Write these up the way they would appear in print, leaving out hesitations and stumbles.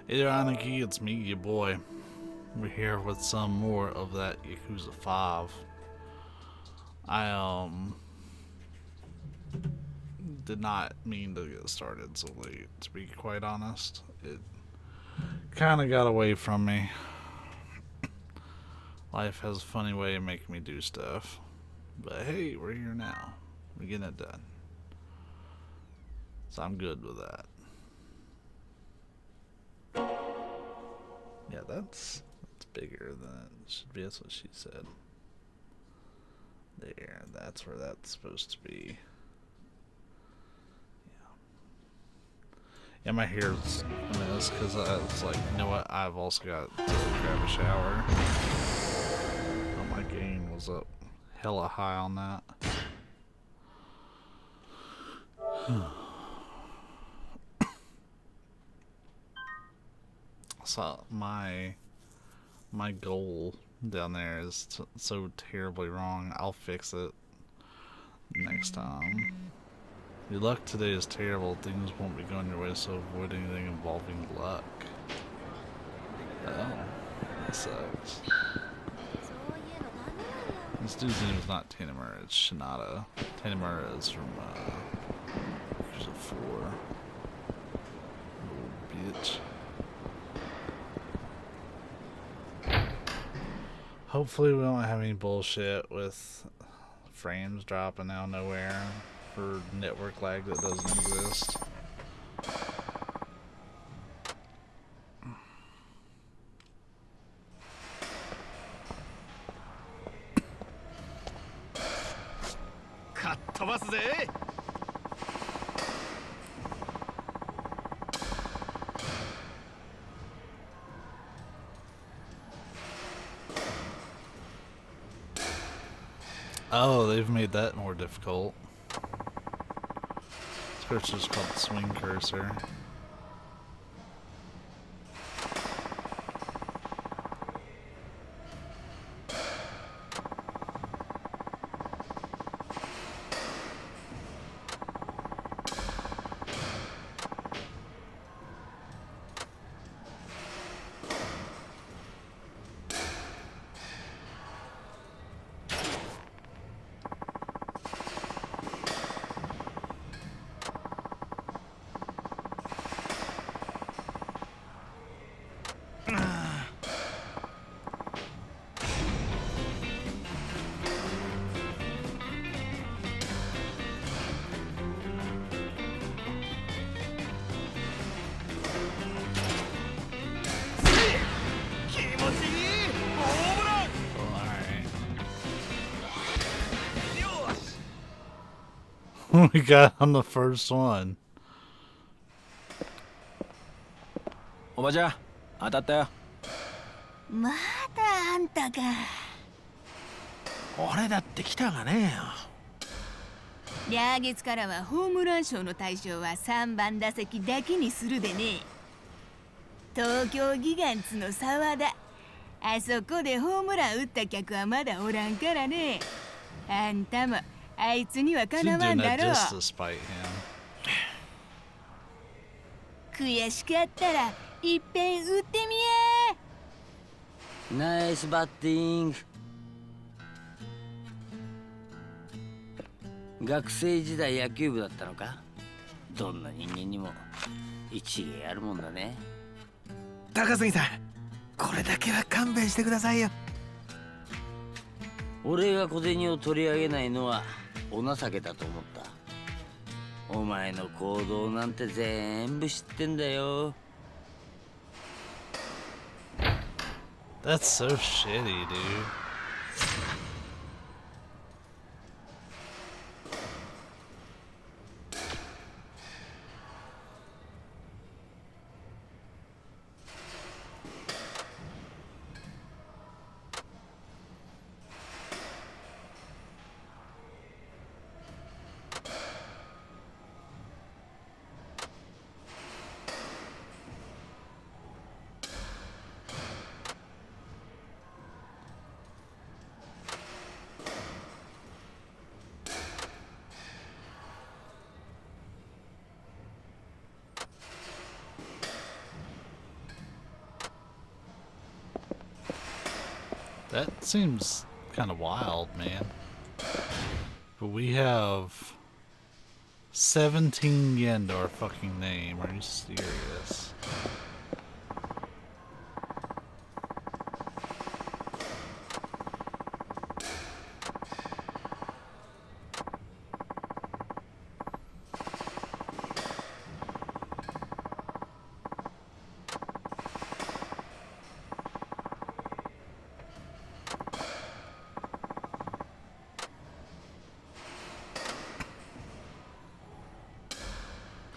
Hey there, Aniki, it's me, your boy. We're here with some more of that Yakuza 5. I did not mean to get started so late, to be quite honest. It kinda got away from me. Life has a funny way of making me do stuff. But hey, we're here now. We're getting it done. So I'm good with that. Yeah, that's bigger than it should be. That's what she said. There, that's where that's supposed to be. Yeah, my hair's a mess because I was like, you know what? I've also got to grab a shower. Oh, my gain was up hella high on that. So my goal down there is so terribly wrong. I'll fix it next time. Your luck today is terrible. Things won't be going your way, so avoid anything involving luck. Oh, that sucks. This dude's name is not Tanimura, it's Shinada. Tanimura is from Yakuza 4. Little bitch. Hopefully we don't have any bullshit with frames dropping out of nowhere for network lag that doesn't exist. Oh, they've made that more difficult. This cursor's called the swing cursor. We got on the first one. おばちゃん、当たったよ。まだあんたか。俺だって来たがねえよ。来月からはホームラン賞の対象は3番打席だけにするでね。東京ギガンツの沢田。あそこでホームラン打った客はまだおらんからね。あんたもあいつにはかなわんだろう。悔しかったらいっぺん打ってみや。ナイスバッティング。学生時代野球部だったのか？どんな人間にも一芸あるもんだね。高杉さん、これだけは勘弁してくださいよ。俺が小銭を取り上げないのはお情けだと思った。お前の行動なんて全部知ってんだよ。That's so shitty, dude. That seems kind of wild, man. But we have 17 yen to our fucking name. Are you serious?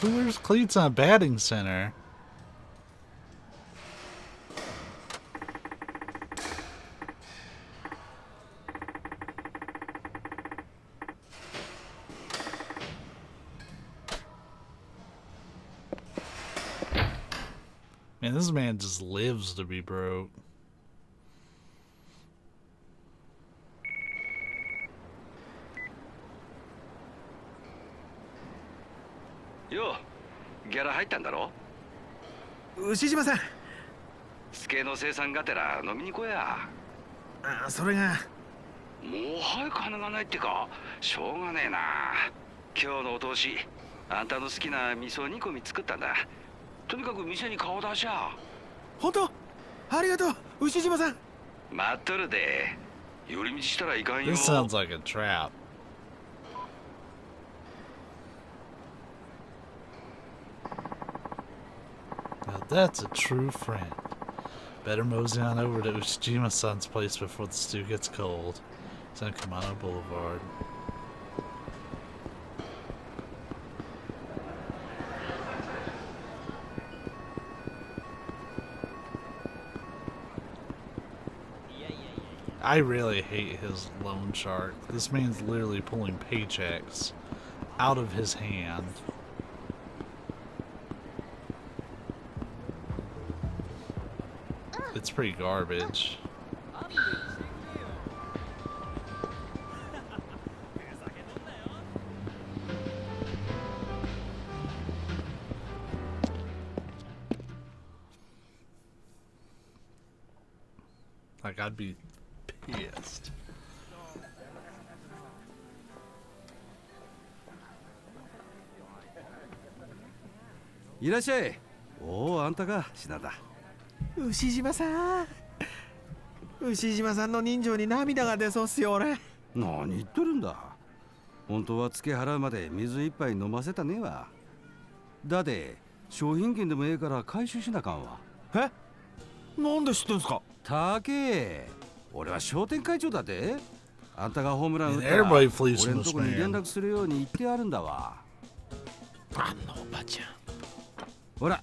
Who wears cleats on a batting center? Man, this man just lives to be broke.よう、ギャラ入ったんだろ。牛島さん。スケの生産がてら飲みに行こうや。それが。もう早く金がないってか、しょうがねえな。今日のお通し、あんたの好きな味噌煮込み作ったんだ。とにかく店に顔出しゃ。本当？ありがとう、牛島さん。待っとるで。寄り道したらいかんよ。This sounds like a trap. Now that's a true friend. Better mosey on over to Ushijima-san's place before the stew gets cold. It's on Kamano Boulevard. I really hate his loan shark. This man's literally pulling paychecks out of his hand. It's pretty garbage. Like, I'd be pissed. いらっしゃい。おお、あんたか、品田。牛島さん。牛島さんの人情に涙が出そうっすよ、俺。何言ってるんだ。本当は付け払うまで水一杯飲ませたねえわ。だって商品券でもええから回収しなかんわ。え？なんで知ってんすか？たけ、俺は商店会長だってあんたがホームラン打ったら Everybody flees 俺 from の this とこに連 man. 絡するように言ってあるんだわ。あんなおばちゃん。ほら、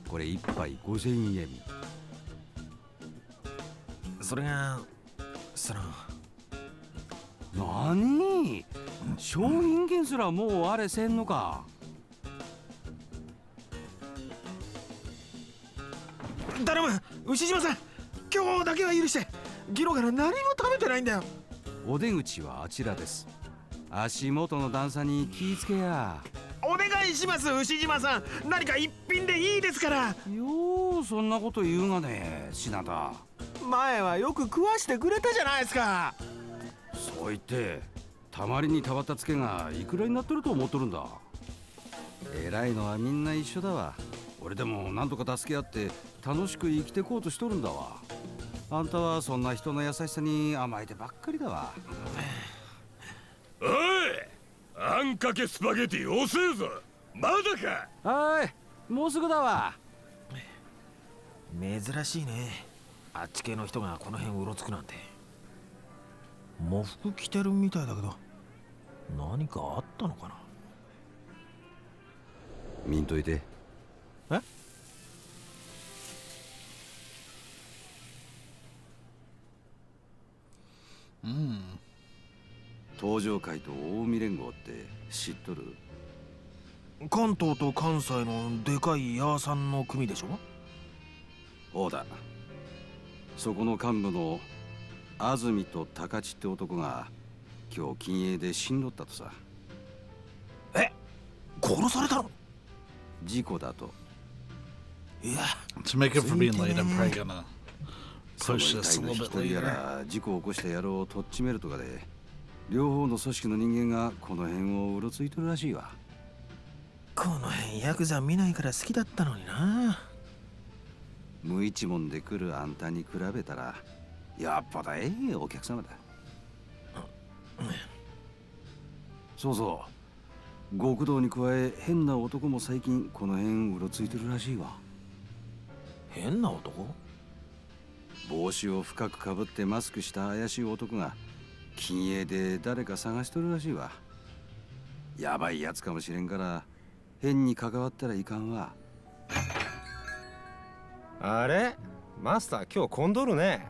これ一杯5000円。それが何？商品券すらもうあれせんのか。頼む、牛島さん。今日だけは許して。ギロから何も食べてないんだよ。お出口はあちらです。足元の段差に気ぃつけや。お願いします、牛島さん。何か一品でいいですから。ようそんなこと言うがね、品田。前はよく食わしてくれたじゃないですか。そう言ってたまりにたまったツケがいくらになってると思っとるんだ。偉いのはみんな一緒だわ。俺でも何とか助け合って楽しく生きてこうとしとるんだわ。あんたはそんな人の優しさに甘えてばっかりだわ。おい、あんかけスパゲティ遅えぞ。まだか。はい、もうすぐだわ。珍しいね、あっち系の人がこの辺うろつくなんて。喪服着てるみたいだけど何かあったのかな。見んといて。え？東上会と近江連合って知っとる？関東と関西のでかいヤーさんの組でしょ。そうだ。そこの幹部の安住と高知って男が今日禁煙で死んどったとさ。え？殺されたの？事故だと。いや、 To make up for being late, I'm probably gonna その遺 push this a 体の little 一 bit 人や later. ら事故を起こした野郎をとっちめるとかで両方の組織の人間がこの辺をうろついてるらしいわ。この辺ヤクザ見ないから好きだったのにな。無一文で来るあんたに比べたらやっぱだお客様だ。そうそう、極道に加え変な男も最近この辺うろついてるらしいわ。変な男？帽子を深くかぶってマスクした怪しい男が禁煙で誰か探しとるらしいわ。やばいやつかもしれんから変に関わったらいかんわ。あれマスター今日混んどるね。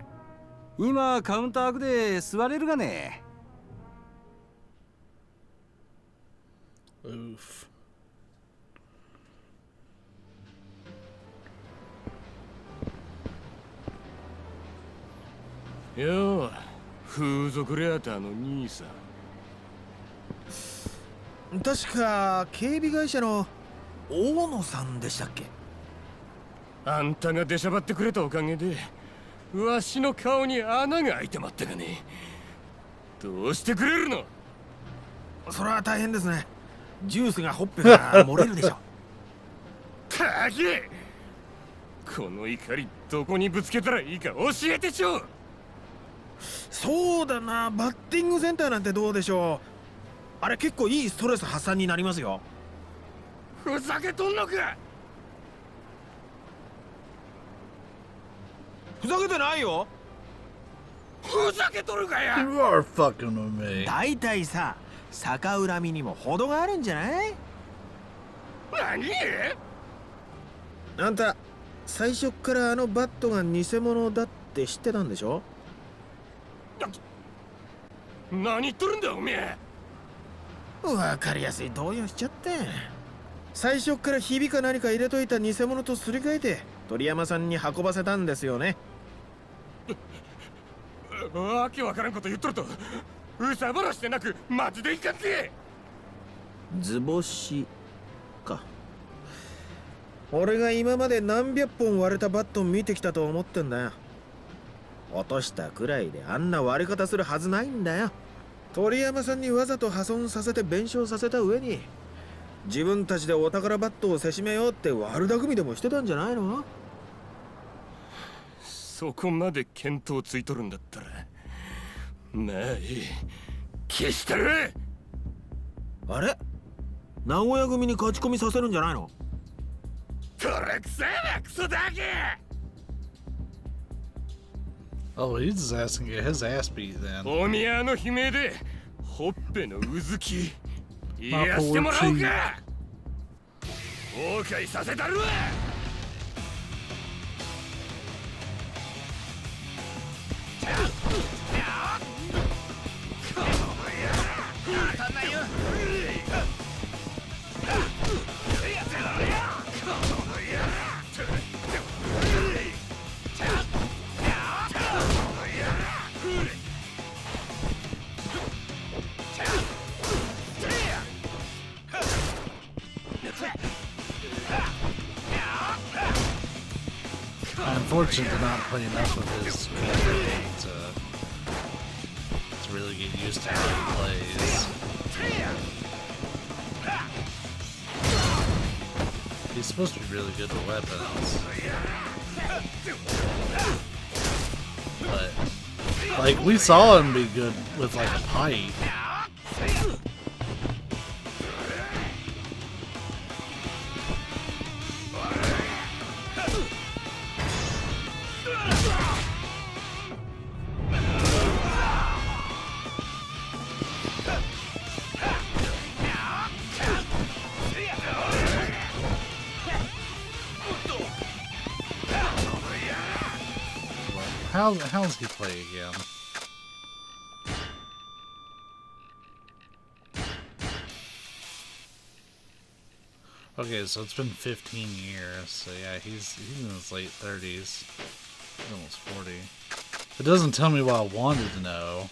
今カウンター開くで座れるがね。Oof. よう、風俗レアターの兄さん。確か警備会社の大野さんでしたっけ？あんたが出しゃばってくれたおかげでわしの顔に穴が開いてまったがね。どうしてくれるの？それは大変ですね。ジュースがほっぺから漏れるでしょ。たけ！この怒りどこにぶつけたらいいか教えてちょう。そうだな、バッティングセンターなんてどうでしょう。あれ結構いいストレス発散になりますよ。ふざけとんのか？ふざけてないよ。ふざけとるかや。 You are fucking with me. 大体さ、逆恨みにも程があるんじゃない？何？あんた最初っからあのバットが偽物だって知ってたんでしょ？何言っとるんだおめえ。わかりやすい動揺しちゃって。最初っからひびか何か入れといた偽物とすり替えて鳥山さんに運ばせたんですよね。わけわからんこと言っとるとうさばらしてなくマジでいかんけ。図星か。俺が今まで何百本割れたバット見てきたと思ってんだよ。落としたくらいであんな割り方するはずないんだよ。鳥山さんにわざと破損させて弁償させた上に自分たちでお宝バットをせしめようって悪巧みでもしてたんじゃないの？そこまで見当ついとるんだったらまあいい、消したる。あれ名古屋組に勝ち込みさせるんじゃないの？これくせえなクソだけ。 Oh, he's just asking to get his ass beat then. お宮の悲鳴でほっぺのうずき癒してもらおうか。後悔させたるわ。I'm fortunate to not play enough of his character to really get used to how he plays. He's supposed to be really good with weapons. But, like, we saw him be good with, like, a pipe. How does he play again? Okay, so it's been 15 years. So yeah, he's in his late 30s. He's almost 40. It doesn't tell me what I wanted to know.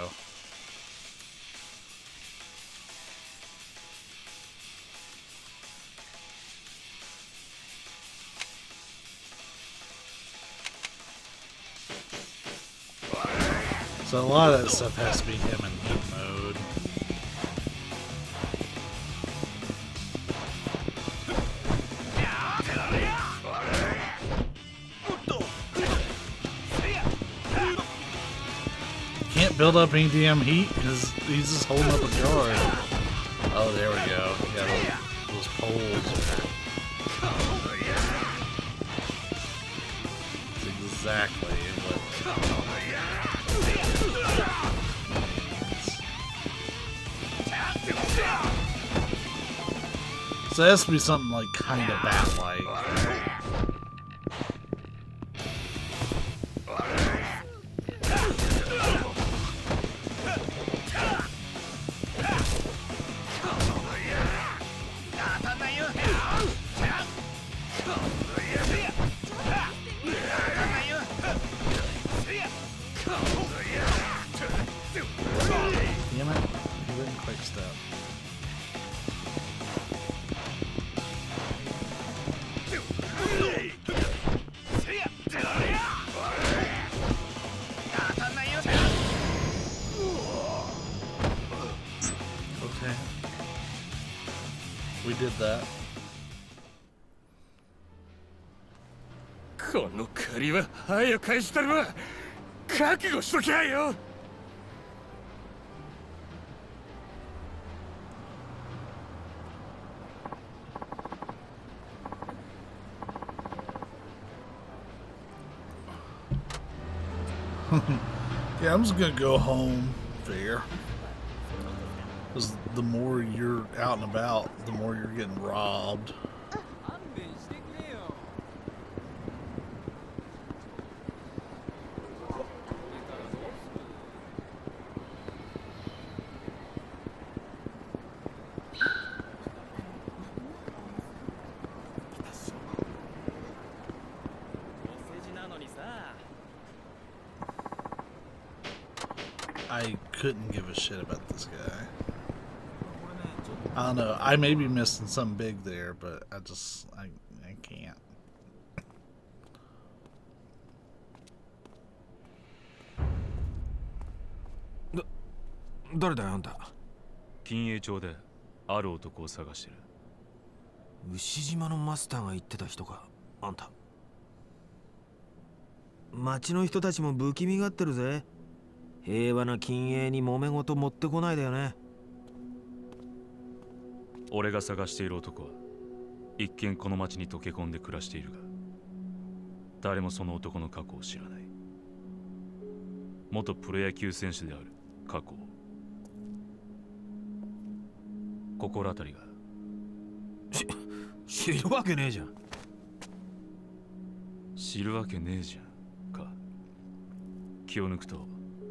go. So a lot of that stuff has to be him in heat mode. Can't build up any damn heat because he's just holding up a guard. Oh, there we go. Yeah, those poles. That's exactly what. So it has to be something like kind of bat-like. Damn it, he wouldn't quick step. Okay. We did that. この借りは早く返したるわ。覚悟しときゃよ。Yeah, I'm just gonna go home. Fair. Because the more you're out and about, the more you're getting robbed. I couldn't give a shit about this guy. I don't know. I may be missing something big there, but I can't. 誰だよあんた。金栄町である男を探してる。牛島のマスターが言ってた人か、あんた。町の人たちも不気味がってるぜ。平和な金栄に揉め事持ってこないだよね。俺が探している男は一見この町に溶け込んで暮らしているが、誰もその男の過去を知らない。元プロ野球選手である過去を。心当たりが。知るわけねえじゃん。知るわけねえじゃんか。気を抜くと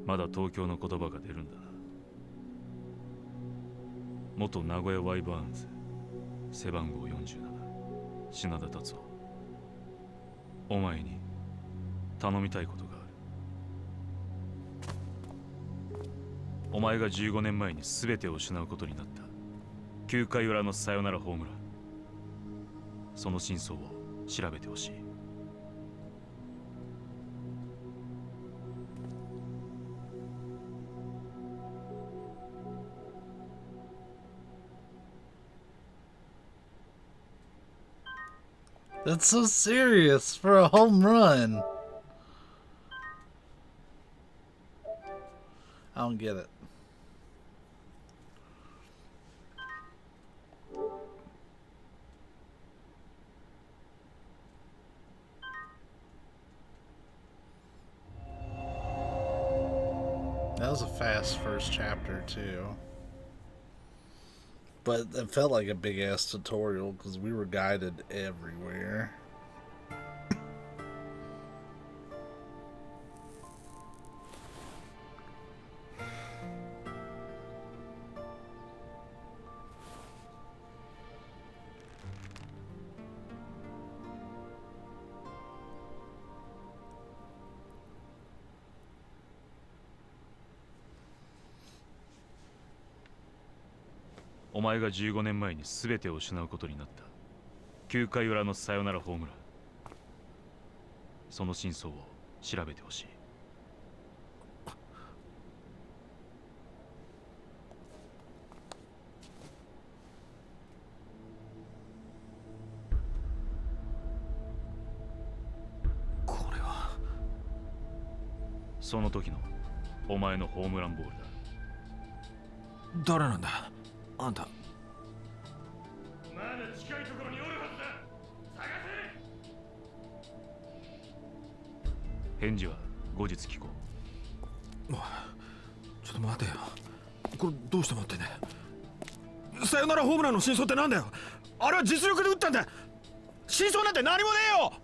まだ東京の言葉が出るんだな。元名古屋ワイバーンズ背番号47品田達夫。お前に頼みたいことがある。お前が15年前に全てを失うことになった9回裏のサヨナラホームラン、その真相を調べてほしい。That's so serious for a home run. I don't get it. That was a fast first chapter too. But it felt like a big ass tutorial because we were guided everywhere. お前が15年前に全てを失うことになった9回裏のサヨナラホームラン、その真相を調べてほしい。これはその時のお前のホームランボールだ。誰なんだあんた。まだ近いところにおるはずだ。探せ。返事は後日聞こう。ちょっと待てよ。これどうして待ってんだよ。さよならホームランの真相ってなんだよ。あれは実力で打ったんだ。真相なんて何もねえよ。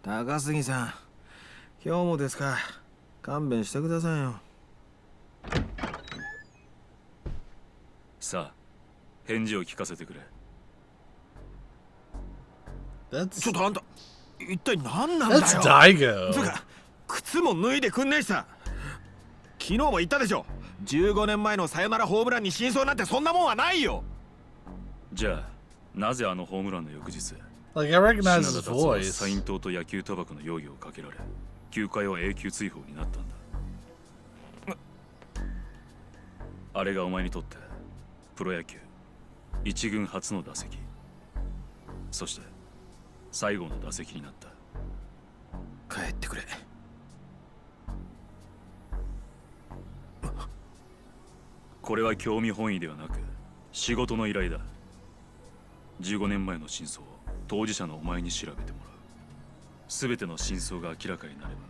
高杉さん、今日もですか。勘弁してくださいよ。さあ、返事を聞かせてくれ。ちょっとあんた、一体何なんだよ。That's Daigo. つうか、靴も脱いでくんねえしさ。昨日も言ったでしょ。15年前のサヨナラホームランに真相なんてそんなもんはないよ。じゃあ、なぜあのホームランの翌日、 Like, I recognize 篠 his 田達は voice. サイン島と野球賭博の容疑をかけられ、球界は永久追放になったんだ。あれがお前にとってプロ野球一軍初の打席、そして最後の打席になった。帰ってくれ。これは興味本位ではなく仕事の依頼だ。15年前の真相を当事者のお前に調べてもらう。全ての真相が明らかになれば、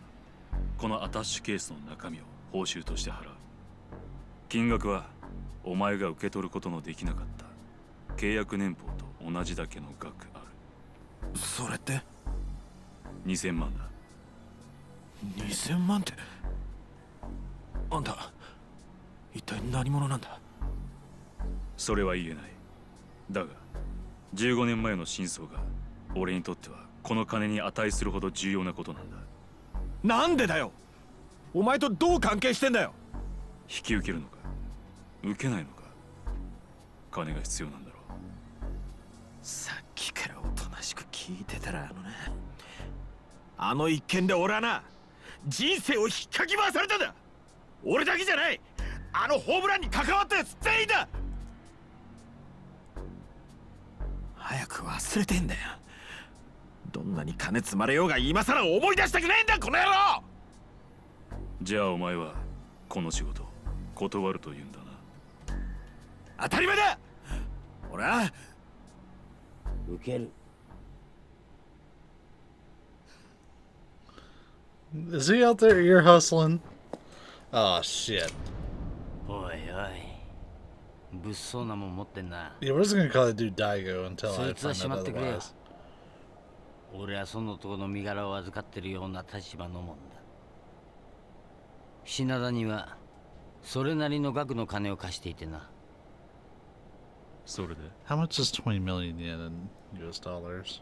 このアタッシュケースの中身を報酬として払う。金額はお前が受け取ることのできなかった契約年俸と同じだけの額ある。それって2000万だ。2000万って。あんた一体何者なんだ。それは言えない。だが15年前の真相が俺にとってはこの金に値するほど重要なことなんだ。なんでだよ。お前とどう関係してんだよ。引き受けるのか受けないのか、金が必要なんだろう。さっきからおとなしく聞いてたらあの一件で俺はな、人生を引っかき回されたんだ。俺だけじゃない、あのホームランに関わったやつ全員だ。早く忘れてんだよ。どんなに金積まれようが今さら思い出したくないんだこの野郎。じゃあお前はこの仕事断ると言うんだな。当たり前だ。俺は受ける。 Is he out there ear hustling? Oh shit. おいおい、物騒なもん持ってんな。 Yeah, we're just gonna call that dude Daigo until そ I いつは find し out まってくれよ。 otherwise. 俺はその男の身柄を預かってるような立場のもんだ。品田にはそれなりの額の金を貸していてな。それで How much is 20 million yen in US dollars?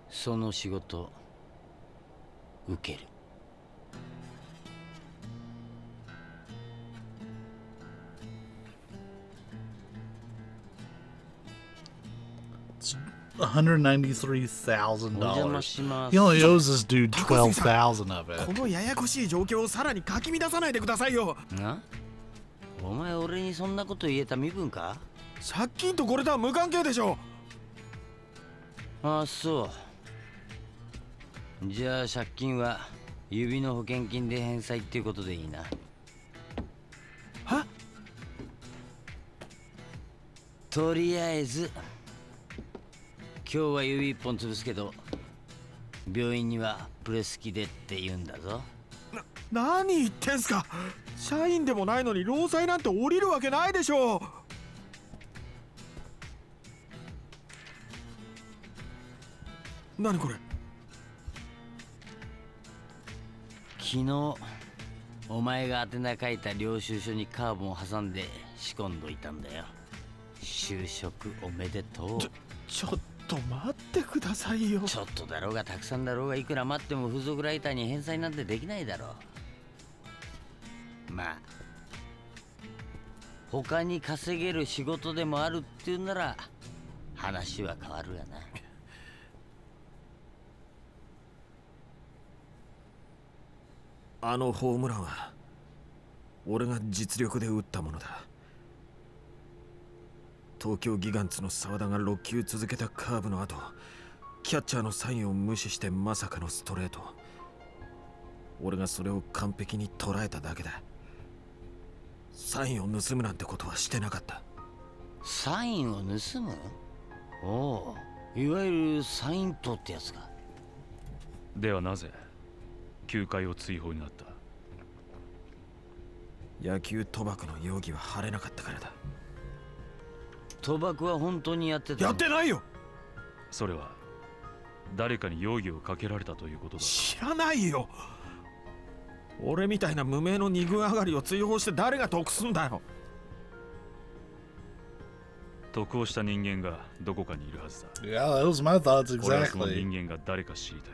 その仕事受ける。 $193,000. He only owes this dude 12,000 of こ it. のややこしい状況をさらにかき乱さないでくださいよ。な、お前俺にそんなこと言えた身分か。借金とこれとは無関係でしょ。ああそう。じゃあ借金は指の保険金で返済っていうことでいいな。は？とりあえず今日は指一本潰すけど、病院にはプレス機でって言うんだぞ。何言ってんすか。社員でもないのに労災なんて降りるわけないでしょう。何これ。昨日お前が宛名書いた領収書にカーボンを挟んで仕込んどいたんだよ。就職おめでとう。ちょっと待ってくださいよ。ちょっとだろうがたくさんだろうがいくら待っても付属ライターに返済なんてできないだろう。まあ他に稼げる仕事でもあるっていうなら話は変わるがな。あのホームランは俺が実力で打ったものだ。東京ギガンツの沢田が6球続けたカーブの後、キャッチャーのサインを無視してまさかのストレート。俺がそれを完璧に捉えただけだ。サインを盗むなんてことはしてなかった。サインを盗む？おう、いわゆるサイン盗ってやつか。ではなぜ球界を追放になった？野球賭博の容疑は晴れなかったからだ。賭博は本当にやってたの？やってないよ。それは誰かに容疑をかけられたということだ。知らないよ。俺みたいな無名の二軍上がりを追放して誰が得すんだよ。得をした人間がどこかにいるはずだ。Yeah, that was my thoughts 俺はその exactly. 人間が誰か知りたい。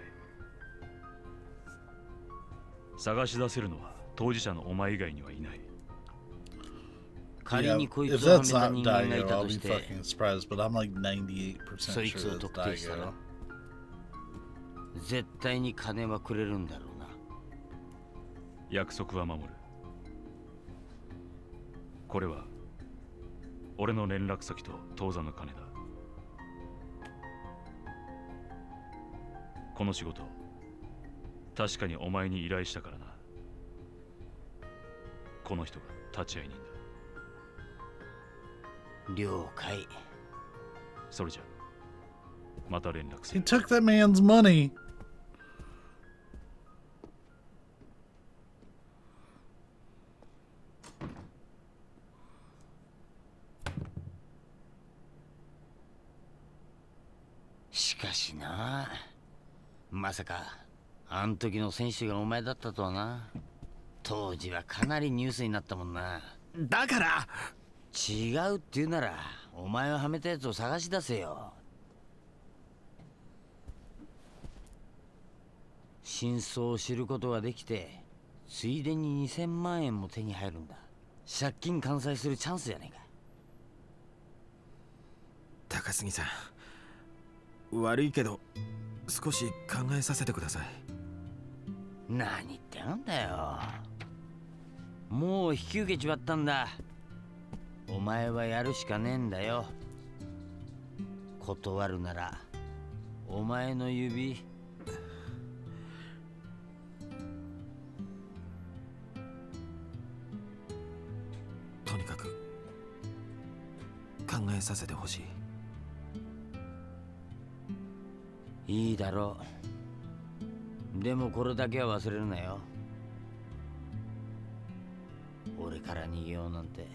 探し出せるのは当事者のお前以外にはいない。仮 Yeah, にこい if つをは that's めた not 人間がい Daigo, た I'll と be して fucking surprised, but I'm like 98% そ sure いつを that's 特定したら Daigo. 絶対に金はくれるんだろうな。約束は守る。これは俺の連絡先と当座の金だ。この仕事確かにお前に依頼したからな。この人が立ち会い人だ。了解。それじゃまた連絡する。 He took that man's money. しかしな、まさかあん時の選手がお前だったとはな。当時はかなりニュースになったもんな。だから違うって言うならお前をはめたやつを探し出せよ。真相を知ることができてついでに2000万円も手に入るんだ。借金完済するチャンスじゃねえか。高杉さん、悪いけど少し考えさせてください。何言ってんだよ。もう引き受けちまったんだ。お前はやるしかねえんだよ。断るならお前の指。とにかく考えさせてほしい。いいだろう。でもこれだけは忘れるなよ。俺から逃げようなんて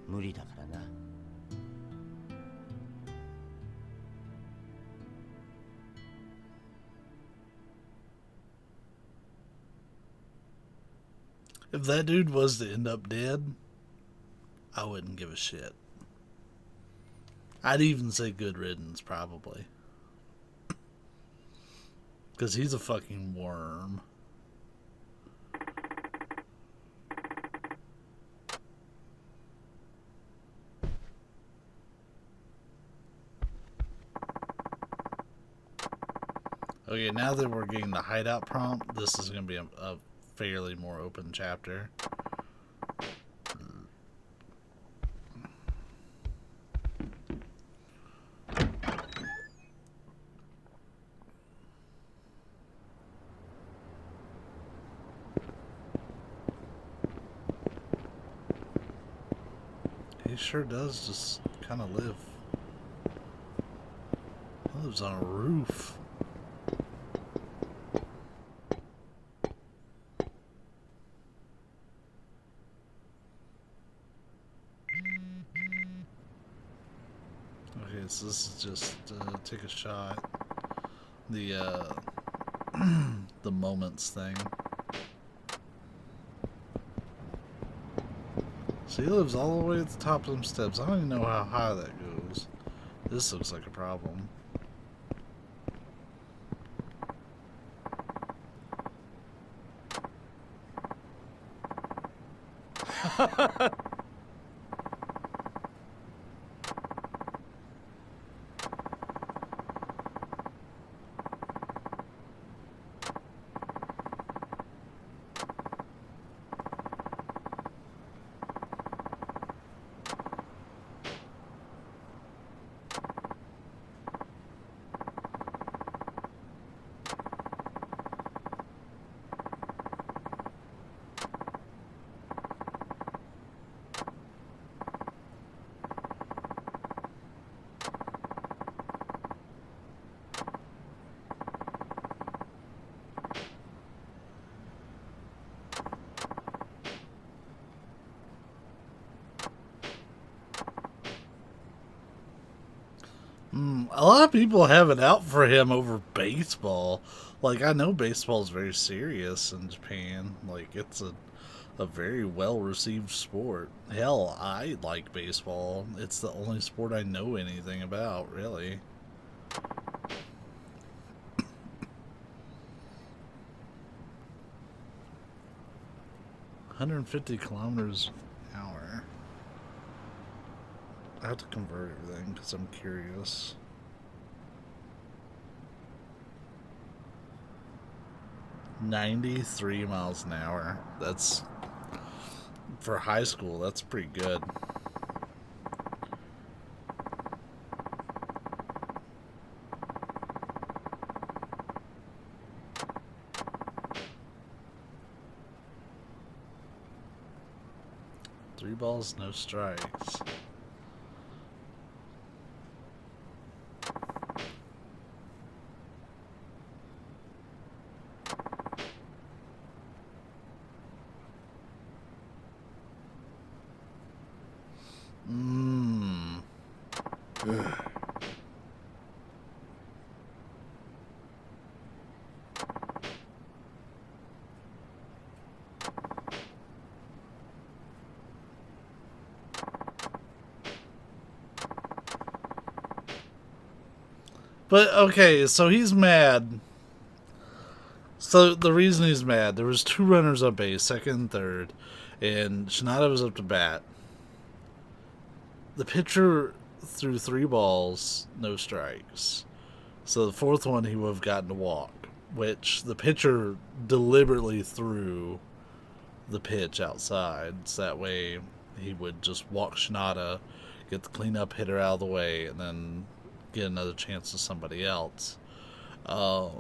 無理だからな。If that dude was to end up dead, I wouldn't give a shit. I'd even say good riddance, probably. Because he's a fucking worm. Okay, now that we're getting the hideout prompt, this is going to be a fairly more open chapter. He sure does just kind of live. He lives on a roof. Okay, so this is just take a shot. The the moments thing. So he lives all the way at the top of them steps. I don't even know how high that goes. This looks like a problem. A lot of people have it out for him over baseball. Like, I know baseball is very serious in Japan. Like, it's a very well-received sport. Hell, I like baseball. It's the only sport I know anything about, really. $150 an hour. I have to convert everything because I'm curious. $93 miles an hour. That's, for high school, that's pretty good. Three balls, no strikes. But, okay, so he's mad. So, the reason he's mad, there was 2 runners on base, second and third, and Shinada was up to bat. The pitcher threw 3 balls, no strikes. So, the 4th one, he would have gotten to walk, which the pitcher deliberately threw the pitch outside, so that way he would just walk Shinada, get the cleanup hitter out of the way, and then get another chance to somebody else. But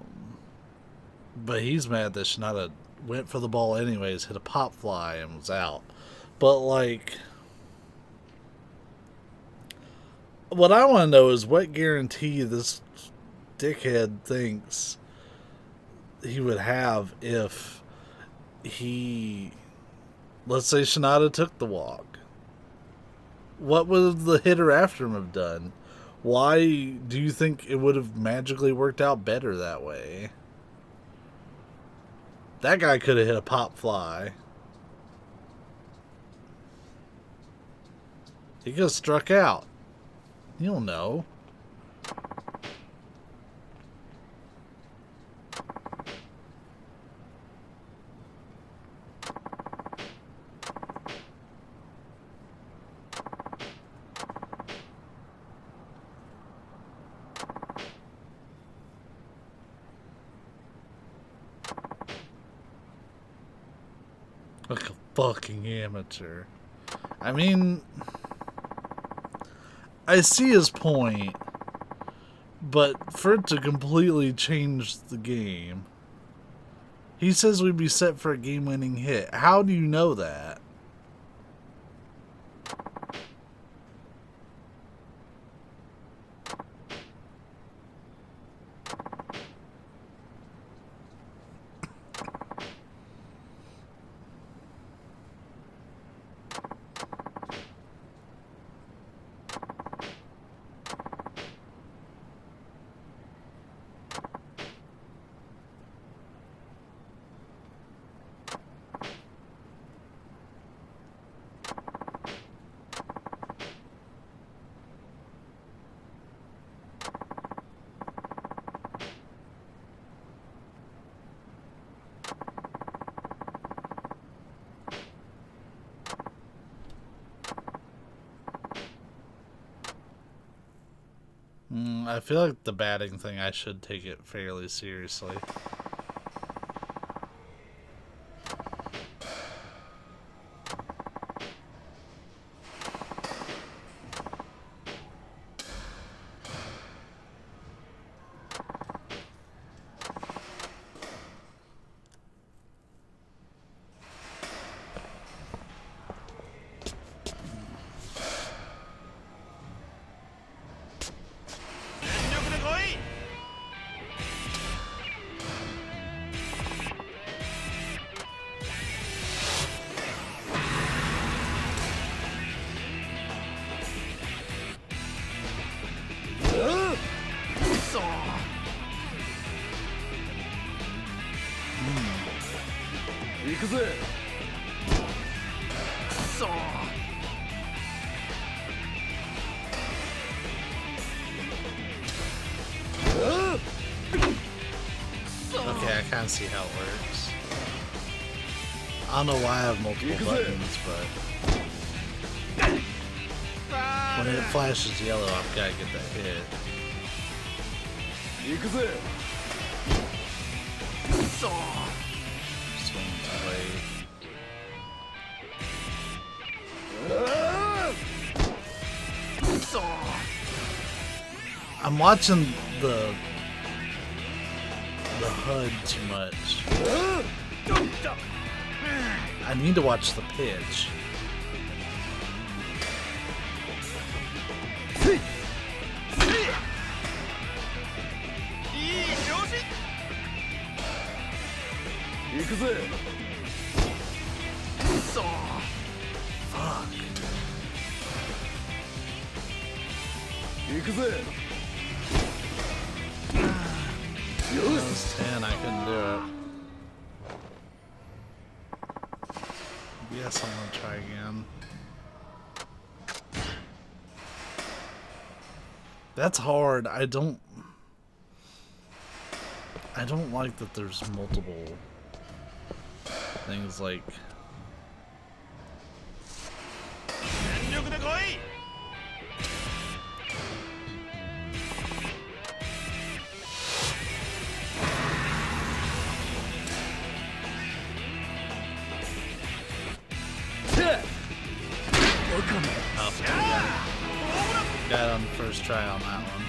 he's mad that Shinada went for the ball anyways, hit a pop fly, and was out. But, like, what I want to know is what guarantee this dickhead thinks he would have if he, let's say Shinada took the walk. What would the hitter after him have done? Why do you think it would have magically worked out better that way? That guy could have hit a pop fly. He could have struck out. You don't know. Like a fucking amateur. I mean, I see his point, but for it to completely change the game, he says we'd be set for a game-winning hit. How do you know that? I feel like the batting thing, I should take it fairly seriously. Okay, I kind of see how it works. I don't know why I have multiple buttons, but when it flashes yellow, I've got to get that hit. Swing away. I'm watching the HUD too much. I need to watch the pitch. Fuck. That was 10, I couldn't do it. Yes, I'm gonna try again. That's hard. I don't like that there's multiple things like got it on the first try on that one.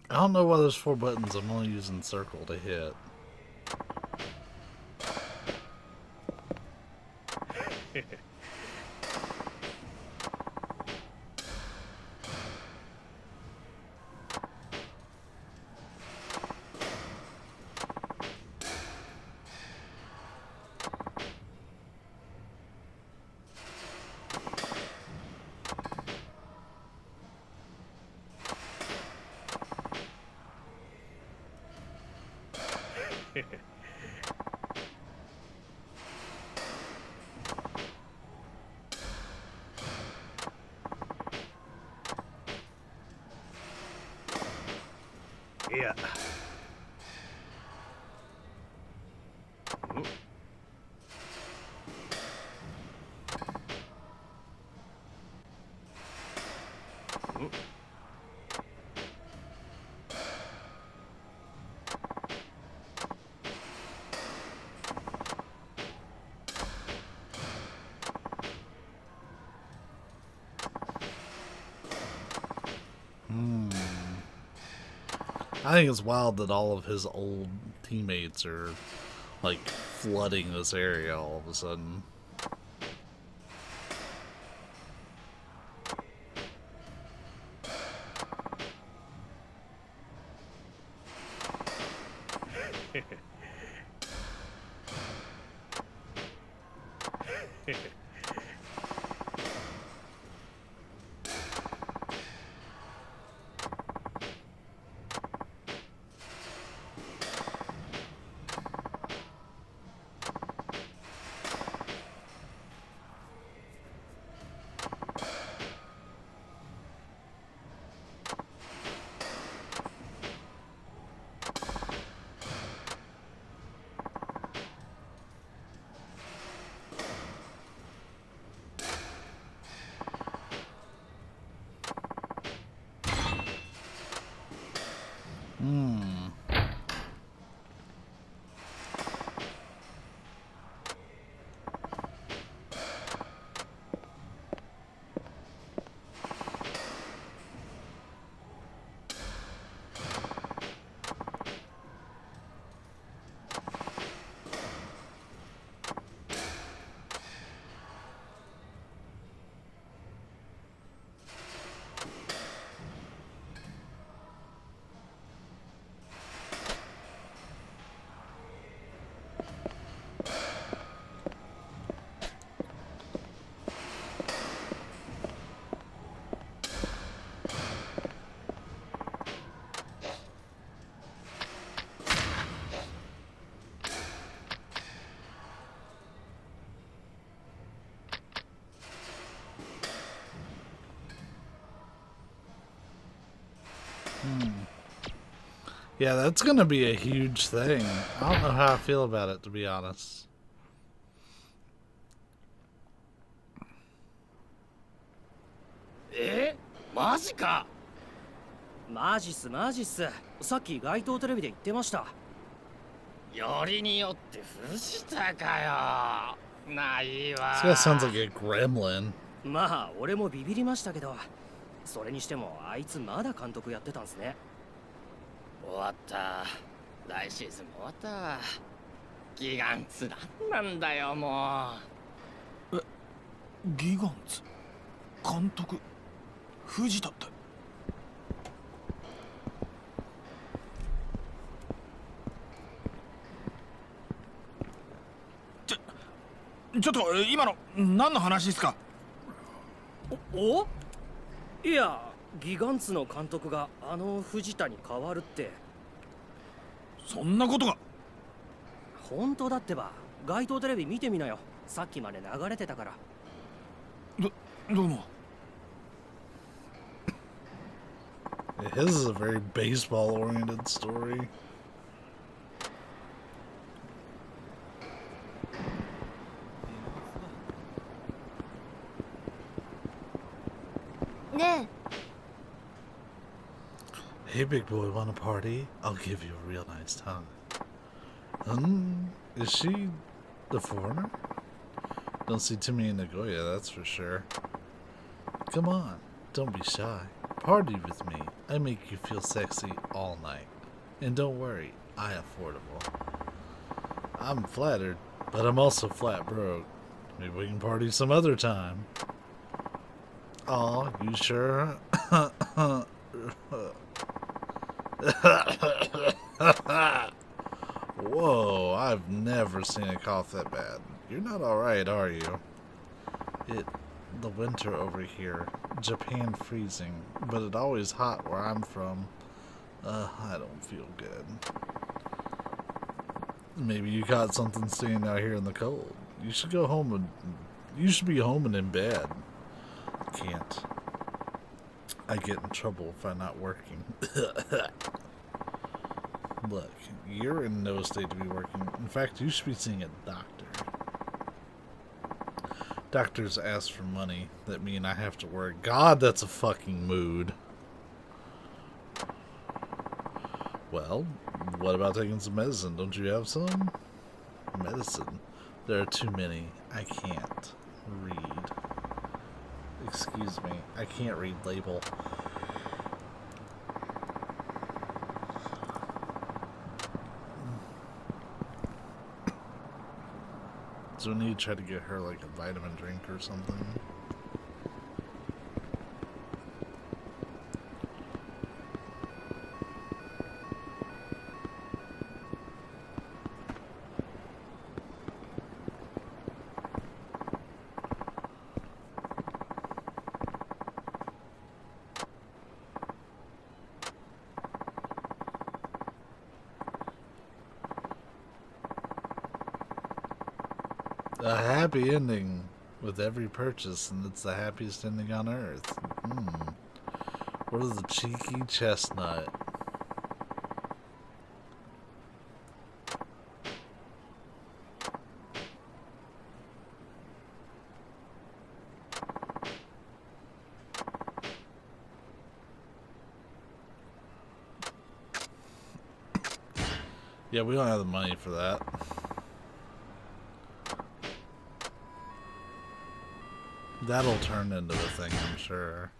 I don't know why there's 4 buttons. I'm only using circle to hit. いや。I think it's wild that all of his old teammates are like flooding this area all of a sudden. Yeah, that's gonna be a huge thing. I don't know how I feel about it, to be honest.マジか。マジっすマジっす。さっき街頭テレビで言ってました。よりによって藤田かよ。ないわ。 This guy sounds like a gremlin. まあ俺もビビりましたけど、それにしてもあいつまだ監督やってたんすね。終わった。来シーズンも終わった。ギガンツなんなんだよもう。ギガンツ監督藤田って。ちょっと今の何の話ですか？お？いや、ギガンツの監督があの藤田に変わるって。そんなことが。本当だってば。街頭テレビ見てみなよ。さっきまで流れてたから。どうも。His is a very baseball-oriented story. ね Hey, big boy, want a party? I'll give you a real nice time. Is she the foreigner? Don't see too many Nagoya, that's for sure. Come on, don't be shy. Party with me. I make you feel sexy all night. And don't worry, I affordable. I'm flattered, but I'm also flat broke. Maybe we can party some other time. Aw, you sure? Whoa, I've never seen a cough that bad. You're not alright, are you? The winter over here. Japan freezing, but it's always hot where I'm from. I don't feel good. Maybe you caught something staying out here in the cold. You should go home and... You should be home and in bed. Can't. I get in trouble if I'm not working. Look, you're in no state to be working. In fact, you should be seeing a doctor. Doctors ask for money. That mean I have to work. God, that's a fucking mood. Well, what about taking some medicine? Don't you have some? Medicine? There are too many. I can't read. Excuse me. I can't read label. So we need to try to get her like a vitamin drink or something. A happy ending with every purchase, and it's the happiest ending on earth. What is the cheeky chestnut? Yeah, we don't have the money for that. That'll turn into a thing, I'm sure.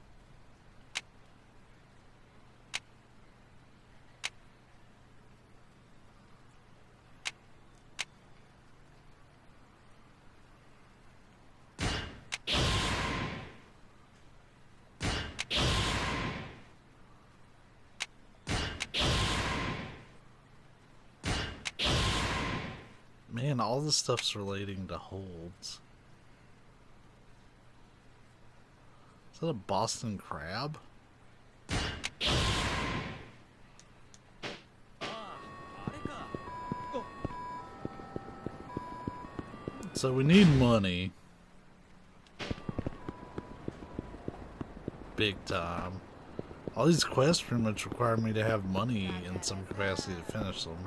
Man, all this stuff's relating to holds. Is that a Boston crab? So we need money. Big time. All these quests pretty much require me to have money in some capacity to finish them.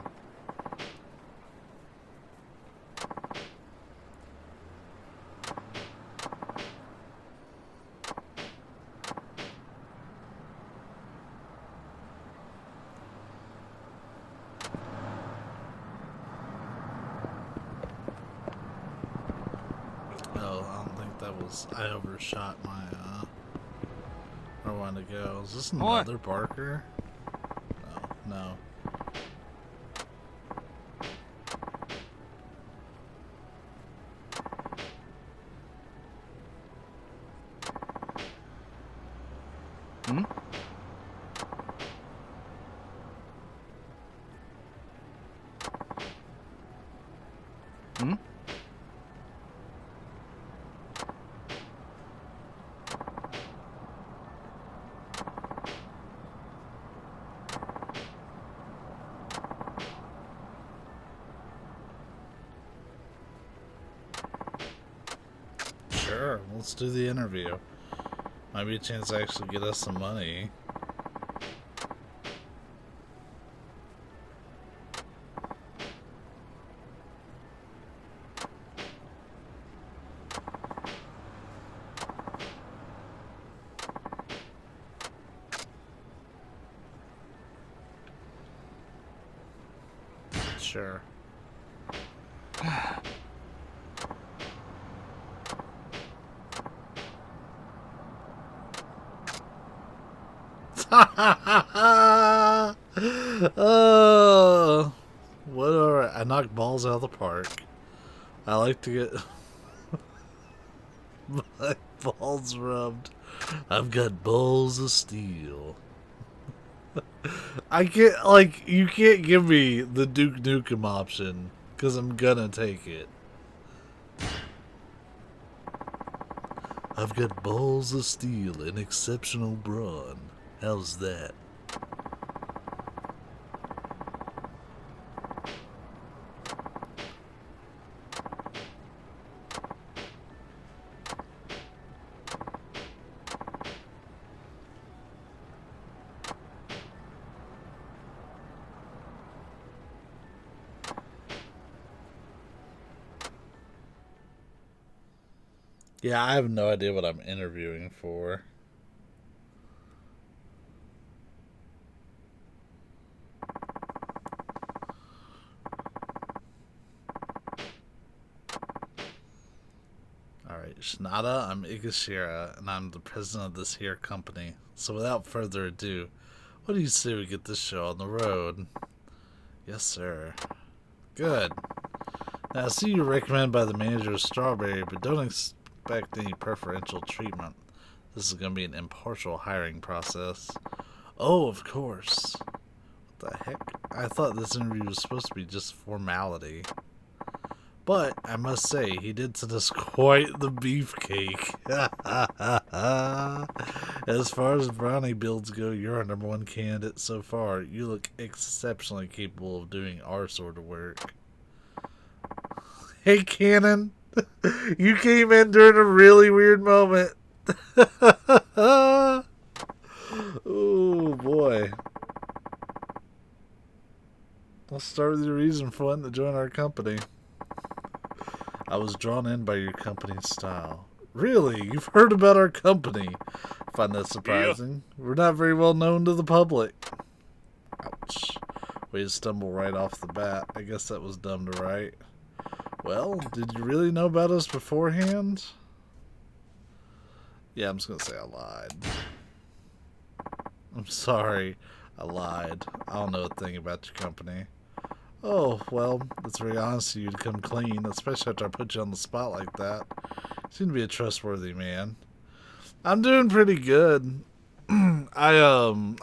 I overshot my, where I wanted to go. Is this another Barker? No. Sure, let's do the interview. Might be a chance to actually get us some money. Sure. Whatever. I knock balls out of the park. I like to get My balls rubbed. I've got balls of steel. I can't, like, you can't give me the Duke Nukem option, because I'm gonna take it. I've got balls of steel and exceptional brawn. How's that? Yeah, I have no idea what I'm interviewing for. Alright, Shinada, I'm Igashira, and I'm the president of this here company. So without further ado, what do you say we get this show on the road? Yes, sir. Good. Now, I see you recommended by the manager of Strawberry, but don't expect any preferential treatment. This is going to be an impartial hiring process. Oh, of course. What the heck? I thought this interview was supposed to be just formality. But, I must say, he did send us quite the beefcake. As far as brownie builds go, you're our #1 candidate so far. You look exceptionally capable of doing our sort of work. Hey, Cannon. You came in during a really weird moment. Oh, boy. Let's start with your reason for wanting to join our company. I was drawn in by your company's style. Really? You've heard about our company? I find that surprising. Yeah. We're not very well known to the public. Ouch. Way to stumble right off the bat. I guess that was dumb to write. Well, did you really know about us beforehand? Yeah, I'm just going to say I lied. I'm sorry. I lied. I don't know a thing about your company. Oh, well, it's very honest of you to come clean, especially after I put you on the spot like that. You seem to be a trustworthy man. I'm doing pretty good. I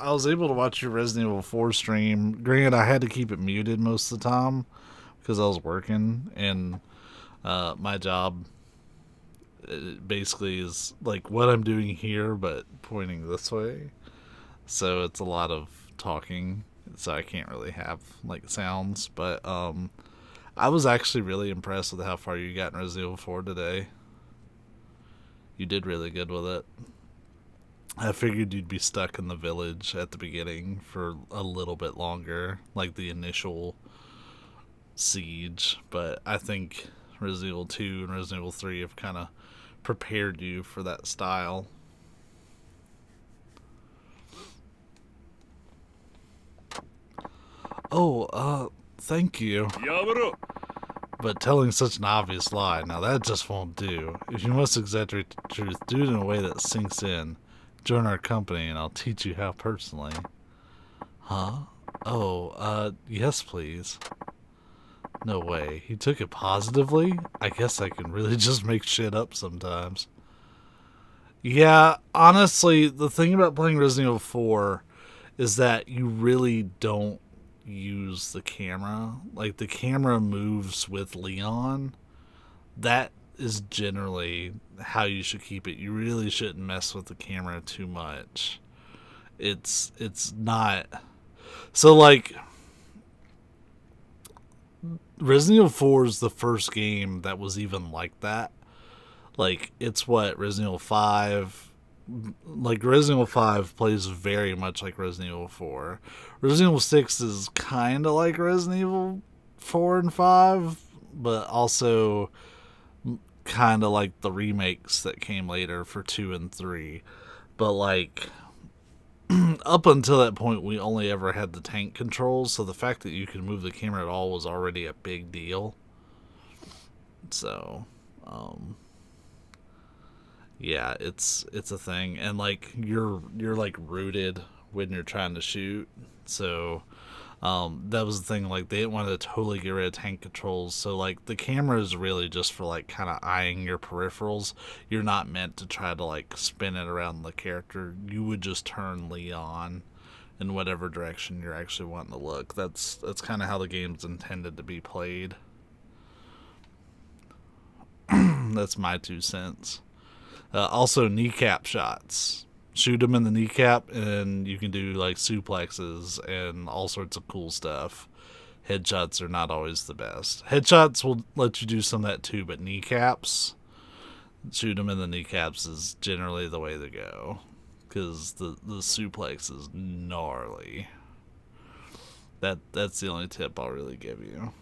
was able to watch your Resident Evil 4 stream. Granted, I had to keep it muted most of the time because I was working, and my job basically is like what I'm doing here, but pointing this way. So it's a lot of talking. So I can't really have like sounds, but I was actually really impressed with how far you got in Resident Evil 4 today. You did really good with it. I figured you'd be stuck in the village at the beginning for a little bit longer, like the initial siege, but I think Resident Evil 2 and Resident Evil 3 have kind of prepared you for that style. Oh, thank you. But telling such an obvious lie, now that just won't do. If you must exaggerate the truth, do it in a way that sinks in. Join our company and I'll teach you how personally. Huh? Oh, yes please. No way. He took it positively? I guess I can really just make shit up sometimes. Yeah, honestly, the thing about playing Resident Evil 4 is that you really don't use the camera. Like, the camera moves with Leon. That is generally how you should keep it. You really shouldn't mess with the camera too much. It's not... So, like, Resident Evil 4 is the first game that was even like that. Like, it's what Resident Evil 5... Like, Resident Evil 5 plays very much like Resident Evil 4. Resident Evil 6 is kind of like Resident Evil 4 and 5, but also kind of like the remakes that came later for 2 and 3. But, like, up until that point, we only ever had the tank controls, so the fact that you could move the camera at all was already a big deal. So, yeah, it's a thing, and like you're like rooted when you're trying to shoot, so That was the thing, like, they didn't want to totally get rid of tank controls, so, like, the camera is really just for, like, kind of eyeing your peripherals. You're not meant to try to, like, spin it around the character. You would just turn Leon in whatever direction you're actually wanting to look. That's kind of how the game's intended to be played. That's my 2 cents. Also, kneecap shots. Shoot them in the kneecap, and you can do like suplexes and all sorts of cool stuff. Headshots are not always the best. Headshots will let you do some of that too, but kneecaps, shoot them in the kneecaps is generally the way to go, because the suplex is gnarly. That's the only tip I'll really give you,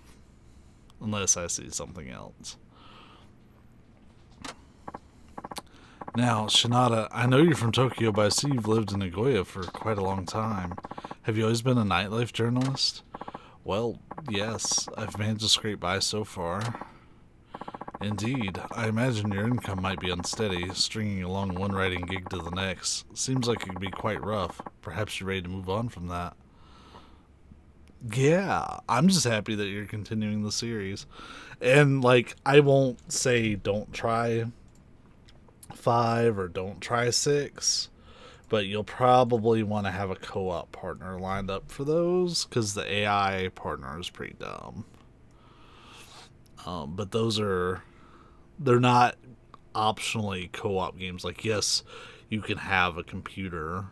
unless I see something else. Now, Shinada, I know you're from Tokyo, but I see you've lived in Nagoya for quite a long time. Have you always been a nightlife journalist? Well, yes, I've managed to scrape by so far. Indeed, I imagine your income might be unsteady, stringing along one writing gig to the next. Seems like it could be quite rough. Perhaps you're ready to move on from that. Yeah, I'm just happy that you're continuing the series. And, like, I won't say don't try 5 or don't try 6, but you'll probably want to have a co-op partner lined up for those, because the AI partner is pretty dumb. But they're not optionally co-op games. Like, yes, you can have a computer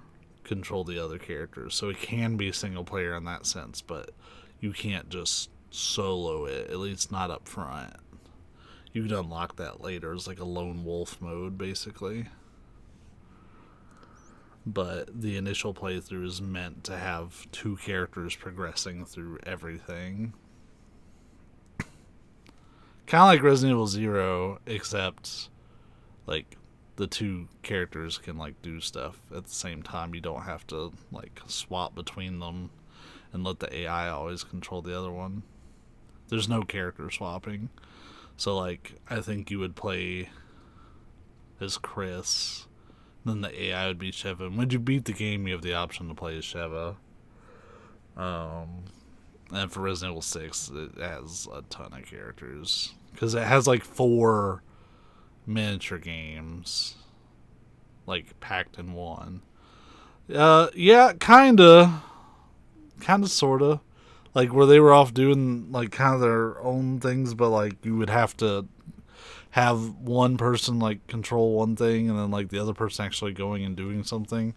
control the other characters, so it can be single player in that sense, but you can't just solo it, at least not up front. You can unlock that later. It's like a lone wolf mode, basically. But the initial playthrough is meant to have 2 characters progressing through everything. Kind of like Resident Evil 0, except, like, the 2 characters can, like, do stuff at the same time. You don't have to, like, swap between them and let the AI always control the other one. There's no character swapping. So, like, I think you would play as Chris, then the AI would be Sheva. And when you beat the game, you have the option to play as Sheva. And for Resident Evil 6, it has a ton of characters, because it has, like, 4 miniature games, like, packed in one. Yeah, kinda, sorta. Like, where they were off doing, like, kind of their own things, but, like, you would have to have one person, like, control one thing, and then, like, the other person actually going and doing something.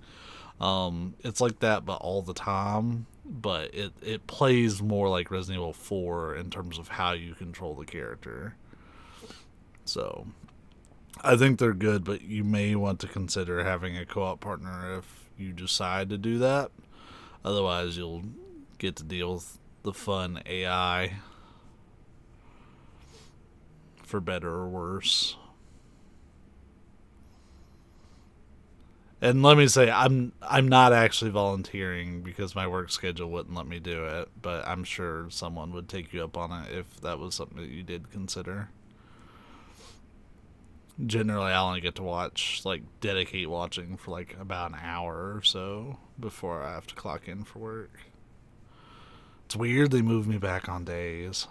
It's like that, but all the time. But it plays more like Resident Evil 4 in terms of how you control the character. So, I think they're good, but you may want to consider having a co-op partner if you decide to do that. Otherwise, you'll get to deal with the fun AI, for better or worse. And let me say, I'm not actually volunteering because my work schedule wouldn't let me do it, but I'm sure someone would take you up on it if that was something that you did consider. Generally, I only get to watch, like, dedicate watching for, like, about an hour or so before I have to clock in for work. It's weird they moved me back on days.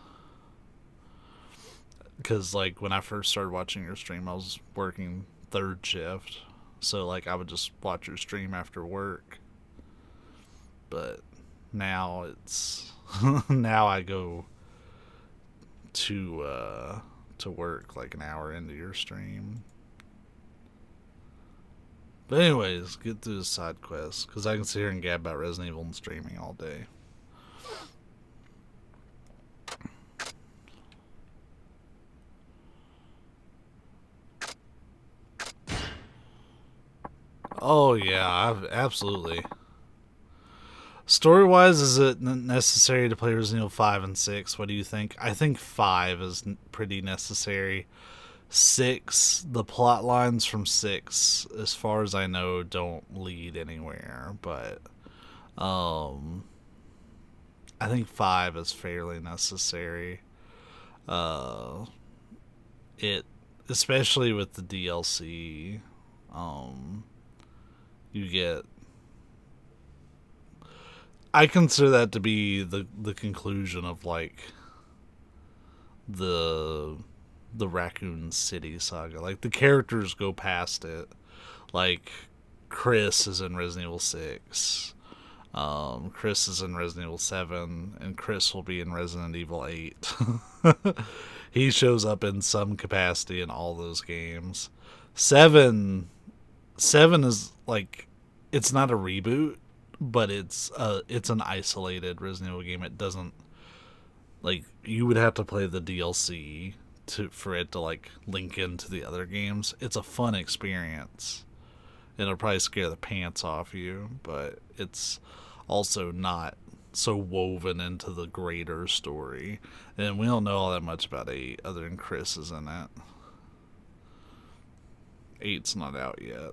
Because, like, when I first started watching your stream, I was working 3rd shift. So, like, I would just watch your stream after work. But now it's... now I go to work, like, an hour into your stream. But anyways, get through the side quests, because I can sit here and gab about Resident Evil and streaming all day. Oh yeah, absolutely. Story-wise, is it necessary to play Resident Evil 5 and 6? What do you think? I think 5 is pretty necessary. 6, the plot lines from 6, as far as I know, don't lead anywhere. But I think 5 is fairly necessary. Especially with the DLC, you get I consider that to be the conclusion of like the Raccoon City saga. Like the characters go past it. Like Chris is in Resident Evil 6. Chris is in Resident Evil 7, and Chris will be in Resident Evil 8. He shows up in some capacity in all those games. 7 is like, it's not a reboot, but it's an isolated Resident Evil game. It doesn't, like, you would have to play the DLC for it to like link into the other games. It's a fun experience. It'll probably scare the pants off you, but it's also not so woven into the greater story. And we don't know all that much about 8 other than Chris is in it. 8's not out yet.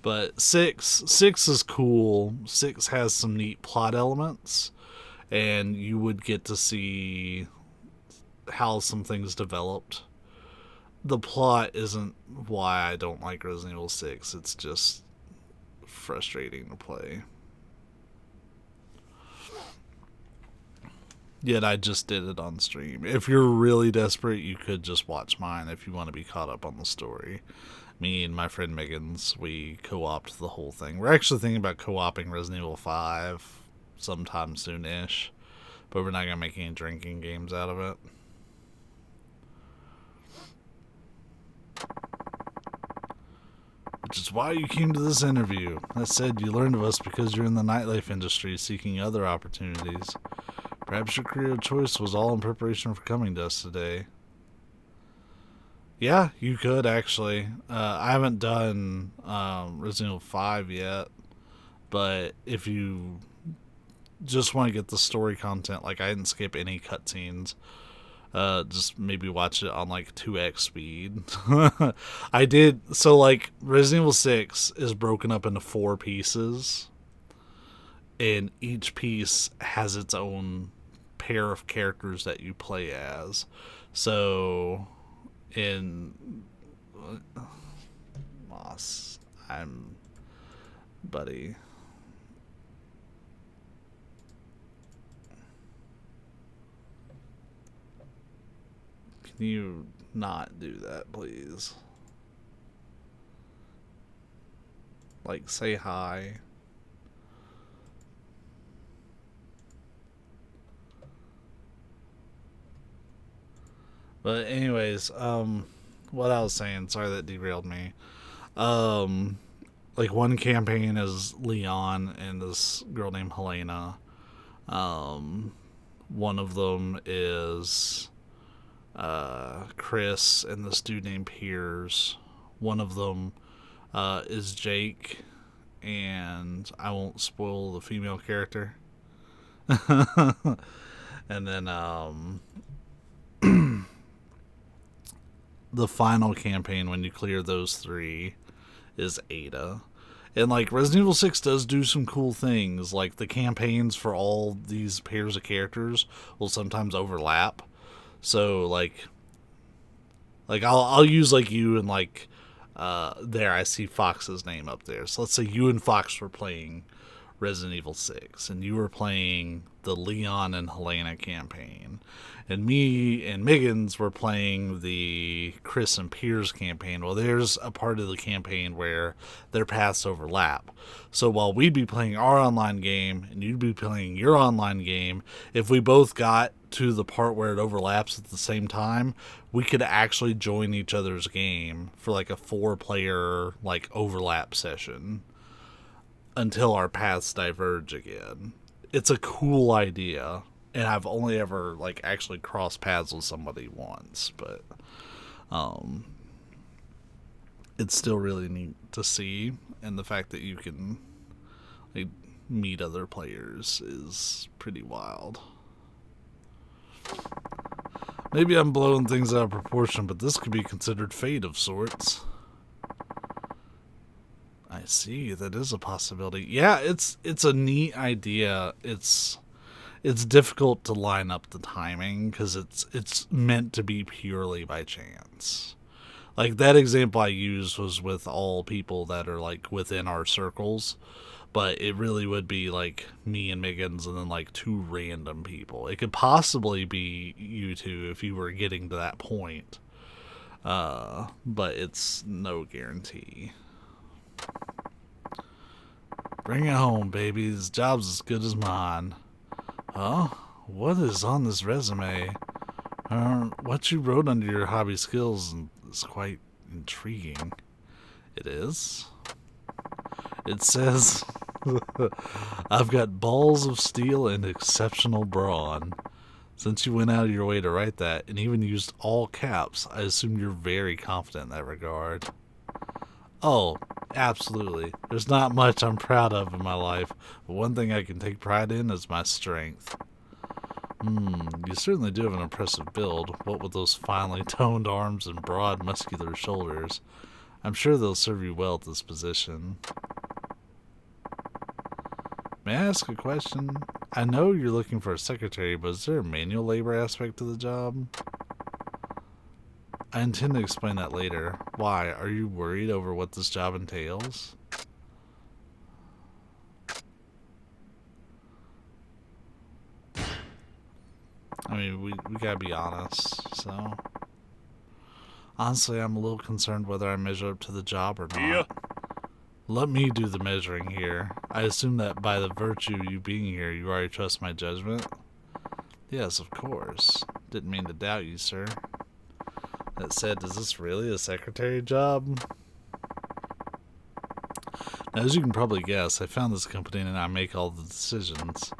But 6 is cool. 6 has some neat plot elements, and you would get to see how some things developed. The plot isn't why I don't like Resident Evil 6. It's just frustrating to play. Yet I just did it on stream. If you're really desperate, you could just watch mine if you want to be caught up on the story. Me and my friend Megan's, we co-opted the whole thing. We're actually thinking about co-oping Resident Evil 5 sometime soon-ish, but we're not going to make any drinking games out of it. Which is why you came to this interview. That said, you learned of us because you're in the nightlife industry seeking other opportunities. Perhaps your career of choice was all in preparation for coming to us today. Yeah, you could actually. I haven't done Resident Evil 5 yet, but if you just want to get the story content, like I didn't skip any cutscenes. Just maybe watch it on like 2x speed. I did. So like Resident Evil 6 is broken up into 4 pieces, and each piece has its own pair of characters that you play as. So in Moss, I'm buddy. Can you not do that, please? Like, say hi. But anyways, what I was saying, sorry that derailed me. Like one campaign is Leon and this girl named Helena. One of them is Chris and this dude named Piers. One of them is Jake, and I won't spoil the female character. And then the final campaign, when you clear those 3, is Ada. And like Resident Evil 6 does do some cool things. Like the campaigns for all these pairs of characters will sometimes overlap. So like I'll use like you and like there I see Fox's name up there. So let's say you and Fox were playing Resident Evil 6 and you were playing the Leon and Helena campaign, and me and Miggins were playing the Chris and Piers campaign. Well, there's a part of the campaign where their paths overlap. So while we'd be playing our online game and you'd be playing your online game, if we both got to the part where it overlaps at the same time, we could actually join each other's game for like a 4-player like overlap session until our paths diverge again. It's a cool idea, and I've only ever like actually crossed paths with somebody once, but it's still really neat to see, and the fact that you can like meet other players is pretty wild. Maybe I'm blowing things out of proportion, but this could be considered fate of sorts. I see, that is a possibility. Yeah, it's a neat idea. It's difficult to line up the timing because it's meant to be purely by chance. Like that example I used was with all people that are like within our circles, But it really would be like me and Miggins and then like 2 random people. It could possibly be you two if you were getting to that point. But it's no guarantee. Bring it home, baby. This job's as good as mine. Huh? What is on this resume? What you wrote under your hobby skills is quite intriguing. It is? It says, I've got balls of steel and exceptional brawn. Since you went out of your way to write that, and even used all caps, I assume you're very confident in that regard. Oh, absolutely. There's not much I'm proud of in my life, but one thing I can take pride in is my strength. You certainly do have an impressive build, what with those finely toned arms and broad, muscular shoulders. I'm sure they'll serve you well at this position. May I ask a question? I know you're looking for a secretary, but is there a manual labor aspect to the job? I intend to explain that later. Why? Are you worried over what this job entails? I mean, we gotta be honest, so... Honestly, I'm a little concerned whether I measure up to the job or not. Yeah. Let me do the measuring here. I assume that by the virtue of you being here, you already trust my judgment? Yes, of course. Didn't mean to doubt you, sir. That said, is this really a secretary job? Now, as you can probably guess, I found this company and I make all the decisions.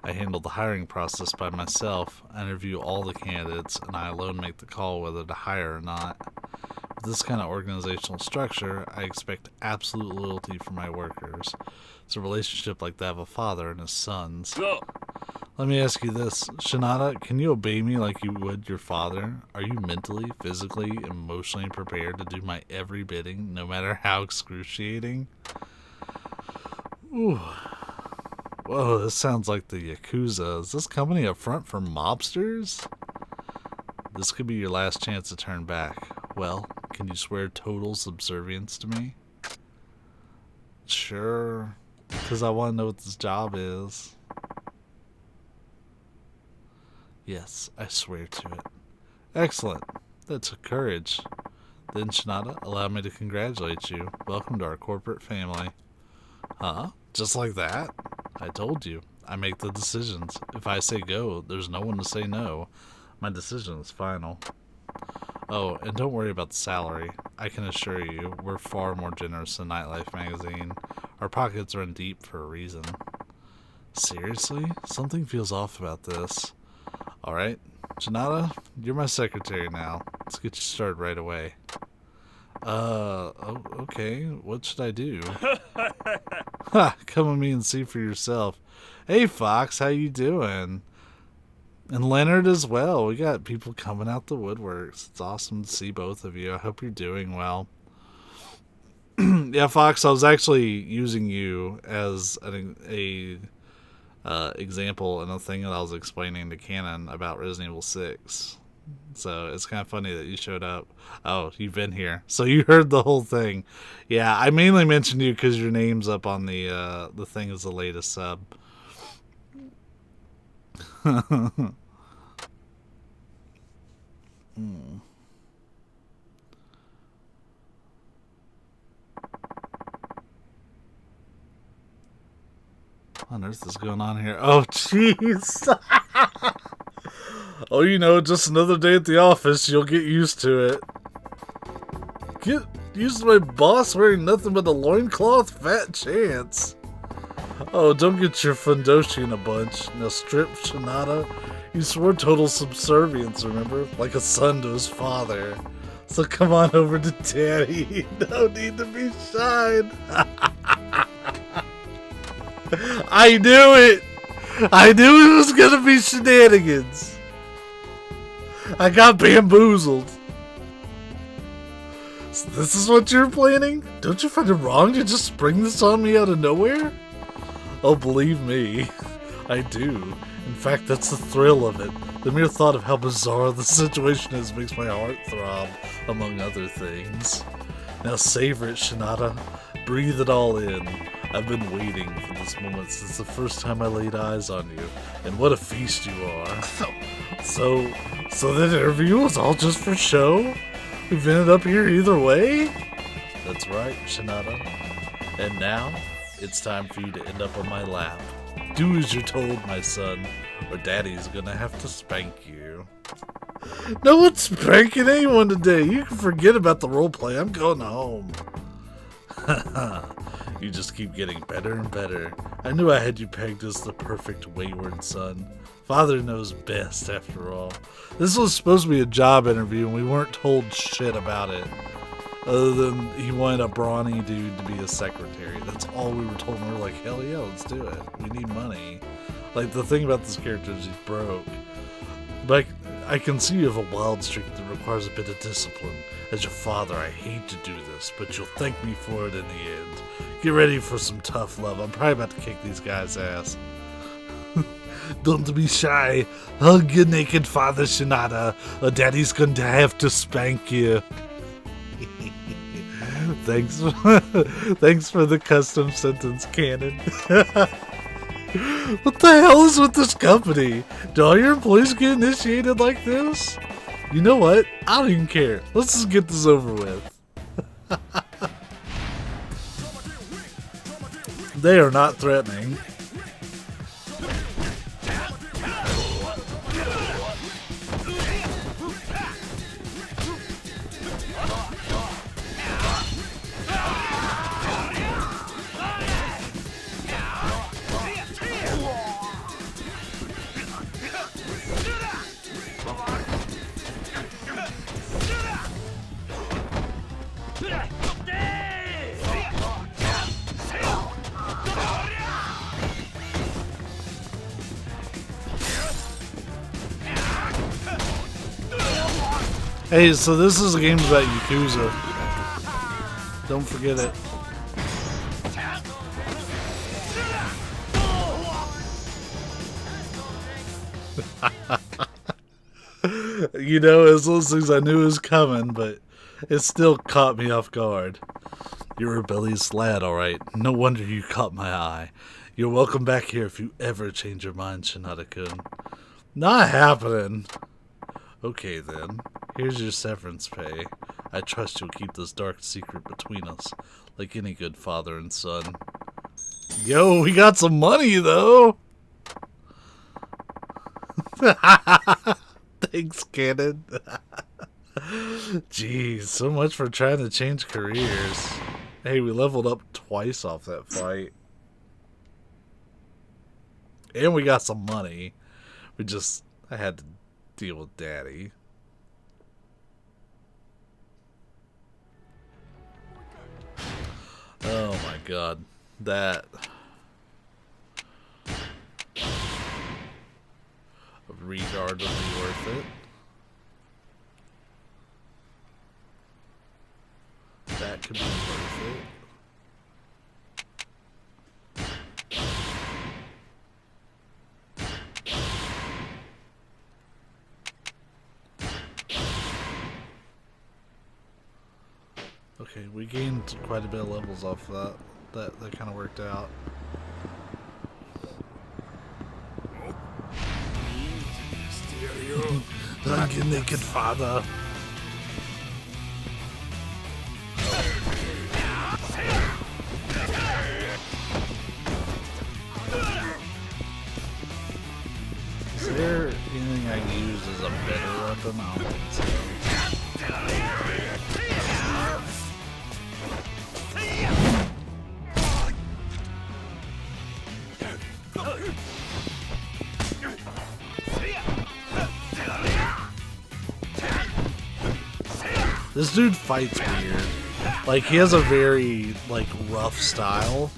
I handle the hiring process by myself, I interview all the candidates, and I alone make the call whether to hire or not. With this kind of organizational structure, I expect absolute loyalty from my workers. It's a relationship like that of a father and his sons. Go. Let me ask you this, Shinada, can you obey me like you would your father? Are you mentally, physically, emotionally prepared to do my every bidding, no matter how excruciating? Ooh. Whoa, this sounds like the Yakuza. Is this company a front for mobsters? This could be your last chance to turn back. Well, can you swear total subservience to me? Sure, because I want to know what this job is. Yes, I swear to it. Excellent. That took courage. Then, Shinada, allow me to congratulate you. Welcome to our corporate family. Huh? Just like that? I told you. I make the decisions. If I say go, there's no one to say no. My decision is final. Oh, and don't worry about the salary. I can assure you, we're far more generous than Nightlife magazine. Our pockets run deep for a reason. Seriously? Something feels off about this. Alright, Janata, you're my secretary now. Let's get you started right away. Okay, what should I do? Ha, come with me and see for yourself. Hey, Fox, how you doing? And Leonard as well. We got people coming out the woodworks. It's awesome to see both of you. I hope you're doing well. Yeah, Fox, I was actually using you as a example in a thing that I was explaining to Canon about Resident Evil 6. So it's kind of funny that you showed up. Oh, you've been here. So you heard the whole thing. Yeah, I mainly mentioned you because your name's up on the thing as the latest sub. What on earth is going on here? Oh, jeez. Oh, you know, just another day at the office. You'll get used to it. Get used to my boss wearing nothing but a loincloth? Fat chance. Oh, don't get your fundoshi in a bunch. Now strip, Shinada. You swore total subservience, remember? Like a son to his father. So come on over to Daddy. No need to be shy. I knew it! I knew it was gonna be shenanigans. I got bamboozled. So this is what you're planning? Don't you find it wrong to just spring this on me out of nowhere? Oh, believe me, I do. In fact, that's the thrill of it. The mere thought of how bizarre the situation is makes my heart throb, among other things. Now savor it, Shinada. Breathe it all in. I've been waiting for this moment since the first time I laid eyes on you, and what a feast you are. So that interview was all just for show? We've ended up here either way? That's right, Shinada. And now, it's time for you to end up on my lap. Do as you're told, my son, or Daddy's gonna have to spank you. No one's spanking anyone today. You can forget about the roleplay. I'm going home. You just keep getting better and better. I knew I had you pegged as the perfect wayward son. Father knows best, after all. This was supposed to be a job interview, and we weren't told shit about it. Other than he wanted a brawny dude to be his secretary. That's all we were told, and we were like, hell yeah, let's do it. We need money. Like, the thing about this character is he's broke. But I can see you have a wild streak that requires a bit of discipline. As your father, I hate to do this, but you'll thank me for it in the end. Get ready for some tough love. I'm probably about to kick these guys' ass. Don't be shy. Hug your naked father, Shinada, or Daddy's going to have to spank you. Thanks for the custom sentence cannon. What the hell is with this company? Do all your employees get initiated like this? You know what? I don't even care. Let's just get this over with. They are not threatening. Hey, so this is a game about Yakuza. Don't forget it. You know, it's those things I knew was coming, but it still caught me off guard. You're a rebellious lad, alright. No wonder you caught my eye. You're welcome back here if you ever change your mind, Shinada-kun. Not happening. Okay then, here's your severance pay. I trust you'll keep this dark secret between us, like any good father and son. Yo, we got some money though! Thanks, Cannon. Jeez, so much for trying to change careers. Hey, we leveled up twice off that fight. And we got some money. I had to deal with Daddy. Oh my god. That... a retard would be worth it. That could be worth it. Okay, we gained quite a bit of levels off that. That kind of worked out. Like your naked father. Is there anything I can use as a better weapon? I don't think so. This dude fights weird. Like, he has a very, like, rough style.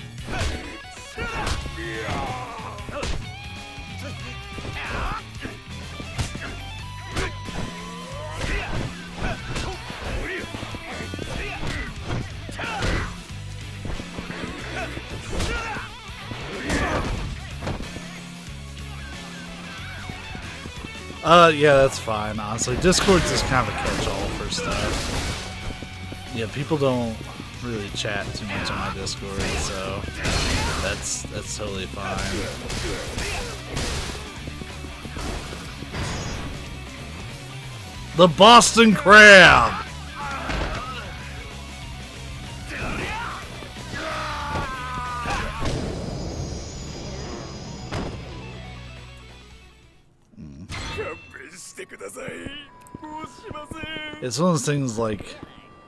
Yeah, that's fine, honestly. Discord's just kind of a catch-all for stuff. Yeah, people don't... really chat too much on my Discord, so that's totally fine. The Boston Crab! It's one of those things like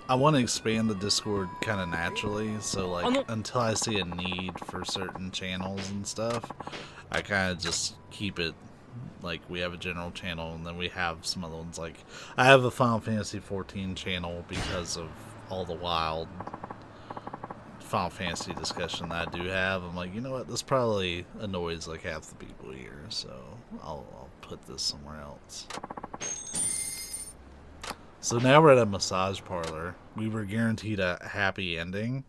I want to expand the Discord kind of naturally, so like until I see a need for certain channels and stuff, I kind of just keep it like we have a general channel and then we have some other ones. Like I have a Final Fantasy 14 channel because of all the wild Final Fantasy discussion that I do have. I'm like, you know what, this probably annoys like half the people here, so I'll put this somewhere else. So now we're at a massage parlor. We were guaranteed a happy ending.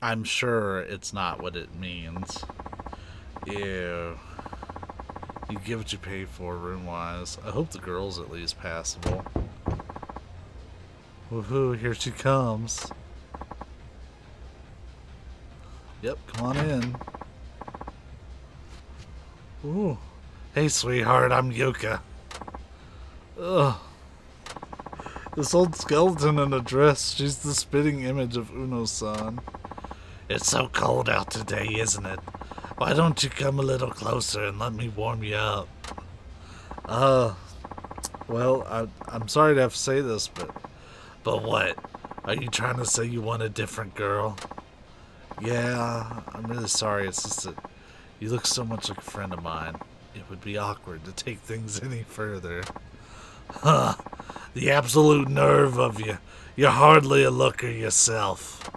I'm sure it's not what it means. Ew. You get what you pay for room-wise. I hope the girl's at least passable. Woohoo, here she comes. Yep, come on in. Ooh. Hey, sweetheart, I'm Yoka. Ugh. This old skeleton in a dress, she's the spitting image of Uno-san. It's so cold out today, isn't it? Why don't you come a little closer and let me warm you up? Well, I'm sorry to have to say this, but what? Are you trying to say you want a different girl? Yeah, I'm really sorry, it's just that you look so much like a friend of mine. It would be awkward to take things any further. Huh. The absolute nerve of you. You're hardly a looker yourself.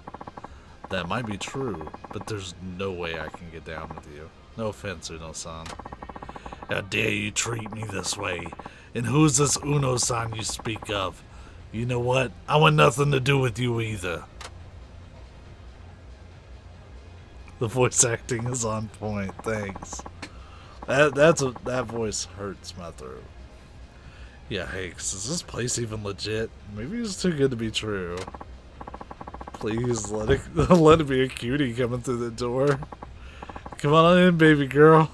That might be true, but there's no way I can get down with you. No offense, Uno-san. How dare you treat me this way? And who's this Uno-san you speak of? You know what? I want nothing to do with you either. The voice acting is on point, thanks. That voice hurts my throat. Yeah, hey, is this place even legit? Maybe it's too good to be true. Please let it be a cutie coming through the door. Come on in, baby girl.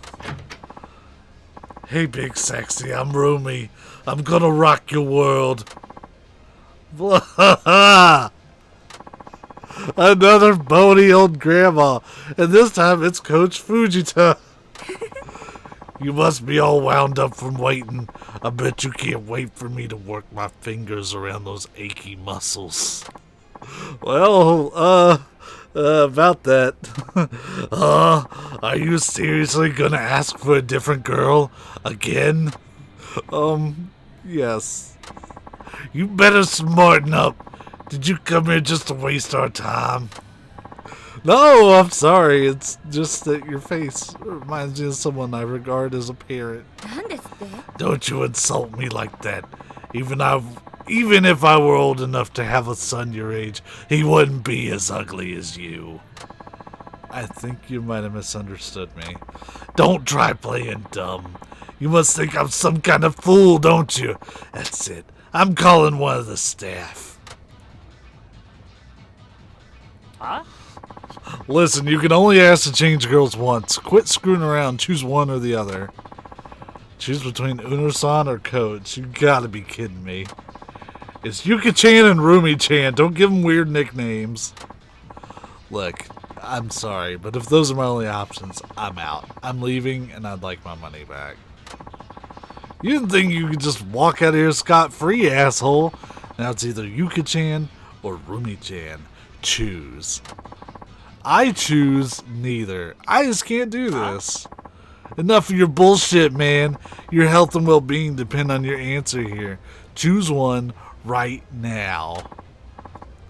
Hey, big sexy, I'm Rumi. I'm gonna rock your world. Another bony old grandma, and this time it's Coach Fujita. You must be all wound up from waiting. I bet you can't wait for me to work my fingers around those achy muscles. Well, about that. Are you seriously gonna ask for a different girl? Again? Yes. You better smarten up. Did you come here just to waste our time? No, I'm sorry. It's just that your face reminds me of someone I regard as a parent. Don't you insult me like that. Even if I were old enough to have a son your age, he wouldn't be as ugly as you. I think you might have misunderstood me. Don't try playing dumb. You must think I'm some kind of fool, don't you? That's it. I'm calling one of the staff. Huh? Listen, you can only ask to change girls once. Quit screwing around. Choose one or the other. Choose between Uno-san or Coach. You gotta be kidding me. It's Yuka-chan and Rumi-chan. Don't give them weird nicknames. Look, I'm sorry, but if those are my only options, I'm out. I'm leaving, and I'd like my money back. You didn't think you could just walk out of here scot-free, asshole. Now it's either Yuka-chan or Rumi-chan. Choose. I choose neither. I just can't do this. Enough of your bullshit, man. Your health and well-being depend on your answer here. Choose one right now.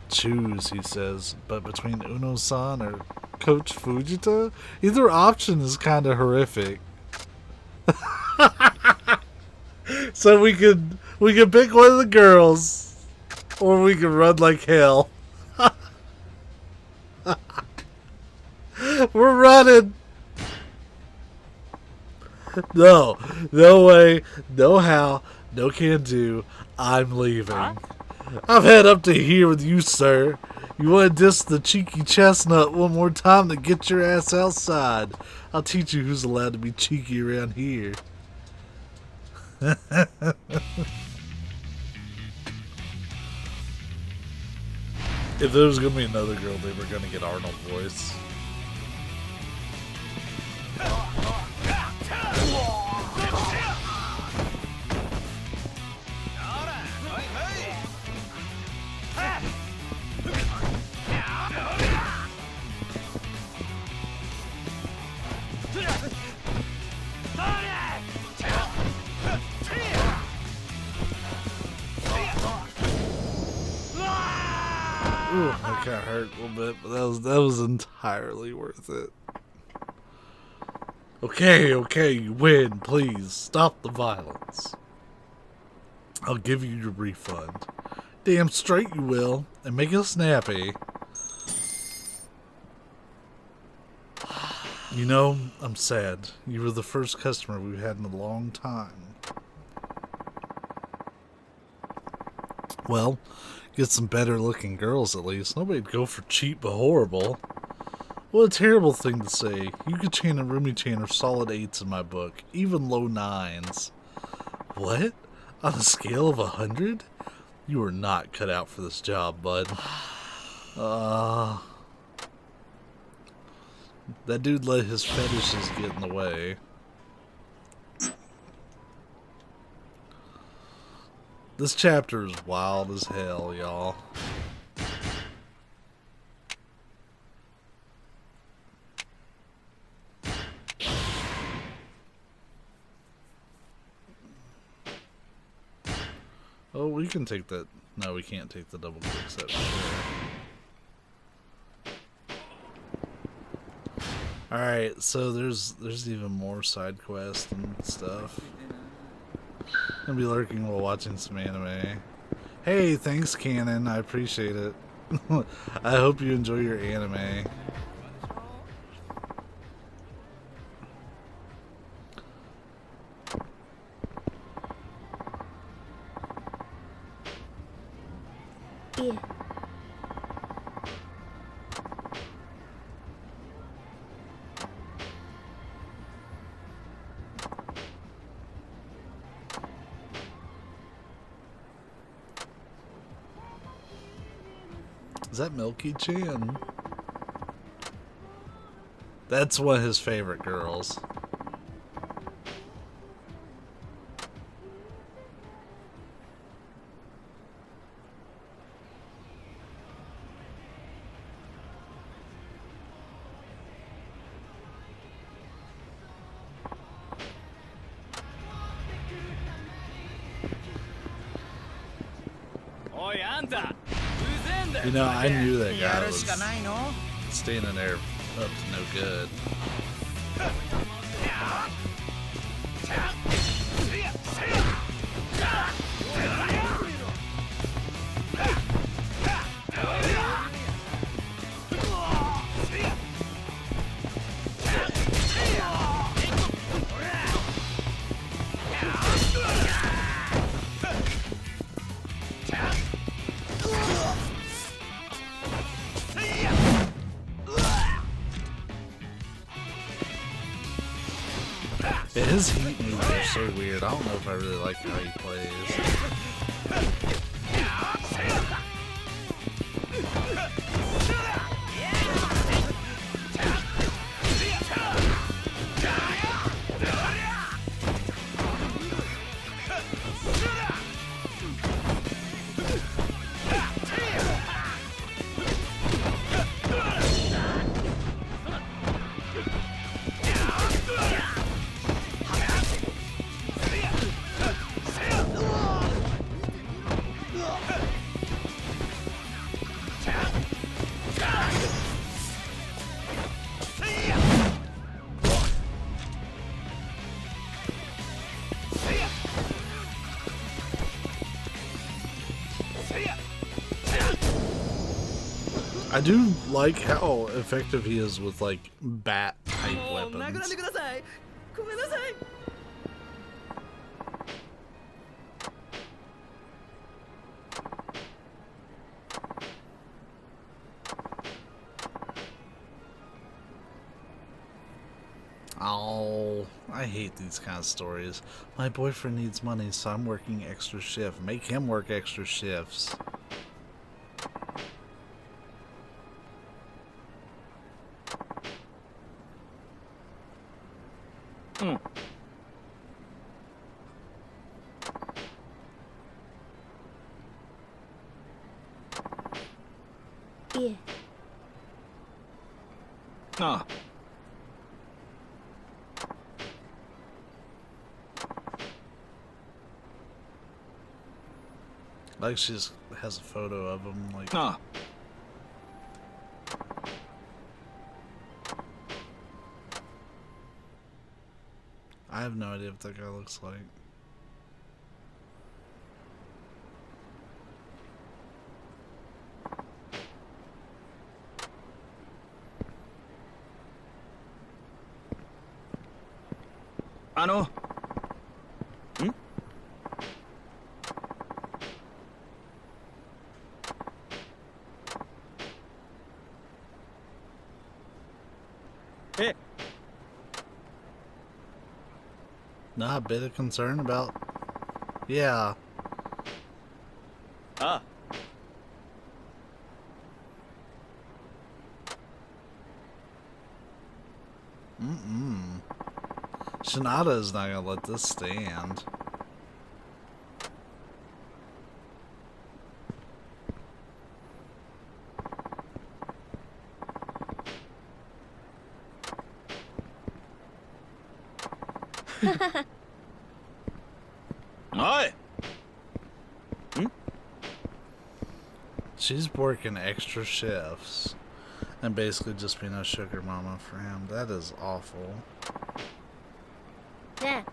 Choose, he says. But between Uno-san or Coach Fujita? Either option is kind of horrific. So we could pick one of the girls. Or we could run like hell. We're running. No way, no how, no can do. I'm leaving. I've had up to here with you, sir. You want to diss the cheeky chestnut one more time to get your ass outside. I'll teach you who's allowed to be cheeky around here. If there was going to be another girl, they were going to get Arnold's voice. Ooh, that kind of hurt a little bit, but that was entirely worth it. Okay, you win. Please stop the violence. I'll give you your refund. Damn straight you will, and make it snappy. You know, I'm sad. You were the first customer we've had in a long time. Well, get some better looking girls at least. Nobody'd go for cheap but horrible. What a terrible thing to say. Yuka-chan and Rumi-chan are solid 8s in my book, even low 9s. What? On a scale of 100? You are not cut out for this job, bud. That dude let his fetishes get in the way. This chapter is wild as hell, y'all. Oh, we can take that. No, we can't take the double quick set. Sure. Alright, so there's even more side quests and stuff. Gonna be lurking while watching some anime. Hey, thanks, Canon. I appreciate it. I hope you enjoy your anime. Yeah. Is that Milky Chan? That's one of his favorite girls. You know, I knew that guy was standing there up to no good. Yeah, his heat moves are so weird. I don't know if I really like how he plays. I do like how effective he is with like bat type weapons. Oh, I hate these kind of stories. My boyfriend needs money, so I'm working extra shift. Make him work extra shifts.いえ。ああ。Like she just has a photo of him, like. Ah. I have no idea what that guy looks like. Not a bit of concern about. Yeah. Ah. Shinada is not gonna let this stand. She's working extra shifts and basically just being a sugar mama for him. That is awful. ねえ。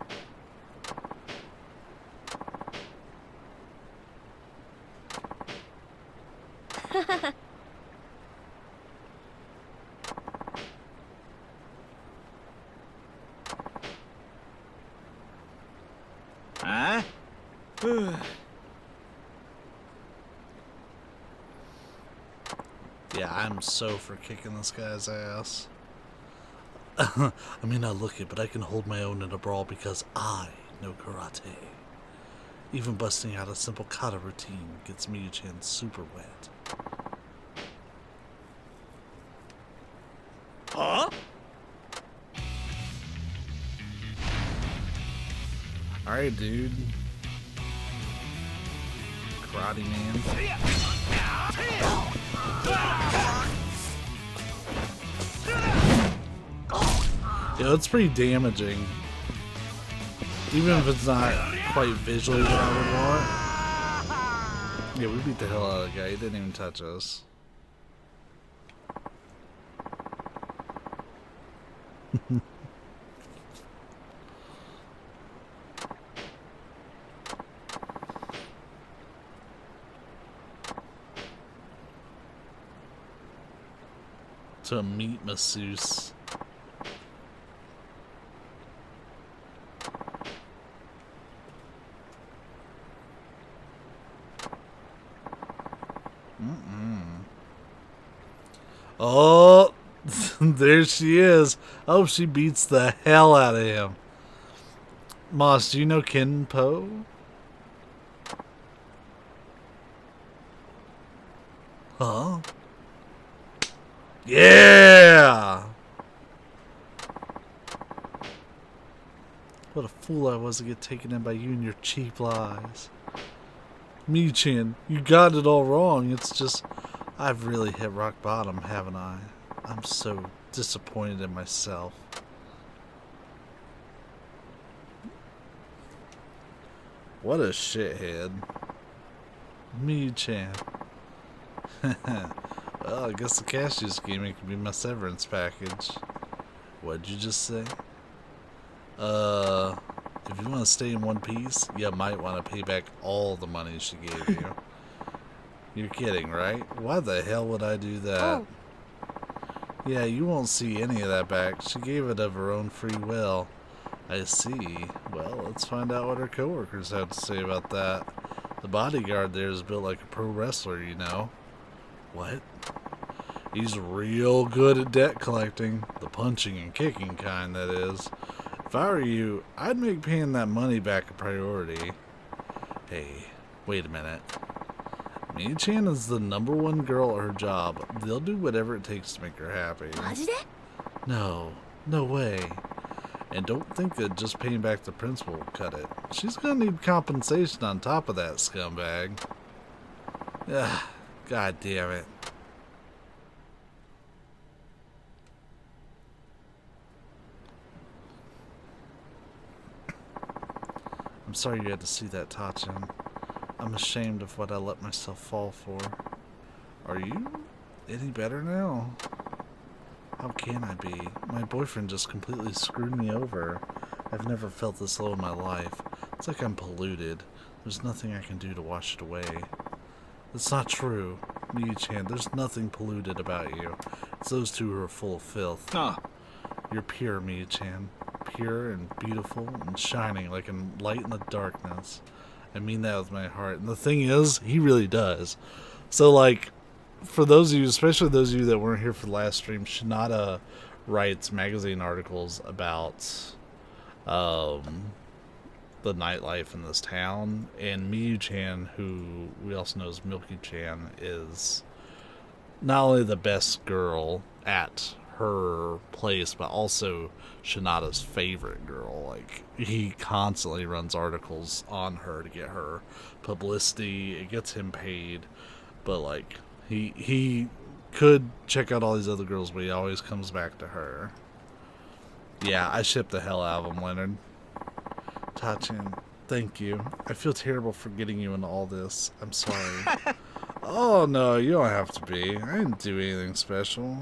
ああ。Yeah, I'm so for kicking this guy's ass. I may not look it, but I can hold my own in a brawl because I know karate. Even busting out a simple kata routine gets Miyu-chan super wet. Huh? Alright, dude. Karate man. Yeah, it's pretty damaging. Even if it's not quite visually what I would want. Yeah, we beat the hell out of the guy. He didn't even touch us. To a meat masseuse. Oh, there she is. I hope she beats the hell out of him. Moss, do you know Kinpo? Huh? Yeah! What a fool I was to get taken in by you and your cheap lies. Miyu-chan, you got it all wrong. It's just, I've really hit rock bottom, haven't I? I'm so disappointed in myself. What a shithead. Miyu-chan. Well, I guess the cashew scheming could be my severance package. What'd you just say? If you want to stay in one piece, you might want to pay back all the money she gave you. You're kidding, right? Why the hell would I do that? Oh. Yeah, you won't see any of that back. She gave it of her own free will. I see. Well, let's find out what her coworkers have to say about that. The bodyguard there is built like a pro wrestler, you know. What? He's real good at debt collecting. The punching and kicking kind, that is. If I were you, I'd make paying that money back a priority. Hey, wait a minute. Mii-chan is the #1 girl at her job. They'll do whatever it takes to make her happy. No, no way. And don't think that just paying back the principal will cut it. She's gonna need compensation on top of that scumbag. Ugh, God damn it. I'm sorry you had to see that, Tachin. I'm ashamed of what I let myself fall for. Are you any better now? How can I be? My boyfriend just completely screwed me over. I've never felt this low in my life. It's like I'm polluted. There's nothing I can do to wash it away. That's not true. Mii-chan, there's nothing polluted about you. It's those two who are full of filth. You're pure, Mii-chan. Pure and beautiful and shining like a light in the darkness. I mean that with my heart. And the thing is, he really does. So, like, for those of you, especially those of you that weren't here for the last stream, Shinada writes magazine articles about the nightlife in this town. And Miyu-chan, who we also know as Milky-chan, is not only the best girl at her place, but also Shinada's favorite girl. Like, he constantly runs articles on her to get her publicity. It gets him paid, but like he could check out all these other girls, but he always comes back to her. Yeah, I ship the hell out of him, Leonard. Tachin, thank you. I feel terrible for getting you into all this. I'm sorry. Oh no, you don't have to be. I didn't do anything special.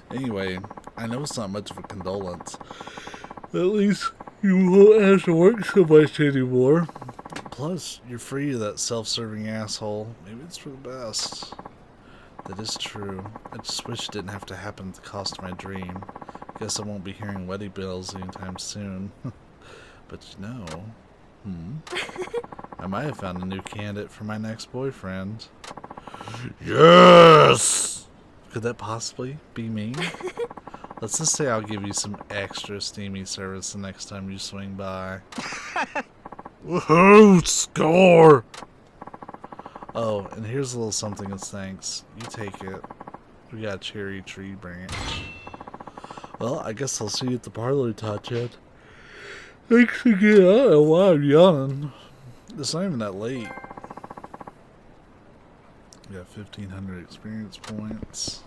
Anyway, I know it's not much of a condolence. At least you won't have to work so much anymore. Plus, you're free of that self-serving asshole. Maybe it's for the best. That is true. I just wish it didn't have to happen at the cost of my dream. Guess I won't be hearing wedding bells anytime soon. But you know, I might have found a new candidate for my next boyfriend. Yes! Could that possibly be me? Let's just say I'll give you some extra steamy service the next time you swing by. Woohoo! Score! Oh, and here's a little something as thanks. You take it. We got a cherry tree branch. Well, I guess I'll see you at the parlor, Tachin. Thanks again. I don't know why I'm yawning. It's not even that late. We got 1,500 experience points.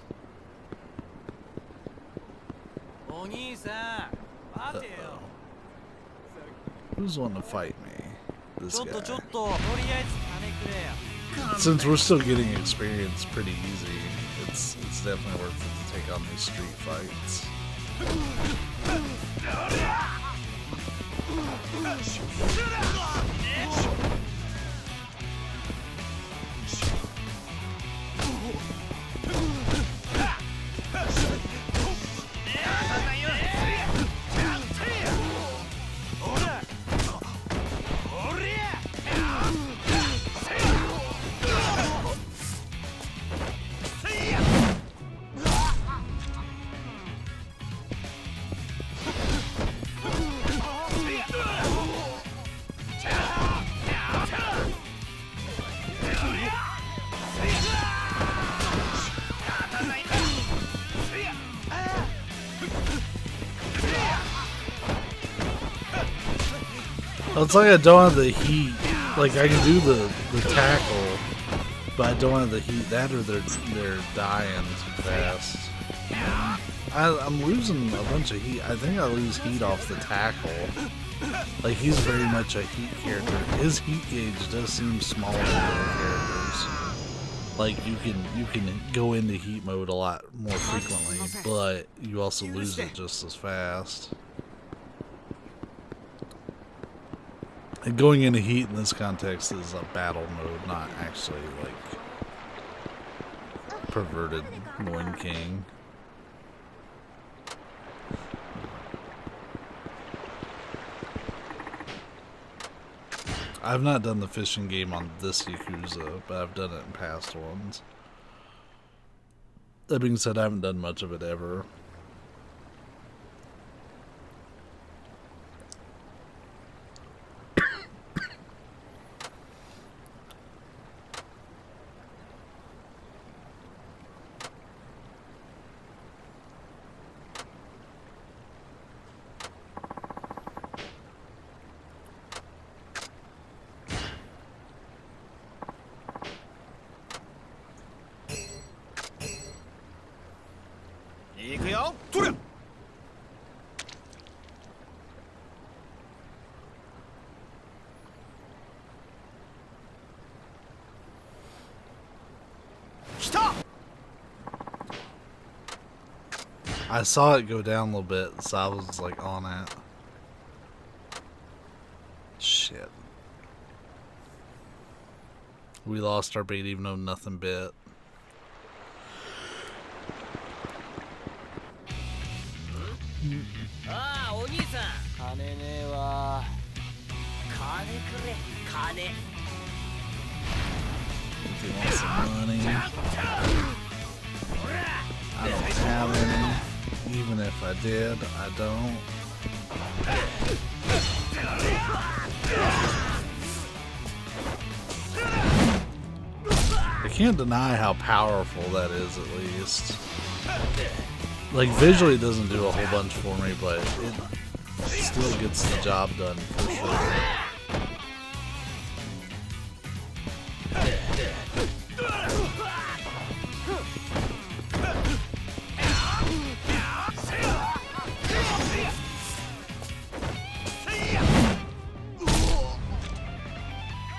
Uh-oh. Who's wanting to fight me? This guy. Since we're still getting experience pretty easy, it's definitely worth it to take on these street fights. It's like I don't have the heat. Like, I can do the tackle, but I don't have the heat. That or they're dying too fast. I'm losing a bunch of heat. I think I lose heat off the tackle. Like, he's very much a heat character. His heat gauge does seem smaller than other characters. Like, you can go into heat mode a lot more frequently, but you also lose it just as fast. And going into heat in this context is a battle mode, not actually like perverted Moin King. I've not done the fishing game on this Yakuza, but I've done it in past ones. That being said, I haven't done much of it ever. I saw it go down a little bit, so I was like on it. Shit. We lost our bait even though nothing bit. If you want some money, I don't have any. Even if I did, I don't. I can't deny how powerful that is, at least. Like, visually it doesn't do a whole bunch for me, but it still gets the job done for sure.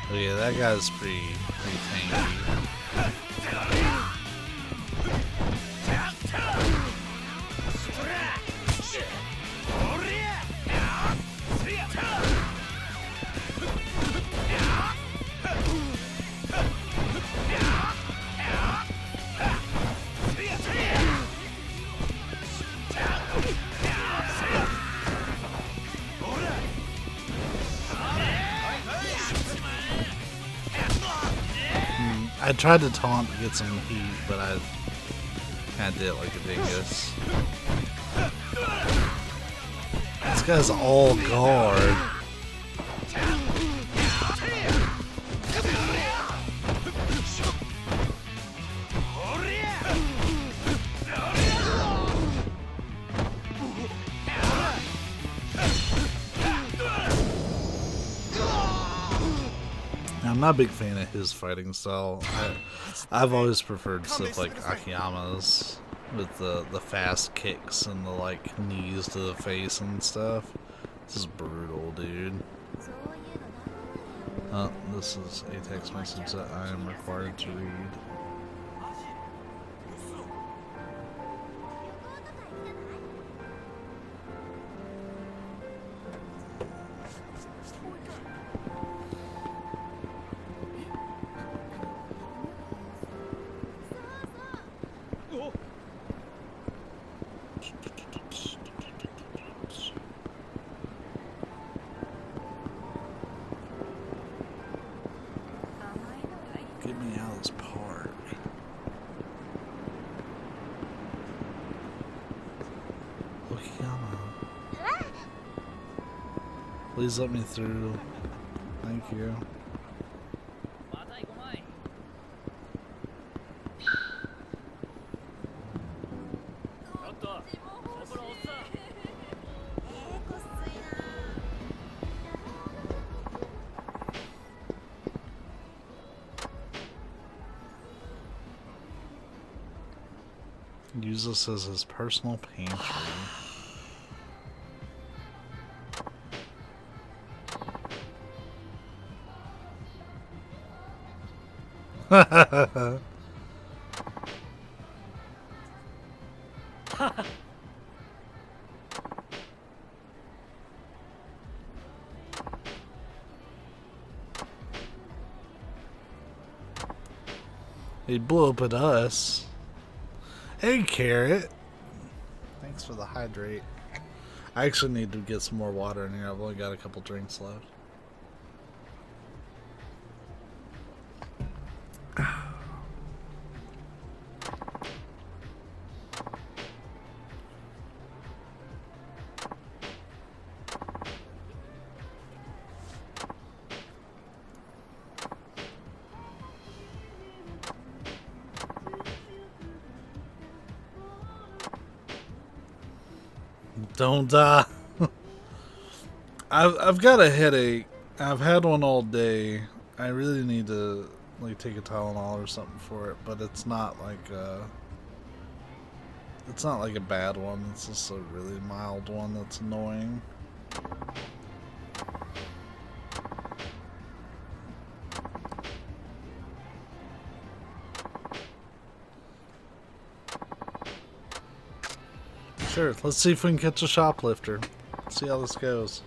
Oh yeah, that guy's pretty tanky. I tried to taunt to get some heat, but I kind of did it like a dingus. This guy's all guard. I'm not a big fan of his fighting style. I've always preferred stuff like Akiyama's with the fast kicks and the like knees to the face and stuff. This is brutal, dude. This is a text message that I am required to read. Get me out of this park. Okiyama. Please let me through. Thank you. Use this as his personal pantry. He blew up at us. Hey, Carrot. Thanks for the hydrate. I actually need to get some more water in here. I've only got a couple drinks left. Don't die. I've got a headache. I've had one all day. I really need to like take a Tylenol or something for it, but it's not like a bad one. It's just a really mild one that's annoying. Sure, let's see if we can catch a shoplifter. Let's see how this goes.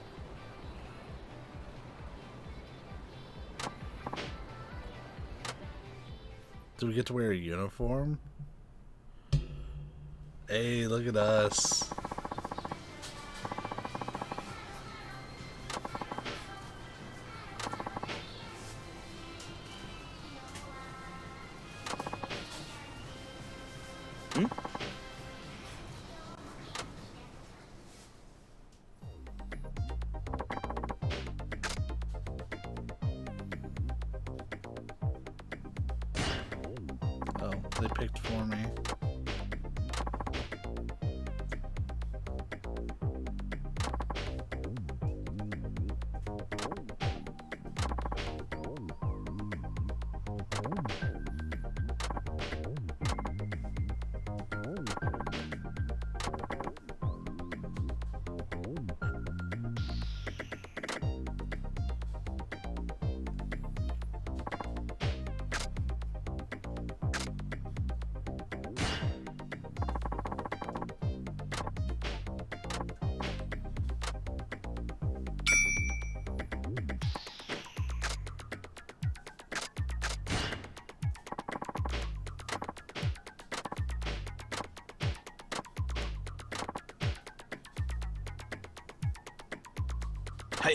Do we get to wear a uniform? Hey, look at us. Oh, they picked for me. Hey.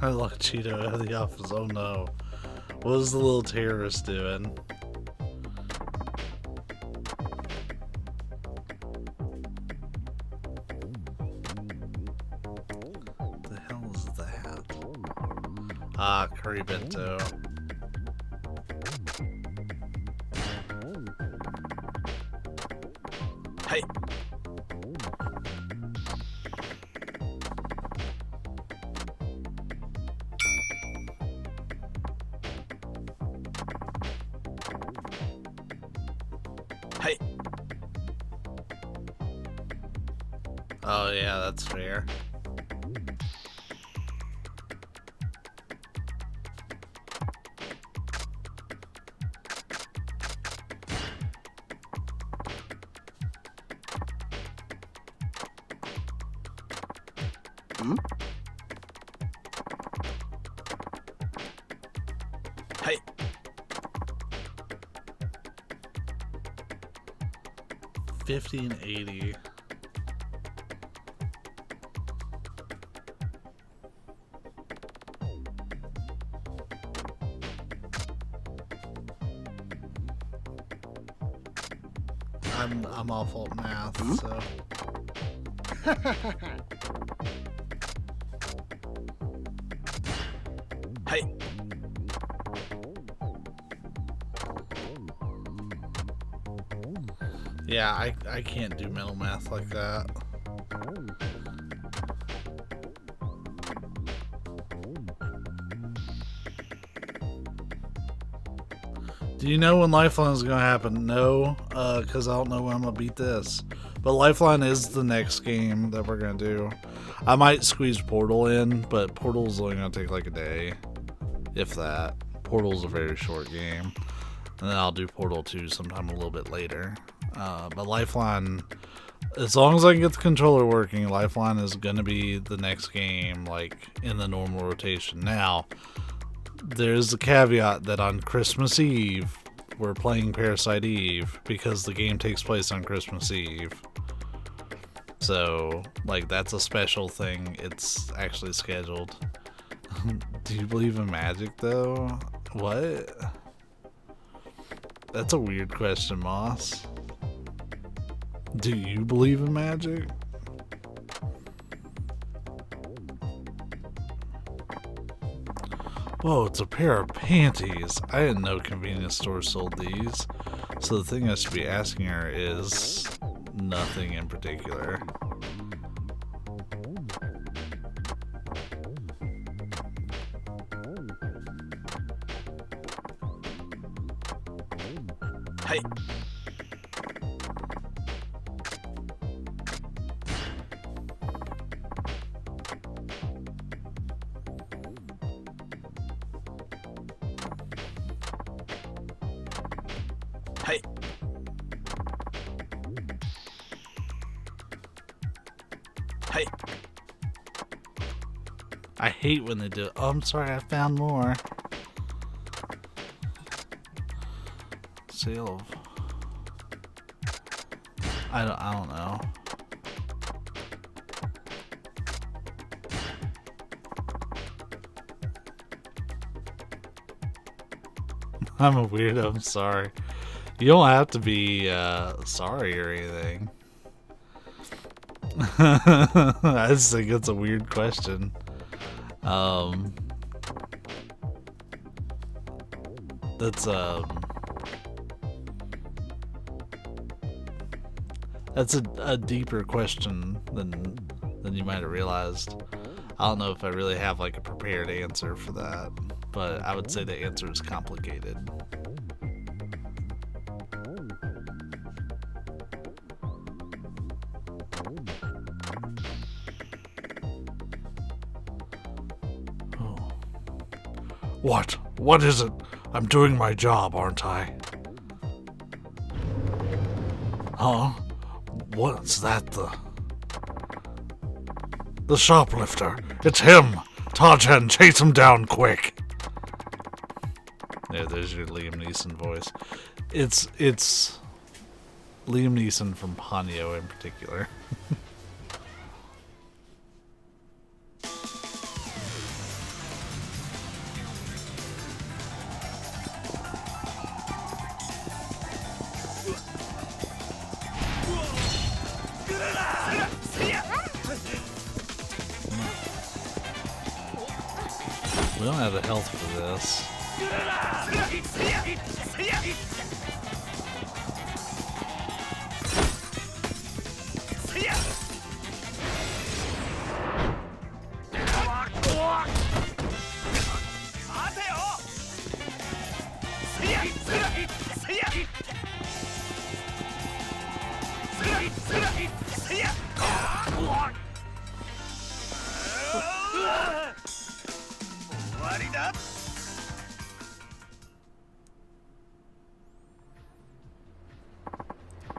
I locked Cheeto out of the office. Oh no. What was the little terrorist doing? The hell is that? Ah, curry bento. Hey! Hey! Oh yeah, that's fair. Hey! 50 and 80. I'm awful at math, so. Hey! Yeah, I can't do mental math like that. Do you know when Lifeline is going to happen? No, because I don't know when I'm going to beat this. But Lifeline is the next game that we're going to do. I might squeeze Portal in, but Portal's only going to take like a day. If that. Portal's a very short game. And then I'll do Portal 2 sometime a little bit later. But Lifeline, as long as I can get the controller working, Lifeline is going to be the next game, like, in the normal rotation. Now, there's the caveat that on Christmas Eve, we're playing Parasite Eve, because the game takes place on Christmas Eve. So, like, that's a special thing. It's actually scheduled. Do you believe in magic, though? What? That's a weird question, Moss. Do you believe in magic? Whoa, it's a pair of panties. I didn't know convenience stores sold these. So the thing I should be asking her is nothing in particular. Hey. Hey. Hey. I hate when they do it. Oh, I'm sorry, I found more. Sale of... I don't know. I'm a weirdo, I'm sorry. You don't have to be sorry or anything. I just think it's a weird question. That's a deeper question than you might have realized. I don't know if I really have like a prepared answer for that, but I would say the answer is complicated. Oh. What? What is it? I'm doing my job, aren't I? Huh? What's that? The shoplifter. It's him! Tajen, chase him down quick! Yeah, there's your Liam Neeson voice. It's Liam Neeson from Ponyo in particular. We don't have the health for this.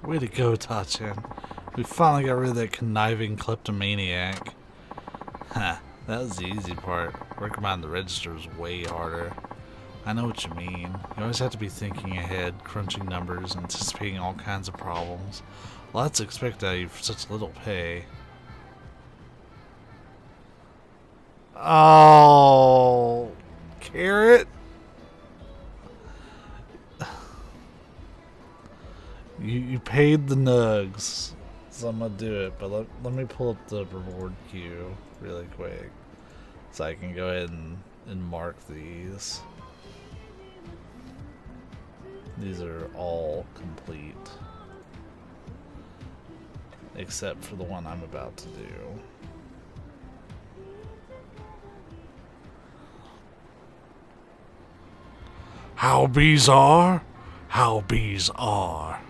Way to go, Tachen. We finally got rid of that conniving kleptomaniac. Ha, that was the easy part. Working behind the register was way harder. I know what you mean. You always have to be thinking ahead, crunching numbers, anticipating all kinds of problems. Lots expected out of you for such little pay. Oh, Carrot? You paid the nugs, so I'm gonna do it, but let me pull up the reward queue really quick so I can go ahead and mark these. These are all complete except for the one I'm about to do. How bees are? How bees are.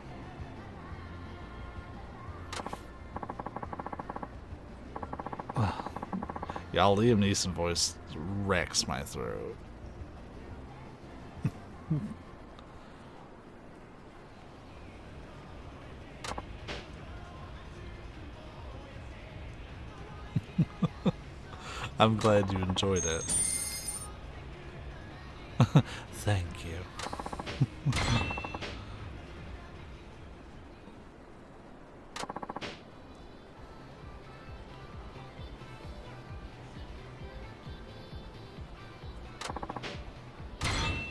Y'all, Liam Neeson voice wrecks my throat. I'm glad you enjoyed it. Thank you.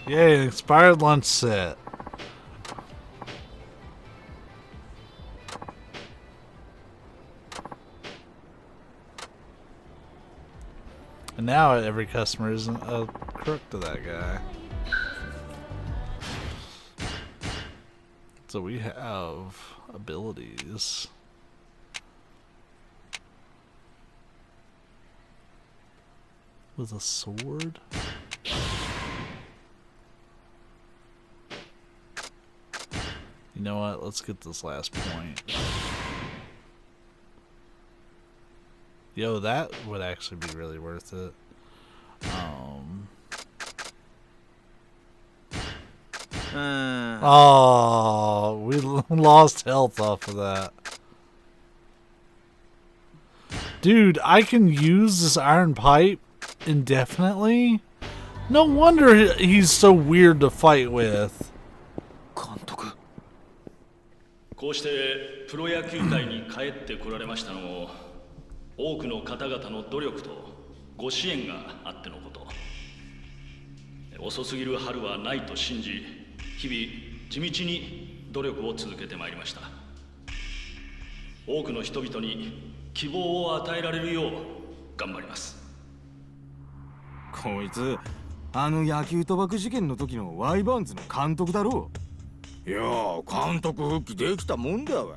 Yay, an expired lunch set. And now every customer isn't a crook to that guy. So we have abilities. With a sword? You know what? Let's get this last point. Yo, that would actually be really worth it. Oh, we lost health off of that. Dude, I can use this iron pipe indefinitely? No wonder he's so weird to fight with. こうしてプロ野球界に帰ってこられましたのも多くの方々の努力とご支援があってのこと。遅すぎる春はないと信じ、日々地道に努力を続けてまいりました。多くの人々に希望を与えられるよう頑張ります。こいつあの野球賭博事件の時のワイバーンズの監督だろう。いやー、監督復帰できたもんだわ。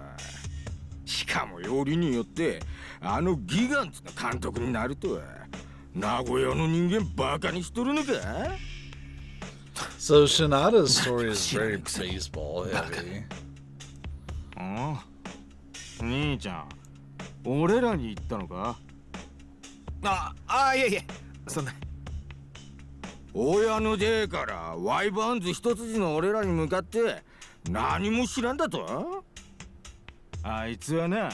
しかもよりによってあのギガンツの監督になるとは名古屋の人間バカにしとるのか。 So Shinada's story is very baseball heavy. ああ、兄ちゃん、俺らに言ったのか。いえいえ、そんな。親の出からワイバーンズ一筋の俺らに向かって何も知らんだと。あいつはな、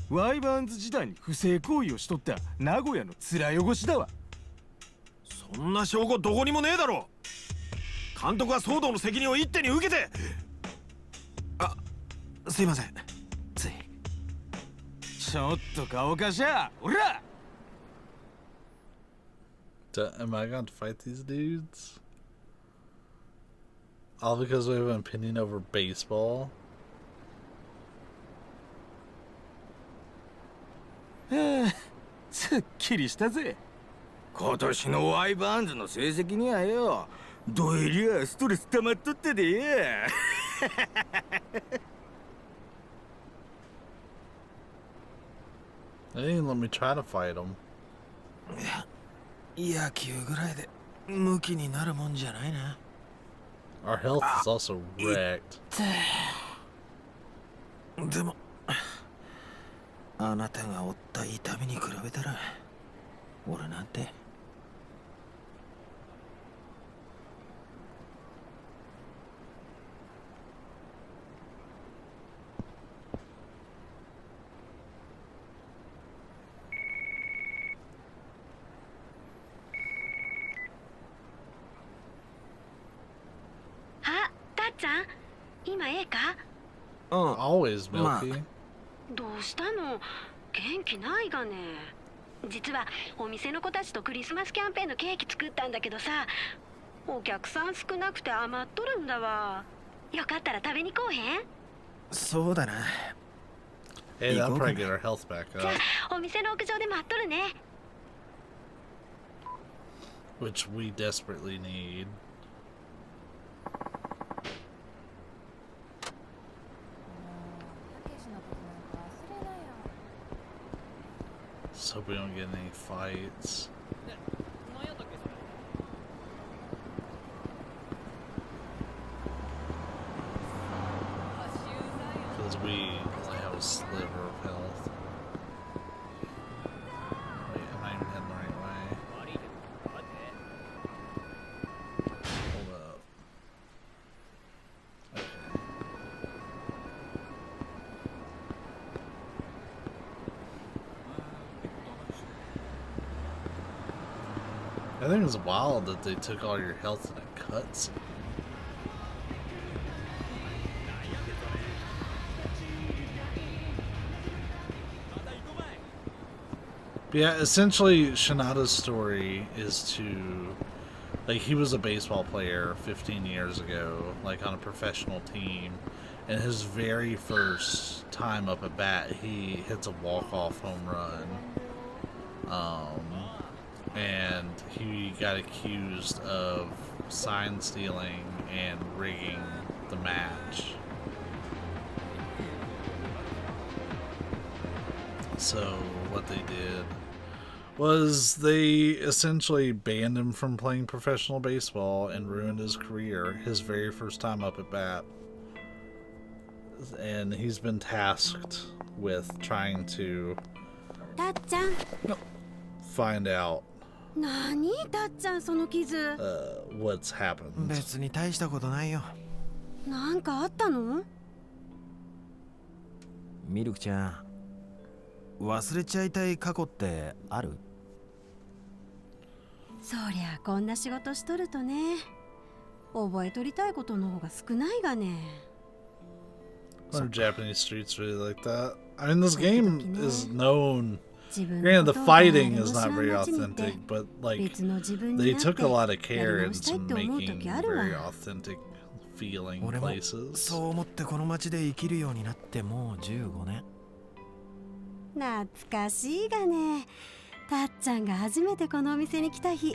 ワイバーンズ時代に不正行為をしとった名古屋の面汚しだわ。そんな証拠どこにもねえだろ。監督は騒動の責任を一手に受けて。すいません、つい。ちょっと顔かしゃ、おら。Am I going to fight these dudes? All because we have an opinion over baseball? すっきりしたぜ。今年のワイバーンズの成績にはよ、どえりゃストレス溜まっとってでや。They didn't let me try to fight them. 野球ぐらいでムキになるもんじゃないな。 Our health is also wrecked. でもあなたが負った痛みに比べたら俺なんて。今ええか？ Always milky. どうしたの？元気ないがね。実はお店の子たちとクリスマスキャンペーンのケーキ作ったんだけどさ、お客さん少なくて余っとるんだわ。よかったら食べに来おへん？そうだな。 Hey, that'll probably get our health back じゃ up. あお店の屋上で待っとるね。 Which we desperately need. Just hope we don't get any fights. Because we only have a sliver of health. Wait, am I even heading the right way? Hold up. Okay. I think it's wild that they took all your health in a cutscene. But yeah, essentially Shinada's story is to, like, he was a baseball player 15 years ago, like on a professional team, and his very first time up at bat, he hits a walk-off home run. and he got accused of sign stealing and rigging the match. So what they did was they essentially banned him from playing professional baseball and ruined his career, his very first time up at bat. And he's been tasked with trying to find out what's happened. 別に大したことないよ。なんかあったの？ミルクちゃん、忘れちゃいたい過去ってある？そりゃこんな仕事しとるとね、覚えとりたいことの方が少ないがね。Some Japanese streets really like that. I mean, this game is known. Granted, the fighting is not very authentic, but like they took a lot of care into making very authentic feeling places. そう思ってこの街で生きるようになってもう15年。懐かしいがね。たっちゃんが初めてこのお店に来た日。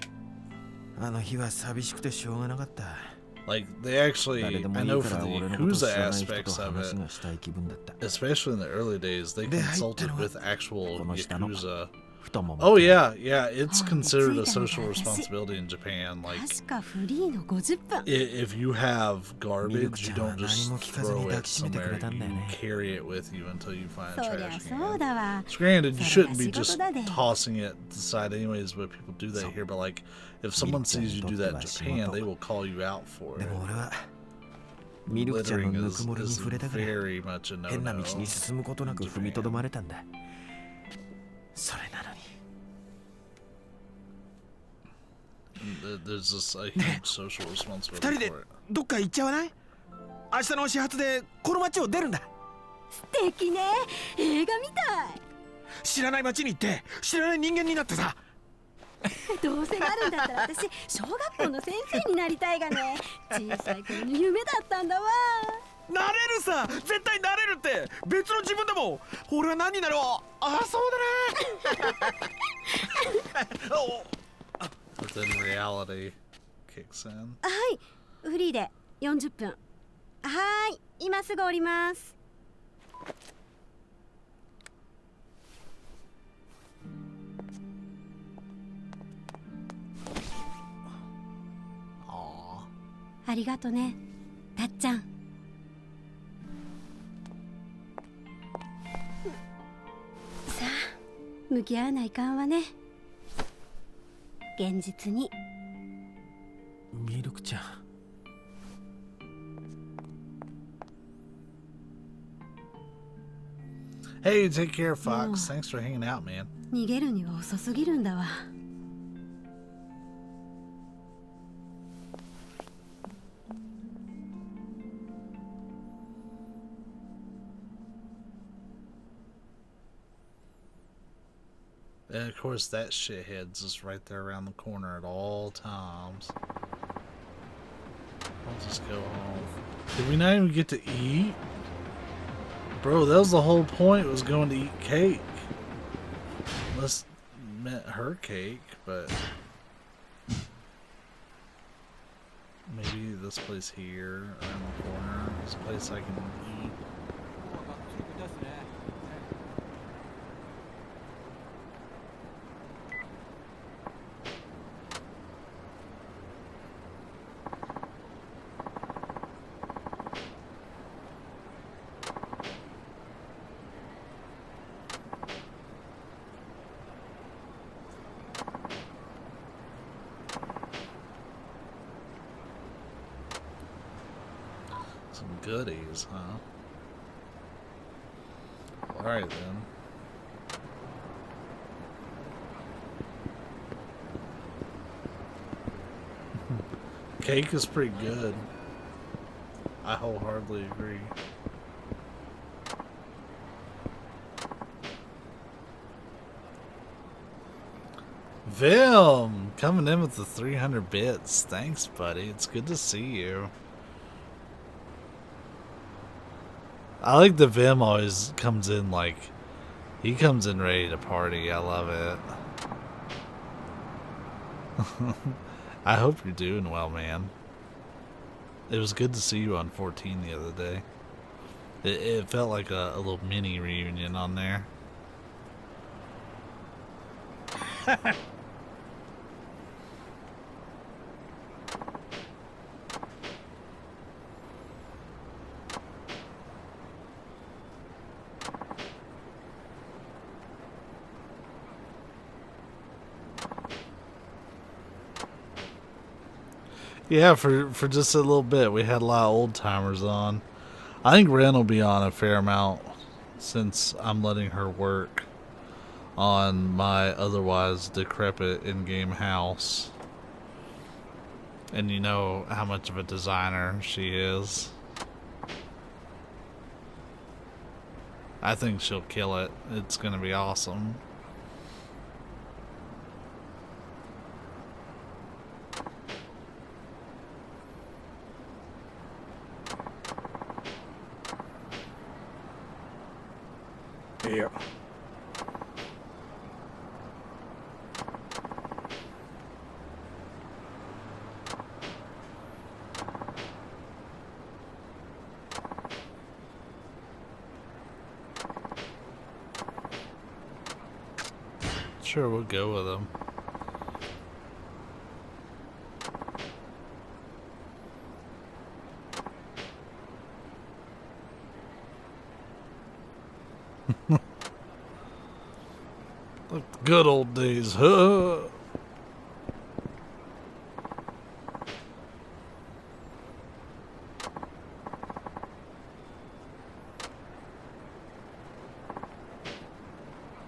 あの日は寂しくてしょうがなかった。Like, they actually, I know for the Yakuza aspects of it, especially in the early days, they consulted with actual Yakuza. Oh yeah, yeah, it's considered a social responsibility in Japan. Like, if you have garbage, you don't just throw it somewhere, you carry it with you until you find a trash can. So granted, you shouldn't be just tossing it to the side anyways, but people do that here. But like, if someone sees you do that in Japan, they will call you out for it. Littering is very much a no-no in Japan. There's just a huge social responsibility for it. どっか行っちゃわない？明日の始発でこの街を出るんだ。素敵ね。映画みたい。知らない街に行って知らない人間になってさ。どうせなるんだったら私小学校の先生になりたいがね。小さい頃の夢だったんだわ。なれるさ、絶対なれるって。別の自分でも。俺は何になるわ。あ、そうだな。But then reality kicks in. はい、フリーで40分。はい、今すぐ降ります。ありがとね、たっちゃん。さあ、向き合わないかんわね。現実に。ミルクちゃん。Hey, take care, Fox. Thanks for hanging out, man. 逃げるには遅すぎるんだわ。And of course, that shithead's just right there around the corner at all times. I'll just go home. Did we not even get to eat? Bro, that was the whole point, was going to eat cake. Unless it meant her cake, but... Maybe this place here, around the corner, is a place I can eat. Some goodies, huh? Alright then. Cake is pretty good. I wholeheartedly agree. Vilm coming in with the 300 bits. Thanks, buddy. It's good to see you. I like the Vim always comes in like, he comes in ready to party. I love it. I hope you're doing well, man. It was good to see you on 14 the other day. It felt like a little mini reunion on there. Yeah, for just a little bit, we had a lot of old timers on. I think Ren will be on a fair amount since I'm letting her work on my otherwise decrepit in-game house. And you know how much of a designer she is. I think she'll kill it. It's gonna be awesome. Yeah. Sure, we'll go with them. Like the good old days, huh?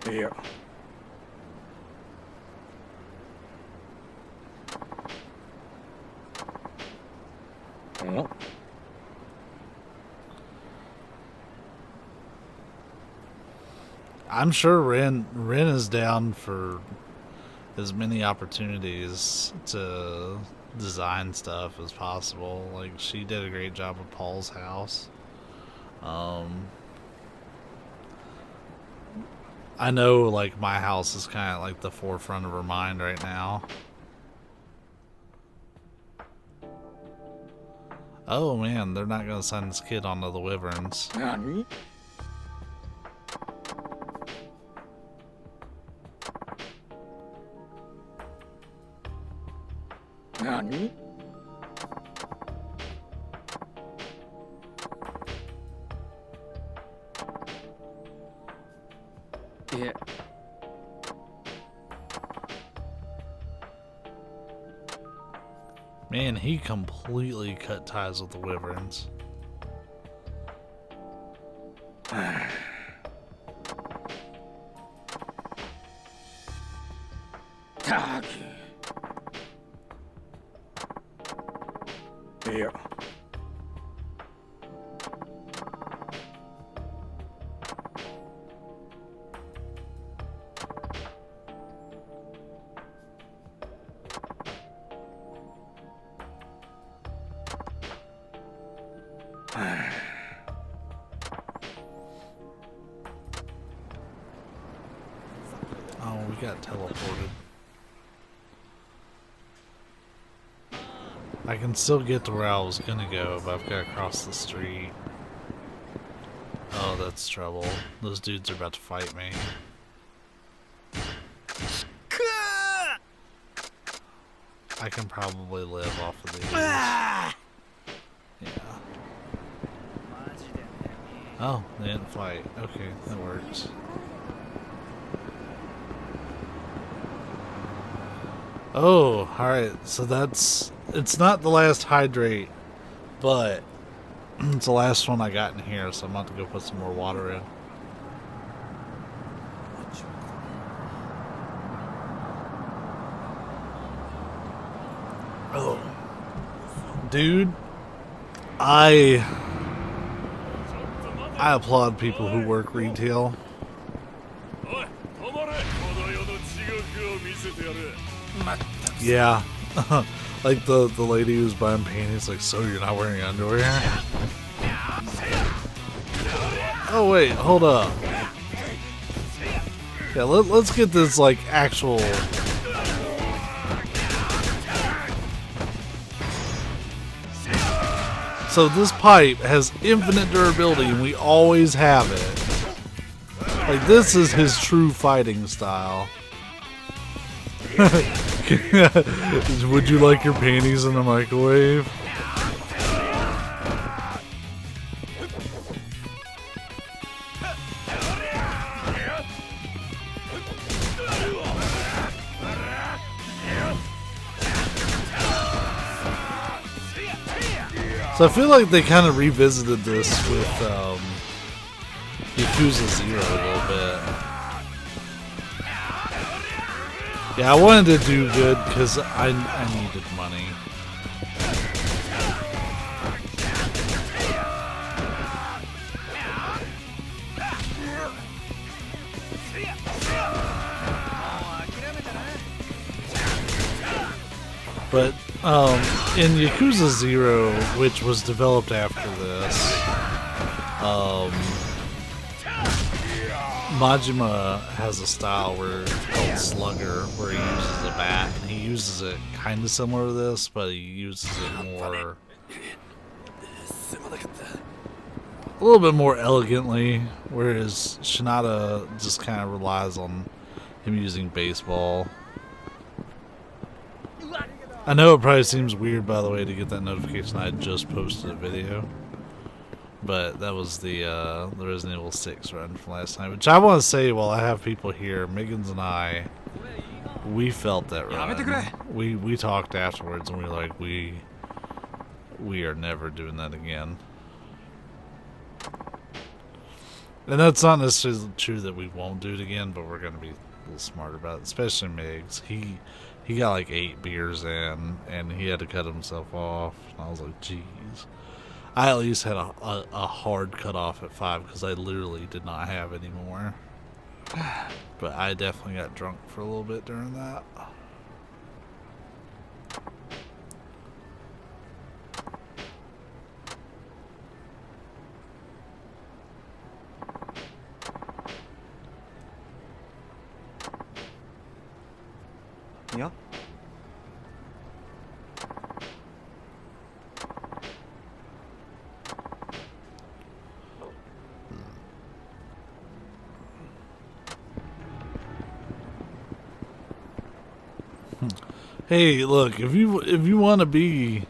Yeah. I'm sure Ren is down for as many opportunities to design stuff as possible. Like, she did a great job with Paul's house. I know, like, my house is kind of like the forefront of her mind right now. Oh man, they're not gonna send this kid onto the Wyverns. Nani? Nani? Yeah. Man, he completely cut ties with the Wyverns. Yeah. Oh, we got teleported. I can still get to where I was gonna go, but I've got to cross the street. Oh, that's trouble. Those dudes are about to fight me. I can probably live off of these. Yeah. Oh, they didn't fight. Okay, that works. Oh, alright, so it's not the last hydrate, but it's the last one I got in here, so I'm about to go put some more water in. Oh, dude, I applaud people who work retail. Yeah, like the lady who's buying panties, like, so you're not wearing underwear? Oh wait, hold up. Yeah, let's get this like actual So this pipe has infinite durability, and we always have it. Like, this is his true fighting style. Would you like your panties in the microwave? So I feel like they kind of revisited this with Yakuza 0 a little bit. Yeah, I wanted to do good because I needed money. But in Yakuza 0, which was developed after this, Majima has a style called Slugger, where he uses a bat, and he uses it kind of similar to this, but he uses it more, a little bit more elegantly, whereas Shinada just kind of relies on him using baseball. I know it probably seems weird, by the way, to get that notification I just posted a video. But that was the Resident Evil 6 run from last night. Which I want to say, while I have people here, Miggins and I, we felt that run. We talked afterwards, and we were like, we are never doing that again. And that's not necessarily true that we won't do it again, but we're going to be a little smarter about it. Especially Miggs. He got like 8 beers in, and he had to cut himself off. And I was like, geez. I at least had a hard cutoff at 5 because I literally did not have any more. But I definitely got drunk for a little bit during that. Yeah? Hey, look, if you want to be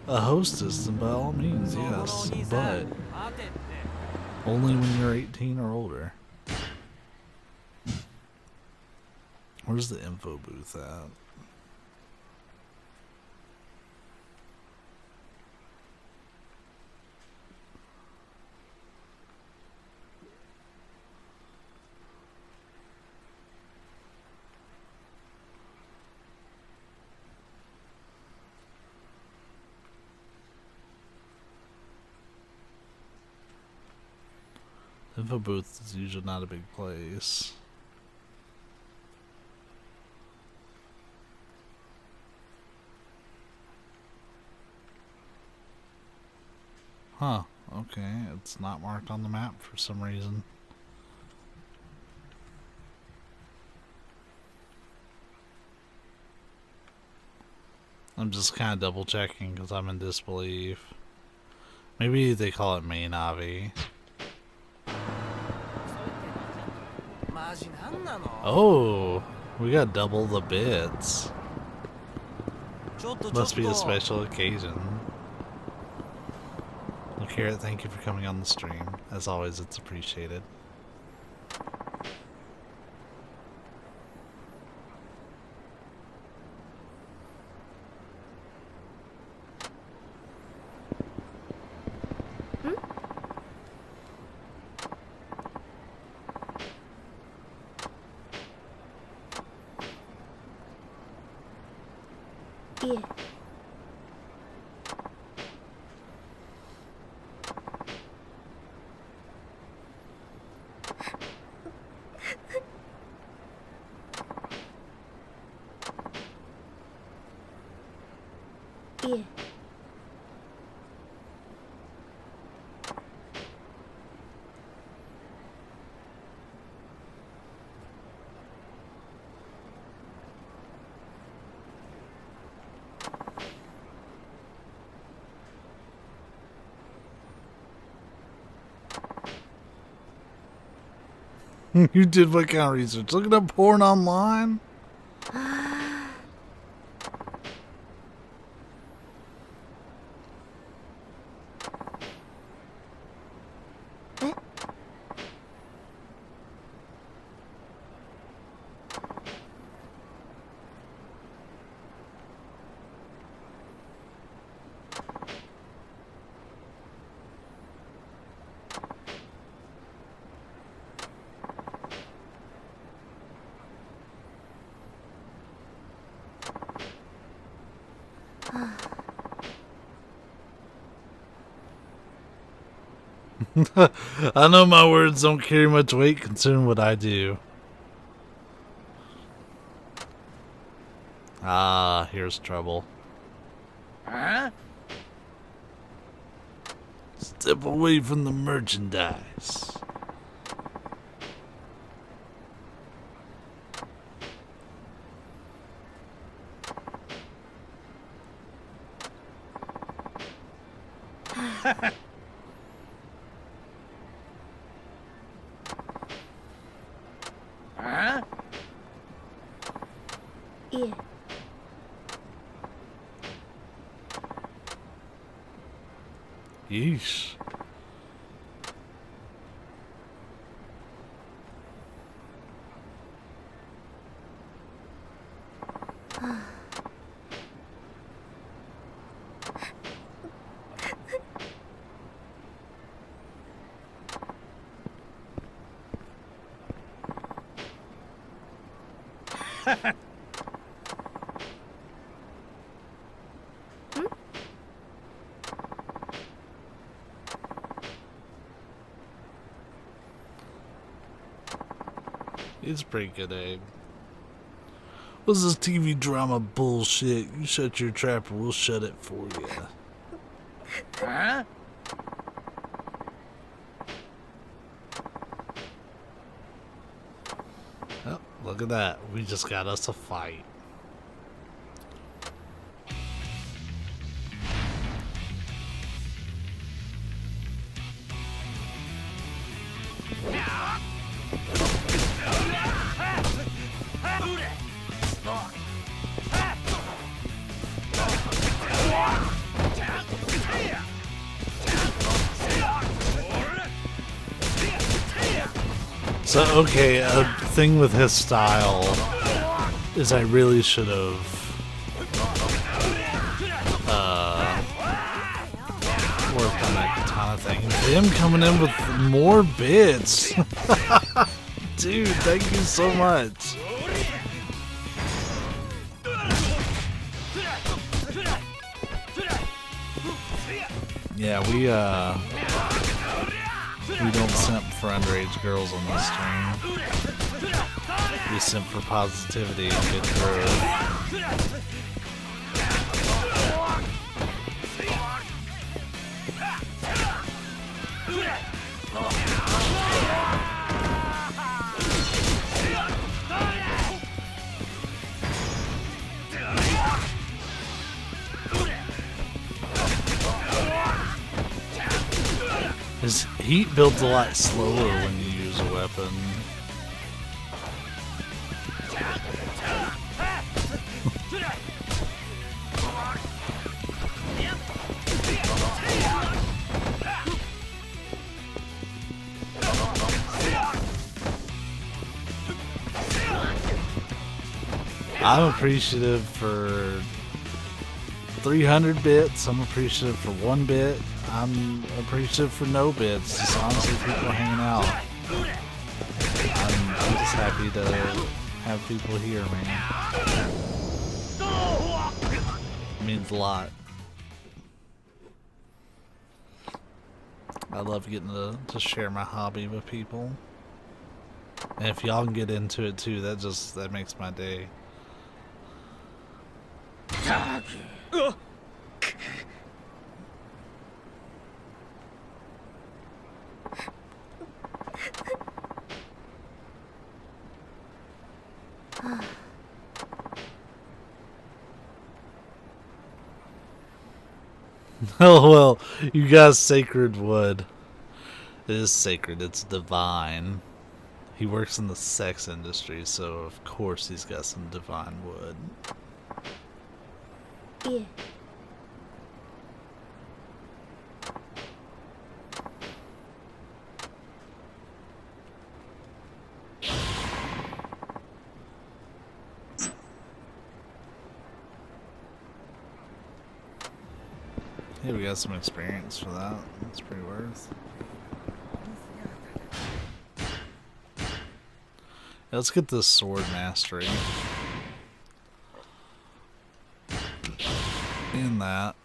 a hostess, then by all means, yes, but only when you're 18 or older. Where's the info booth at? Info booth is usually not a big place. Huh, okay, it's not marked on the map for some reason. I'm just kind of double checking because I'm in disbelief. Maybe they call it main Avi. Oh, we got double the bits. Must be a special occasion. Well, Carrot, thank you for coming on the stream. As always, it's appreciated. Yeah. Yeah. You did what kind of research? Looking up porn online? I know my words don't carry much weight considering what I do. Ah, here's trouble. Huh? Step away from the merchandise. Huh? いえ Yeesh. It's pretty good, egg. What's this TV drama bullshit? You shut your trap or we'll shut it for you. Huh? Oh, look at that. We just got us a fight. So, okay, a thing with his style is I really should have worked on that katana thing. Him coming in with more bits. Dude, thank you so much. Yeah, we don't simp for underage girls on this stream. We simp for positivity and good growth. His heat builds a lot slower when you use a weapon. I'm appreciative for 300 bits. I'm appreciative for 1 bit. I'm appreciative for no bits. Just honestly people hanging out. I'm just happy to have people here, man. It means a lot. I love getting to share my hobby with people. And if y'all can get into it too, that makes my day. Oh well, you got sacred wood. It is sacred, it's divine. He works in the sex industry, so of course he's got some divine wood. いえ Hey, we got some experience for that. That's pretty worth. Yeah, let's get this sword mastery. In that.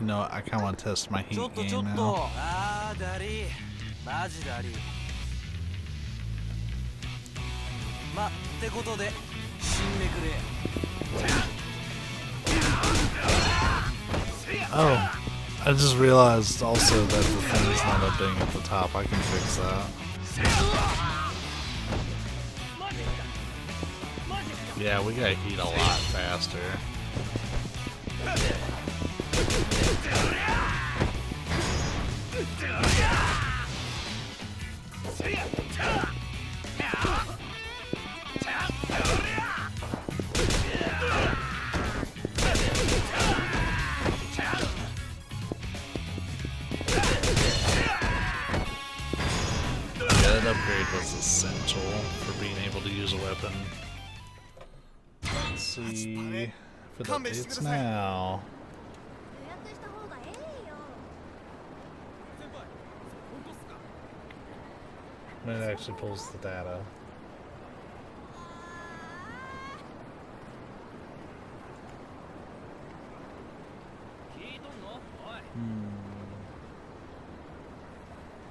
You know, I kind of want to test my heat game now. あーだりーマジだりーまってことで死んでくれ Oh, I just realized also that the thing's not updating at the top. I can fix that. Yeah, we gotta heat a lot faster. That upgrade was essential for being able to use a weapon. Let's see if it updates now. It actually pulls the data.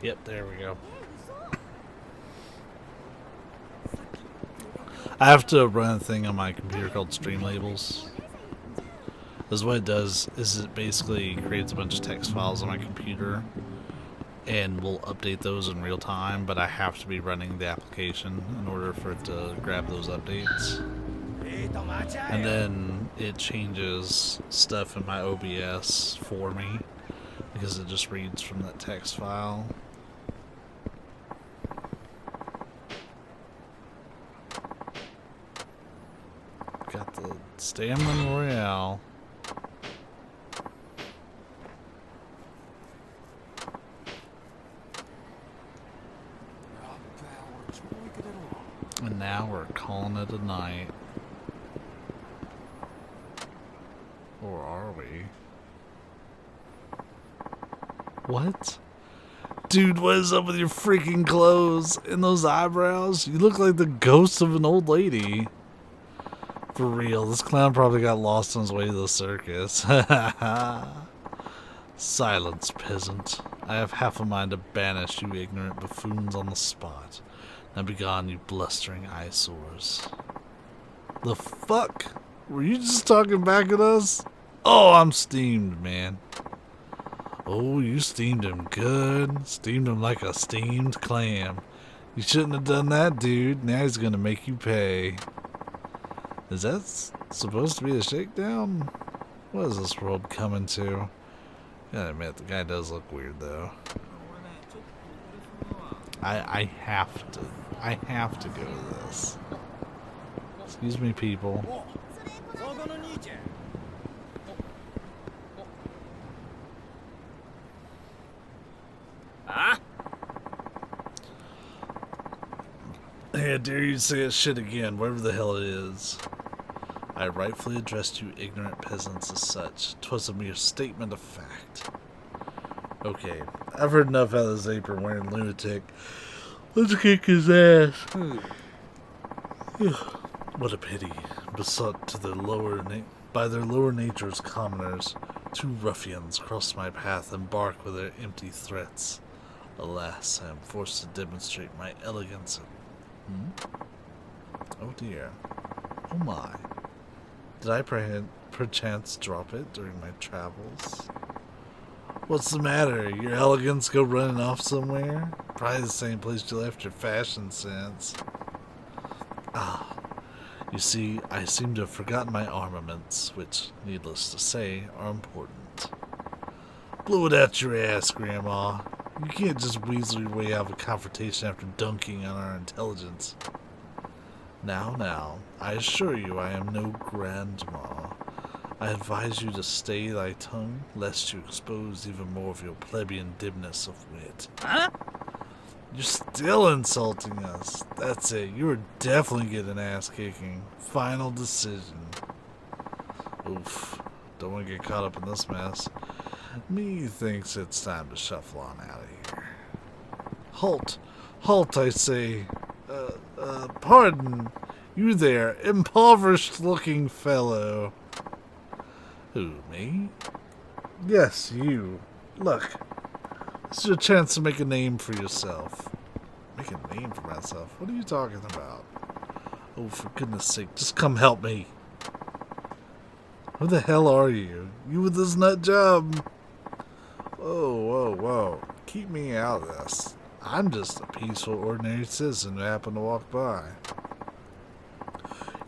Yep, there we go. I have to run a thing on my computer called Stream Labels. Because what it does is it basically creates a bunch of text files on my computer and will update those in real time, but I have to be running the application in order for it to grab those updates. And then it changes stuff in my OBS for me because it just reads from that text file. Got the Stamina Royale. And now we're calling it a night. Or are we? What? Dude, what is up with your freaking clothes and those eyebrows? You look like the ghost of an old lady. For real, this clown probably got lost on his way to the circus. Silence, peasant. I have half a mind to banish you ignorant buffoons on the spot. Now begone, you blustering eyesores. The fuck? Were you just talking back at us? Oh, I'm steamed, man. Oh, you steamed him good. Steamed him like a steamed clam. You shouldn't have done that, dude. Now he's gonna make you pay. Is that supposed to be a shakedown? What is this world coming to? Gotta admit, the guy does look weird, though. I have to go to this. Excuse me, people. Hey, I dare you to say that shit again, whatever the hell it is. I rightfully addressed you ignorant peasants as such. 'Twas a mere statement of fact. Okay, I've heard enough out of this apron-wearing lunatic. Let's kick his ass. What a pity. Besought to by their lower natures commoners, two ruffians crossed my path and bark with their empty threats. Alas, I am forced to demonstrate my elegance. Oh dear. Oh my. Did I perchance drop it during my travels? What's the matter? Your elegance go running off somewhere? Probably the same place you left your fashion sense. Ah, You see, I seem to have forgotten my armaments, which, needless to say, are important. Blow it out your ass, Grandma. You can't just weasel your way out of a confrontation after dunking on our intelligence. Now, I assure you I am no grandma. I advise you to stay thy tongue, lest you expose even more of your plebeian dimness of wit. Huh? You're still insulting us. That's it. You are definitely getting ass kicking. Final decision. Oof. Don't want to get caught up in this mess. Me thinks it's time to shuffle on out of here. Halt. Halt, I say. Pardon. You there, impoverished-looking fellow. Who, me? Yes, you. Look. This is your chance to make a name for yourself. Make a name for myself? What are you talking about? Oh, for goodness sake, just come help me. Who the hell are you? You with this nut job? Whoa. Keep me out of this. I'm just a peaceful, ordinary citizen who happened to walk by.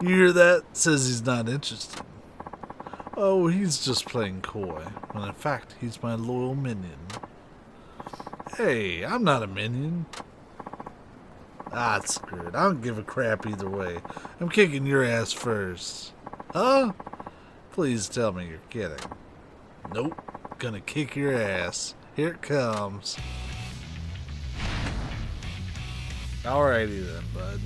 You hear that? Says he's not interested. Oh, he's just playing coy, when in fact he's my loyal minion. Hey, I'm not a minion. Ah, screw it. I don't give a crap either way. I'm kicking your ass first. Huh? Please tell me you're kidding. Nope. Gonna kick your ass. Here it comes. Alrighty then, bud.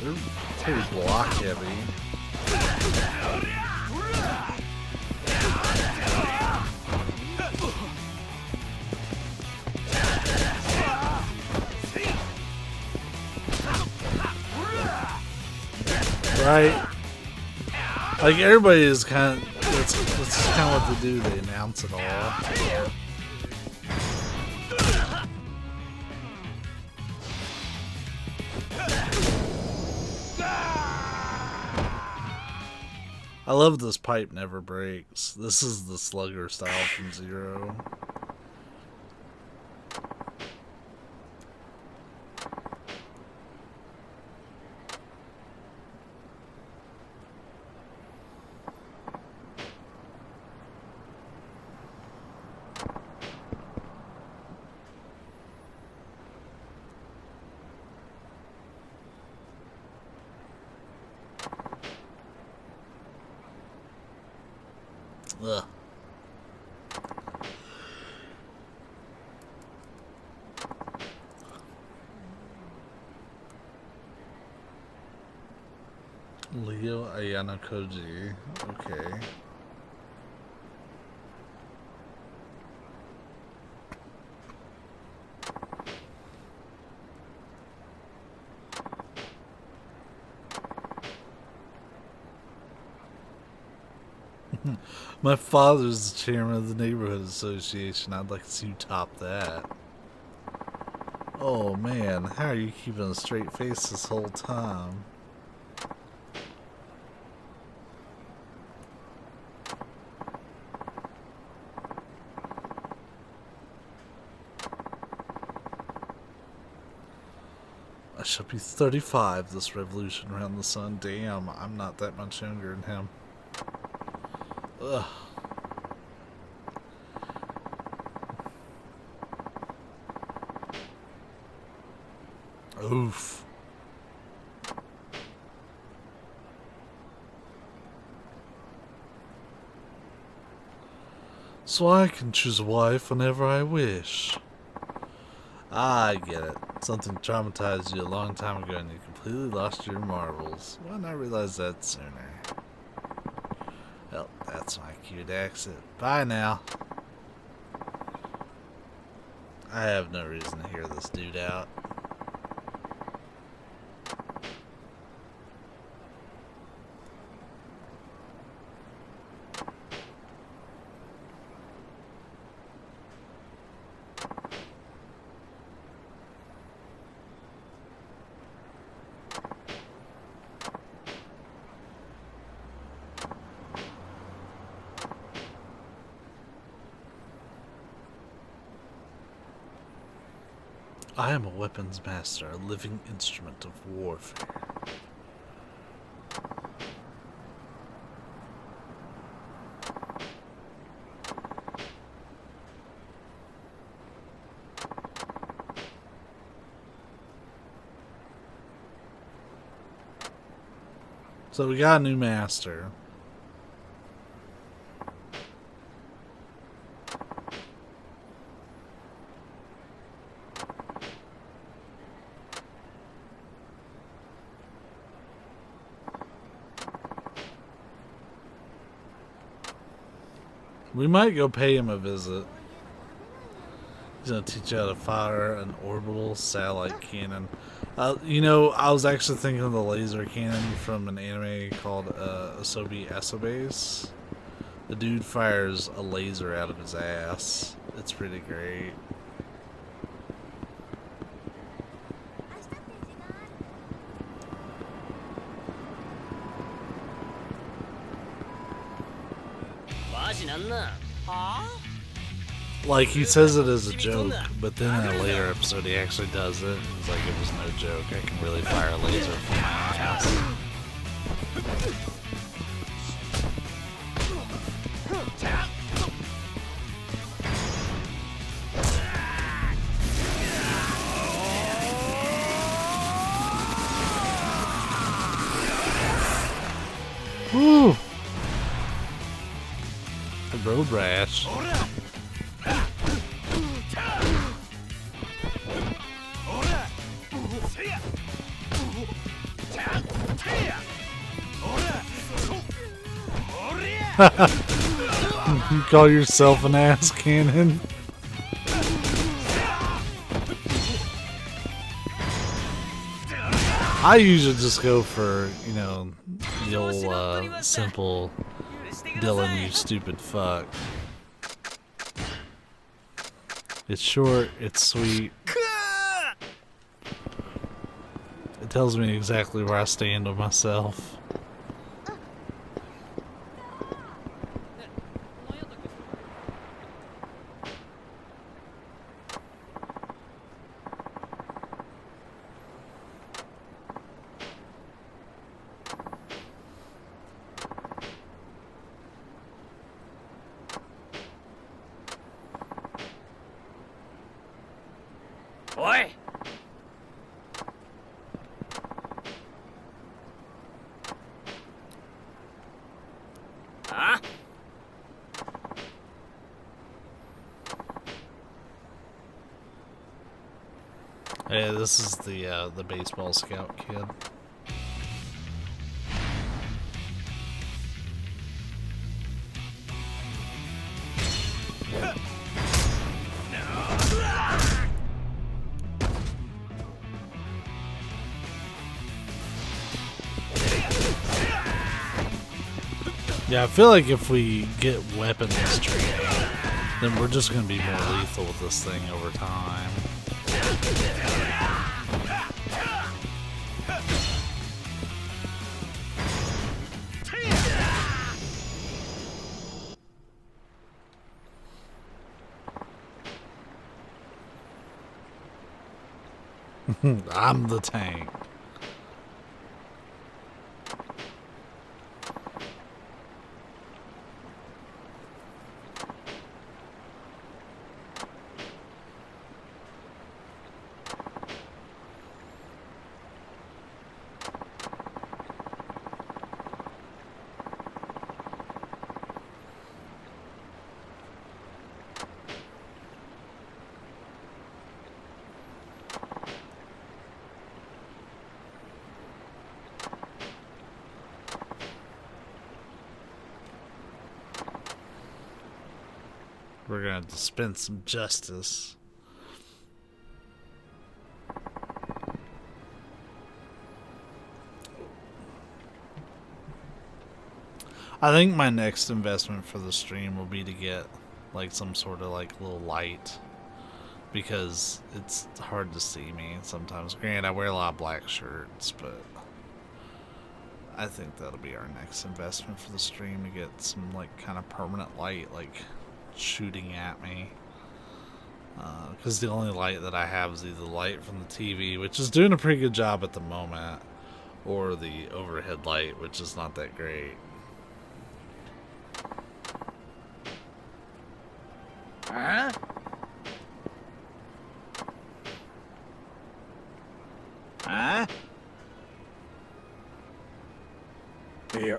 They're pretty block heavy. Right? Like everybody is kind of that's kind of what they do. They announce it all. I love this pipe never breaks. This is the slugger style from Zero. Ugh. Leo Ayana Koji. Okay. My father's the chairman of the neighborhood association. I'd like to see you top that. Oh man, how are you keeping a straight face this whole time? I shall be 35 this revolution around the sun. Damn, I'm not that much younger than him. Ugh. Oof. So I can choose a wife whenever I wish. I get it. Something traumatized you a long time ago and you completely lost your marbles. Why not realize that sooner? Well, that's my cue to exit. Bye now. I have no reason to hear this dude out. I am a weapons master, a living instrument of warfare. So we got a new master. We might go pay him a visit. He's gonna teach you how to fire an orbital satellite cannon. You know, I was actually thinking of the laser cannon from an anime called Asobi Asobase. The dude fires a laser out of his ass. It's pretty great. Like, he says it as a joke, but then in a later episode he actually does it. It's like, it was no joke. I can really fire a laser from my ass. Woo! A road rash. You call yourself an ass cannon? I usually just go for, you know, the old simple Dylan, you stupid fuck. It's short, it's sweet. It tells me exactly where I stand with myself. Oi! Huh? Yeah, this is the baseball scout kid. Yeah, I feel like if we get weapons training, then we're just going to be more lethal with this thing over time. I'm the tank. We're gonna dispense some justice. I think my next investment for the stream will be to get like some sort of like little light, because it's hard to see me sometimes. Granted, I wear a lot of black shirts, but I think that'll be our next investment for the stream, to get some like kind of permanent light like shooting at me. Because the only light that I have is either the light from the TV, which is doing a pretty good job at the moment, or the overhead light, which is not that great. Huh? Huh? Yeah.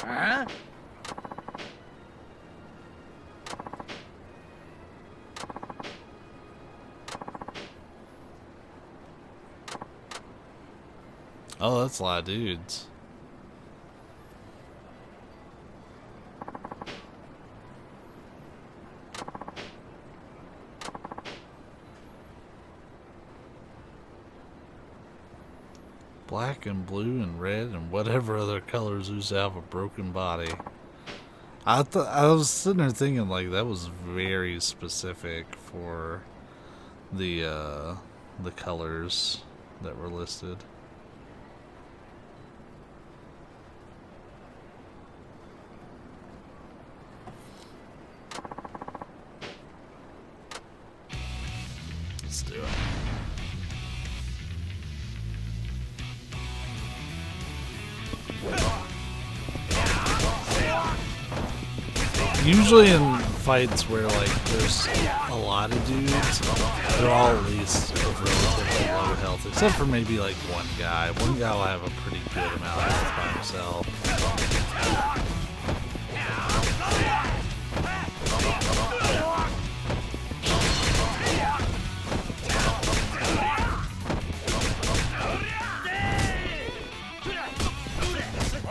Huh? Oh, that's a lot of dudes. Black and blue and red and whatever other colors ooze out of a broken body. I was sitting there thinking like that was very specific for the colors that were listed. Let's do it. Usually in fights where like there's a lot of dudes, they're all at least relatively low health, except for maybe like one guy. One guy will have a pretty good amount of health by himself.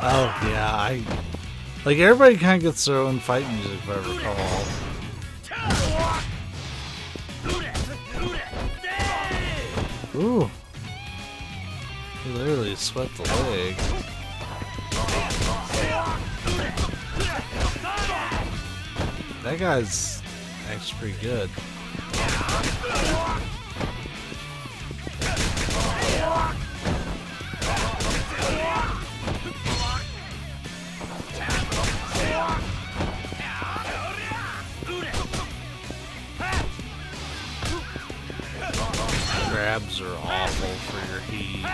Oh yeah, like everybody kind of gets their own fight music if I recall. Ooh, he literally swept the leg. That guy's actually pretty good. Grabs are awful for your heat.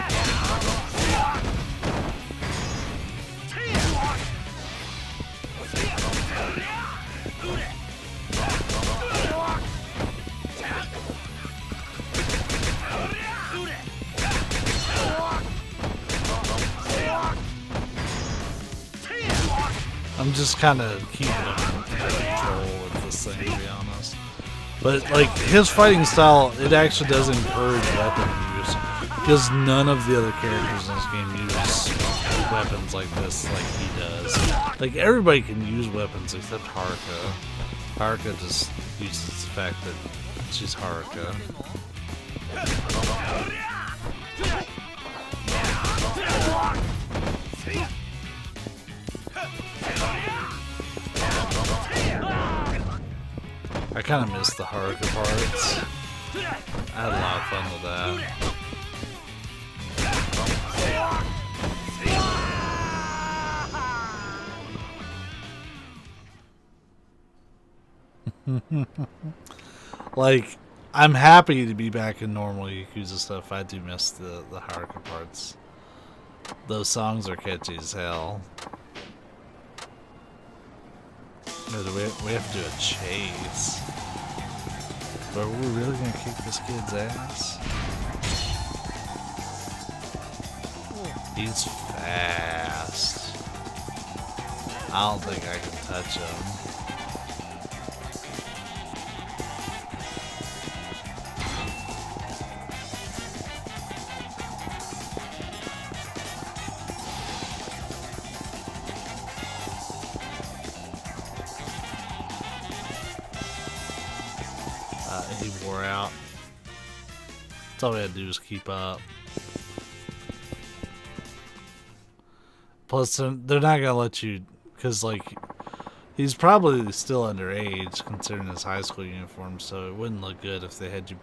I'm just kind of keeping him in control with this thing, to be honest. But like his fighting style, it actually does encourage weapon use, because none of the other characters in this game use weapons like this, like he does. Like everybody can use weapons except Haruka. Haruka just uses the fact that she's Haruka. I kind of miss the Haruka parts. I had a lot of fun with that. Like, I'm happy to be back in normal Yakuza stuff. I do miss the Haruka parts. Those songs are catchy as hell. We have to do a chase. But we're really gonna kick this kid's ass? He's fast. I don't think I can touch him. He wore out. That's all we had to do is keep up. Plus, they're not gonna let you, because like he's probably still underage considering his high school uniform, so it wouldn't look good if they had you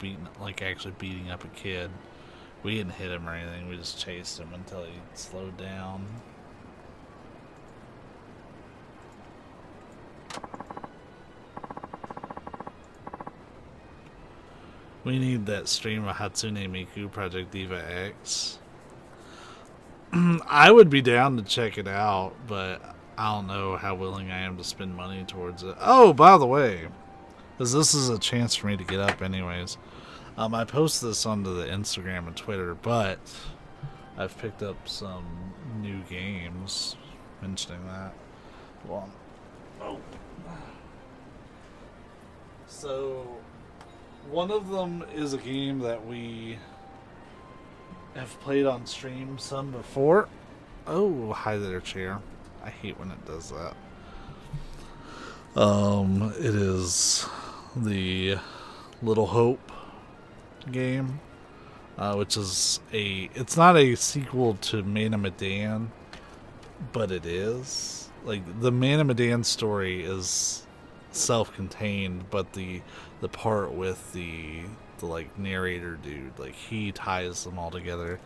actually beating up a kid. We didn't hit him or anything. We just chased him until he slowed down. We need that stream of Hatsune Miku Project Diva X. I would be down to check it out, but I don't know how willing I am to spend money towards it. Oh, by the way, because this is a chance for me to get up anyways. I posted this onto the Instagram and Twitter, but I've picked up some new games. Mentioning that. Well, oh. So, one of them is a game that we have played on stream some before. Oh, hi there, chair. I hate when it does that. It is the Little Hope game, which is it's not a sequel to Man of Medan, but it is. Like, the Man of Medan story is self-contained, but the part with the like narrator dude, like, he ties them all together.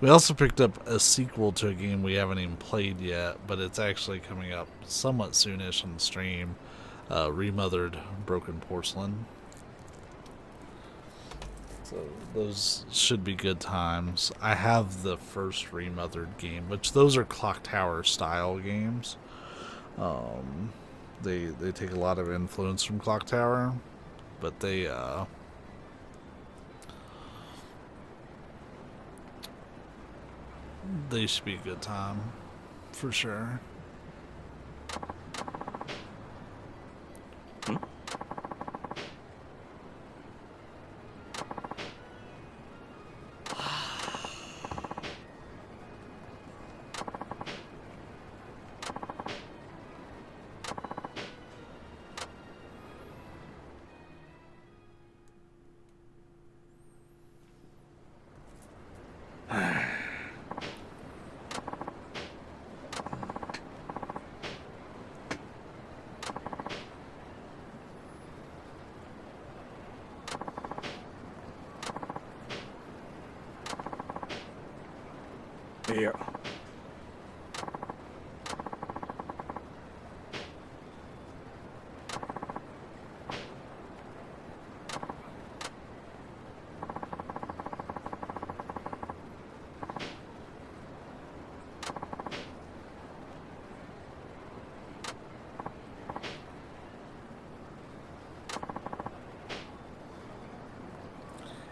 We also picked up a sequel to a game we haven't even played yet, but it's actually coming up somewhat soonish on the stream. Remothered Broken Porcelain. So those should be good times. I have the first Remothered game, which those are Clock Tower style games. They take a lot of influence from Clock Tower, but they should be a good time for sure. Yeah.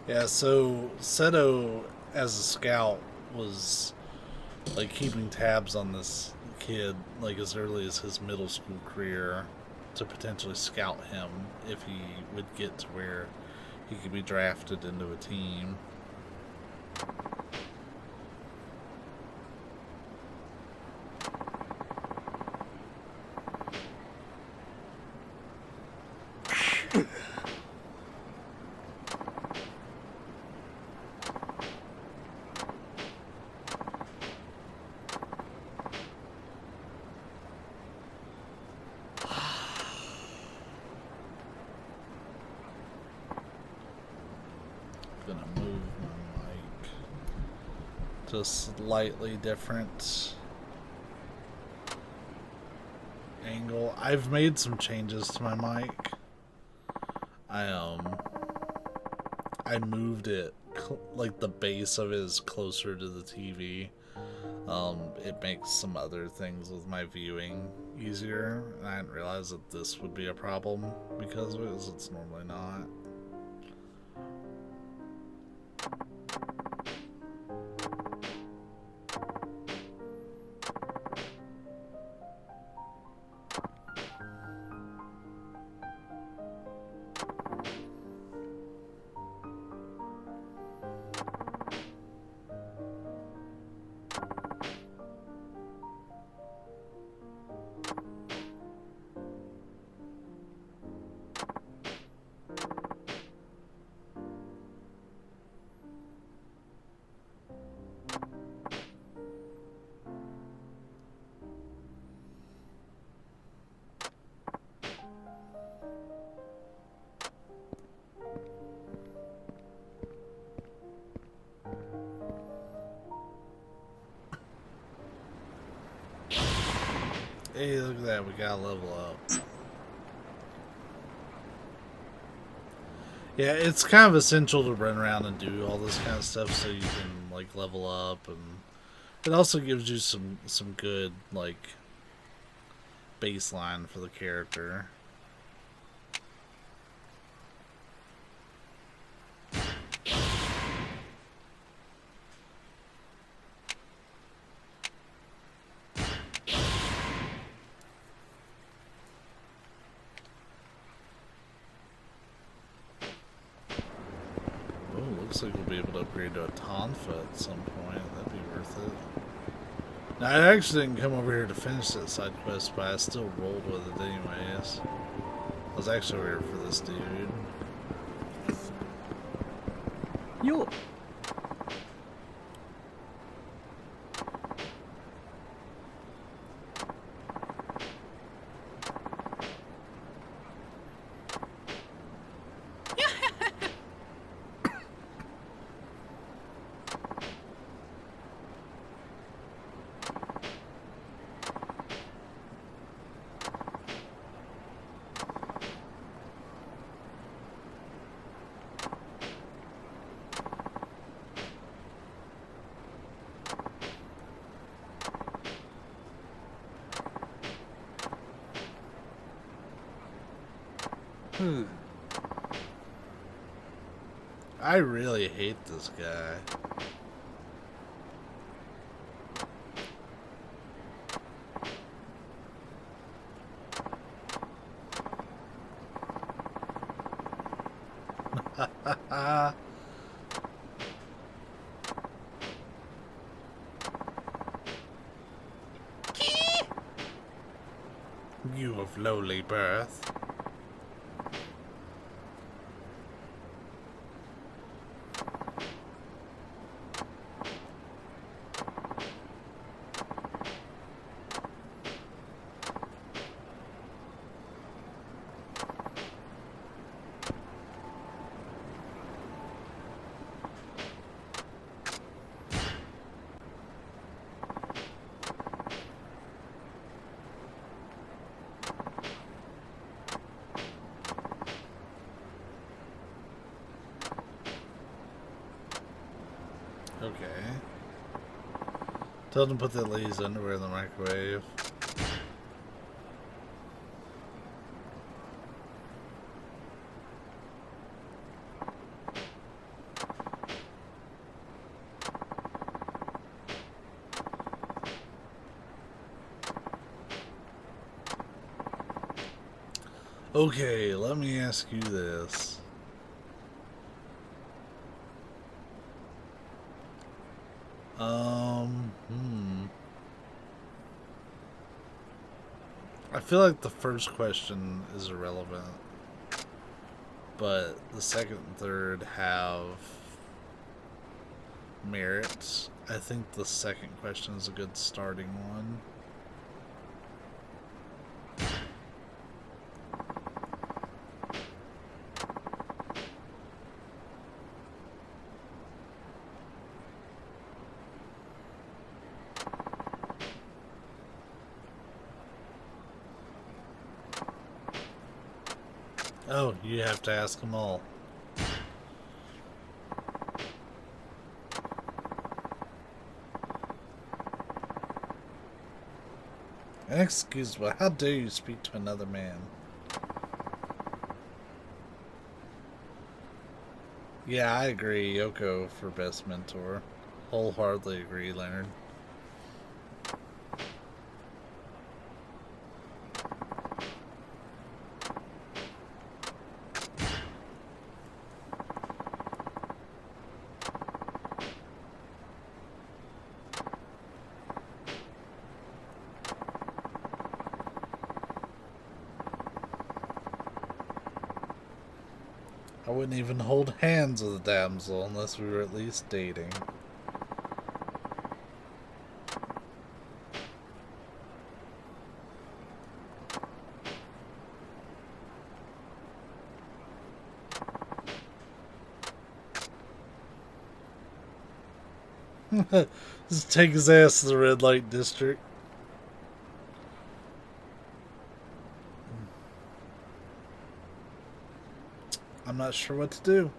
Yeah, so Seto as a scout was like keeping tabs on this kid like as early as his middle school career to potentially scout him if he would get to where he could be drafted into a team. Gonna move my mic to slightly different angle. I've made some changes to my mic. I moved it like the base of it is closer to the TV. It makes some other things with my viewing easier, and I didn't realize that this would be a problem because of it, as it's normally not. Hey, look at that, we got a level up. Yeah, it's kind of essential to run around and do all this kind of stuff so you can like level up, and it also gives you some good like baseline for the character. Looks like we'll be able to upgrade to a Tonfa at some point. That'd be worth it. Now, I actually didn't come over here to finish that side quest, but I still rolled with it anyways. I was actually over here for this dude. Yo. I really hate this guy. You of lowly birth. Okay. Tell them to put that lady's underwear in the microwave. Okay, let me ask you this. I feel like the first question is irrelevant, but the second and third have merits. I think the second question is a good starting one. Oh, you have to ask them all. Excuse me, how dare you speak to another man? Yeah, I agree. Yoko for best mentor. Wholeheartedly agree, Leonard. I wouldn't even hold hands with a damsel unless we were at least dating. Just take his ass to the red light district. I'm not sure what to do.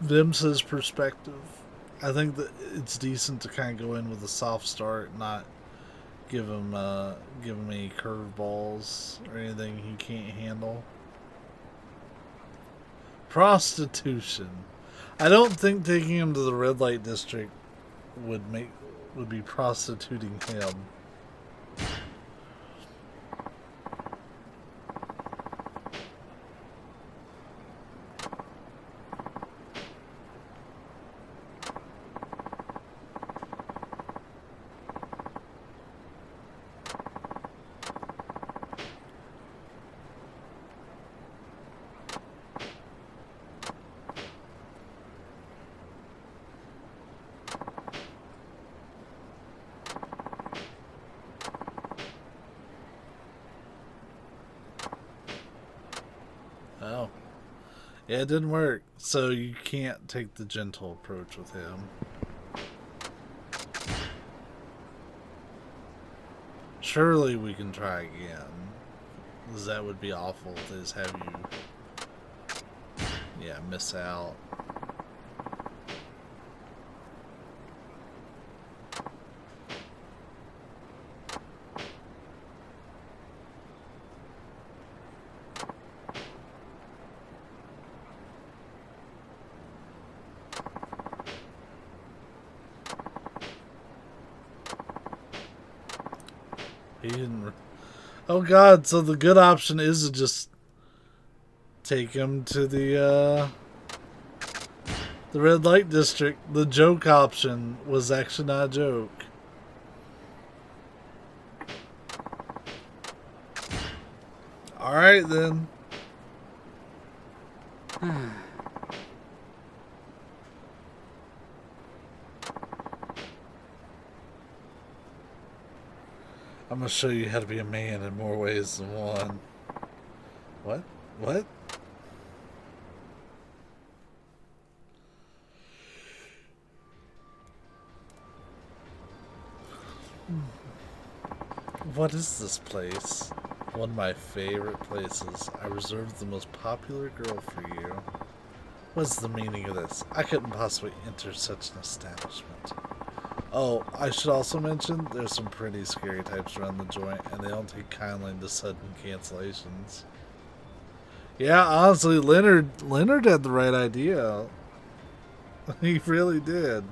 Vimsa's perspective. I think that it's decent to kind of go in with a soft start, not give him any curveballs or anything he can't handle. Prostitution. I don't think taking him to the red light district would be prostituting him. Oh. Yeah, it didn't work. So you can't take the gentle approach with him. Surely we can try again. Because that would be awful to just have you, miss out. He didn't. Oh God! So the good option is to just take him to the red light district. The joke option was actually not a joke. All right then. I'm gonna show you how to be a man in more ways than one. What? What? What is this place? One of my favorite places. I reserved the most popular girl for you. What's the meaning of this? I couldn't possibly enter such an establishment. Oh, I should also mention there's some pretty scary types around the joint, and they don't take kindly to sudden cancellations. Yeah, honestly, Leonard had the right idea. He really did.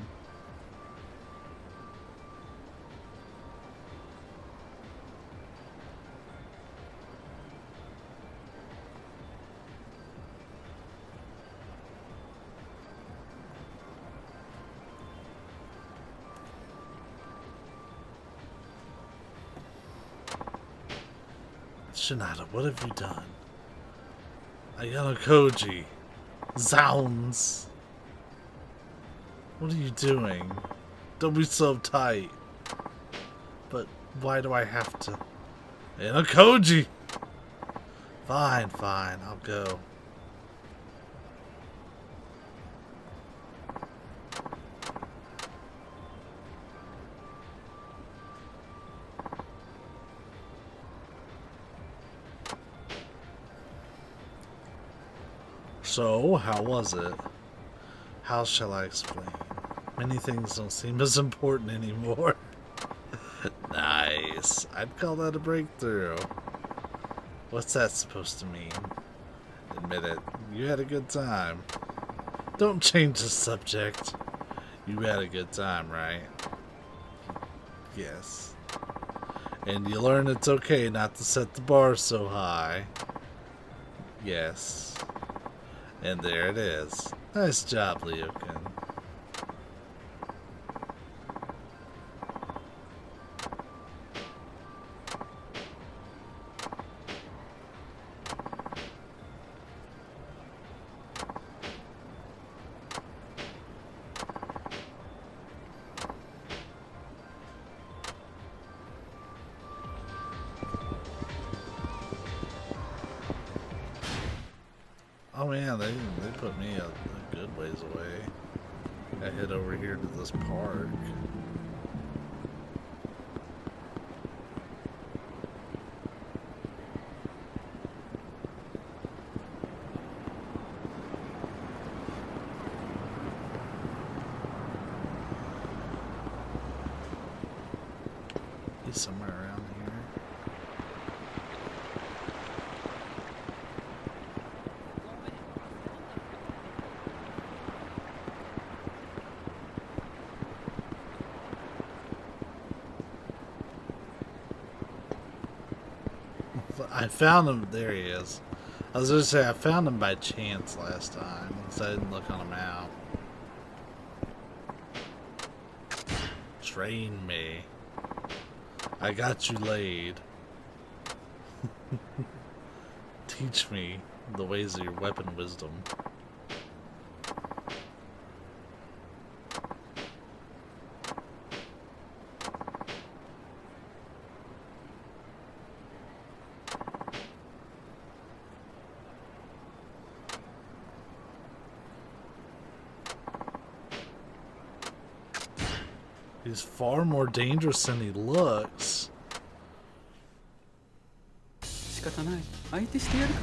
Shinada, what have you done? Ayano Koji. Zounds. What are you doing? Don't be so uptight. But why do I have to? Ayano Koji! Fine, I'll go. So, how was it? How shall I explain? Many things don't seem as important anymore. Nice. I'd call that a breakthrough. What's that supposed to mean? Admit it. You had a good time. Don't change the subject. You had a good time, right? Yes. And you learn it's okay not to set the bar so high. Yes. And there it is. Nice job, Ryokan. Oh man, they put me a good ways away. I head over here to this park. He's somewhere around here. I found him. There he is. I was going to say I found him by chance last time because I didn't look on a map. Train me. I got you laid. Teach me the ways of your weapon wisdom. He's far more dangerous than he looks. 仕方ない。相手してやるか。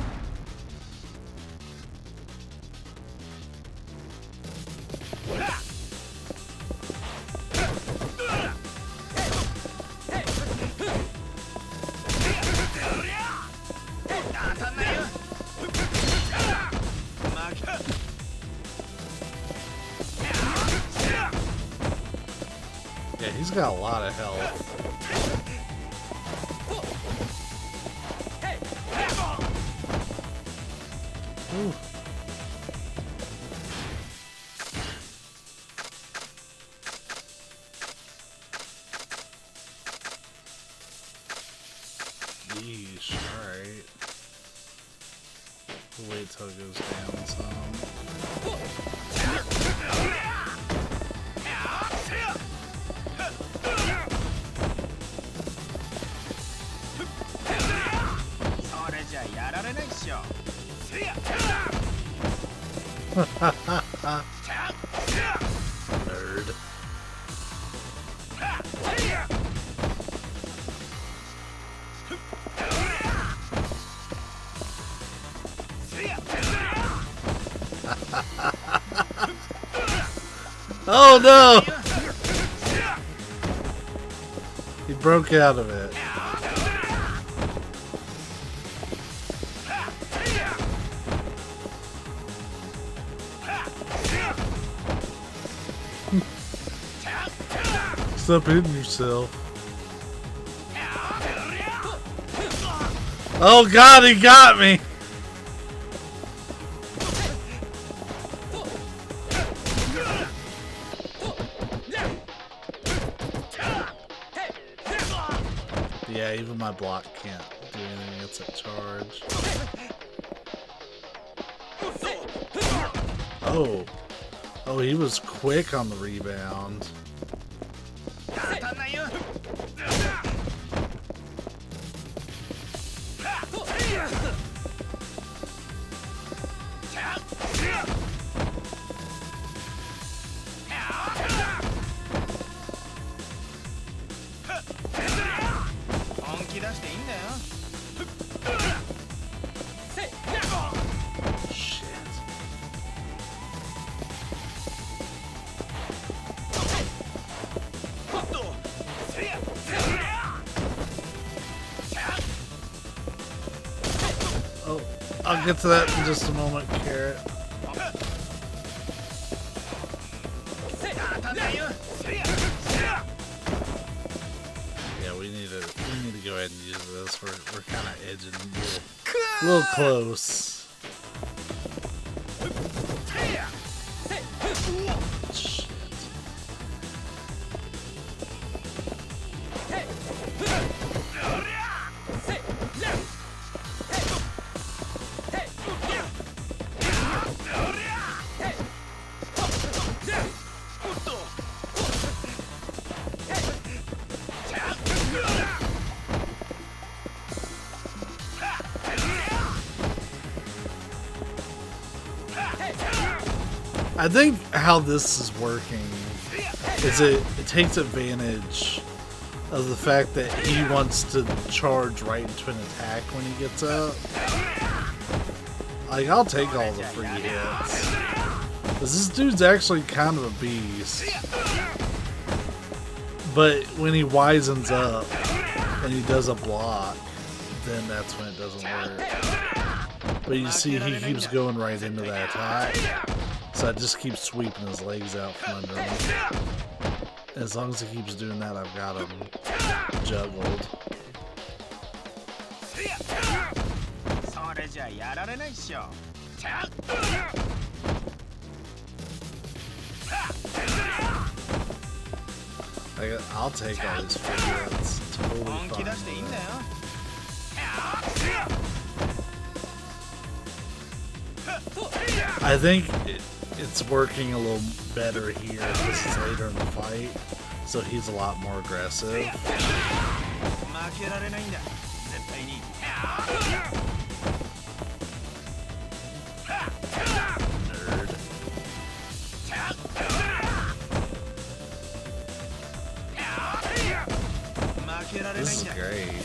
Yeah, he's got a lot of health. Ooh. Yeesh, alright. We'll wait till it goes down some. Nerd. Oh no! He broke out of it. Stop hitting yourself. Oh god, he got me! Yeah, even my block can't do anything against that charge. Oh. Oh, he was quick on the rebound. I'll get to that in just a moment, Carrot. Yeah, we need to go ahead and use this. We're kind of edging a little close. Shit. I think how this is working is it takes advantage of the fact that he wants to charge right into an attack when he gets up. Like, I'll take all the free hits. This dude's actually kind of a beast. But when he wisens up and he does a block, then that's when it doesn't work. But you see, he keeps going right into that attack. So I just keep sweeping his legs out from under him. As long as he keeps doing that, I've got him juggled. I'll take all these free hits. Totally fine. I think it's working a little better here because it's later in the fight, so he's a lot more aggressive. Nerd. This is great.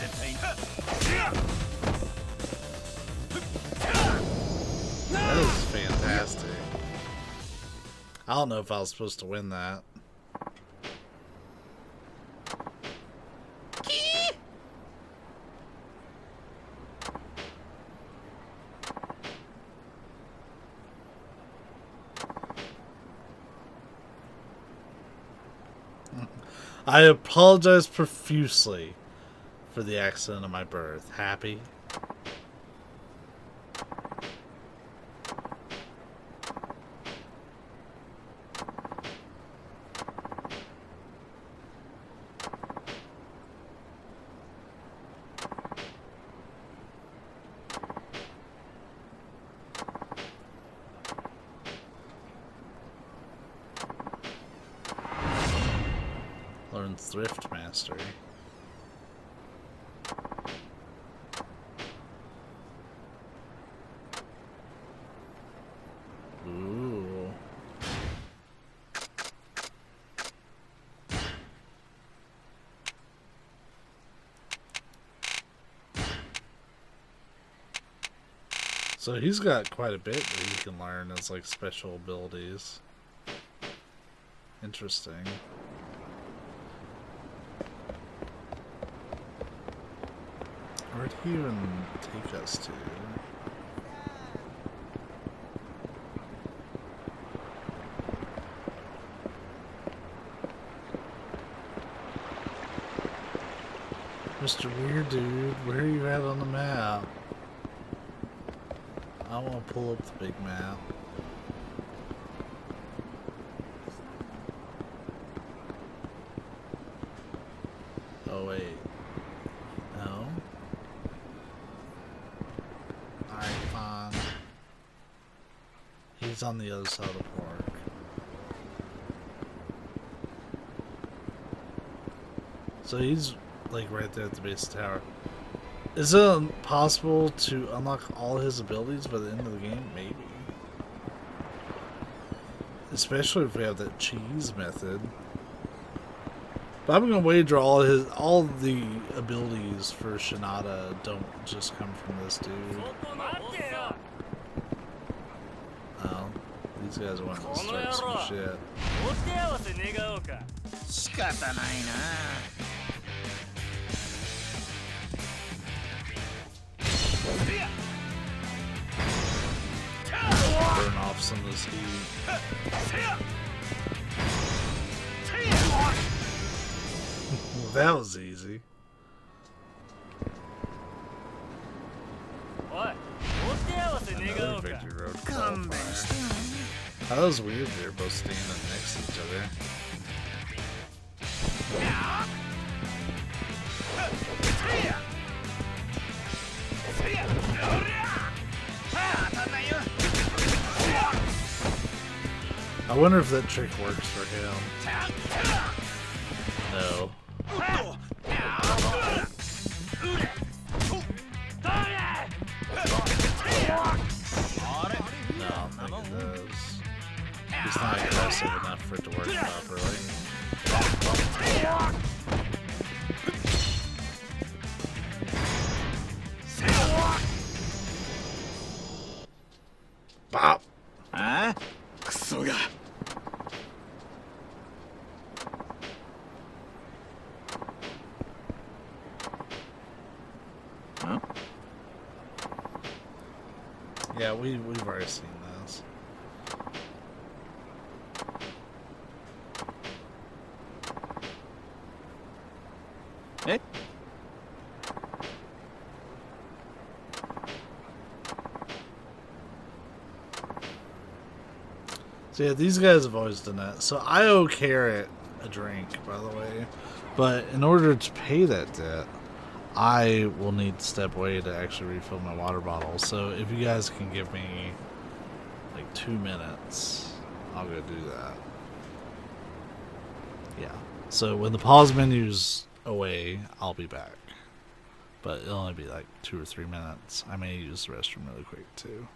That is fantastic. I don't know if I was supposed to win that. I apologize profusely for the accident of my birth. Happy? Learn Thrift Mastery. Ooh. So he's got quite a bit that he can learn as like special abilities. Interesting. Where'd he even take us to? Mr. Weird Dude, where are you at on the map? I want to pull up the big map. Oh wait. No? Alright, fine. He's on the other side of the park. So he's like right there at the base of the tower. Is it possible to unlock all his abilities by the end of the game? Maybe. Especially if we have that cheese method. But I'm gonna wager all the abilities for Shinada don't just come from this dude. Oh, these guys want to start some shit. Burn off some of this heat. That was easy. Another Victory Road qualifier. That was weird, they're both standing next to each other. I wonder if that trick works for him. No. No, I don't think it does. He's Yeah, we've already seen this. Eh? So yeah, these guys have always done that. So I owe Carrot a drink, by the way. But in order to pay that debt, I will need to step away to actually refill my water bottle. So if you guys can give me like 2 minutes, I'll go do that. Yeah. So when the pause menu's away, I'll be back. But it'll only be like 2 or 3 minutes. I may use the restroom really quick too.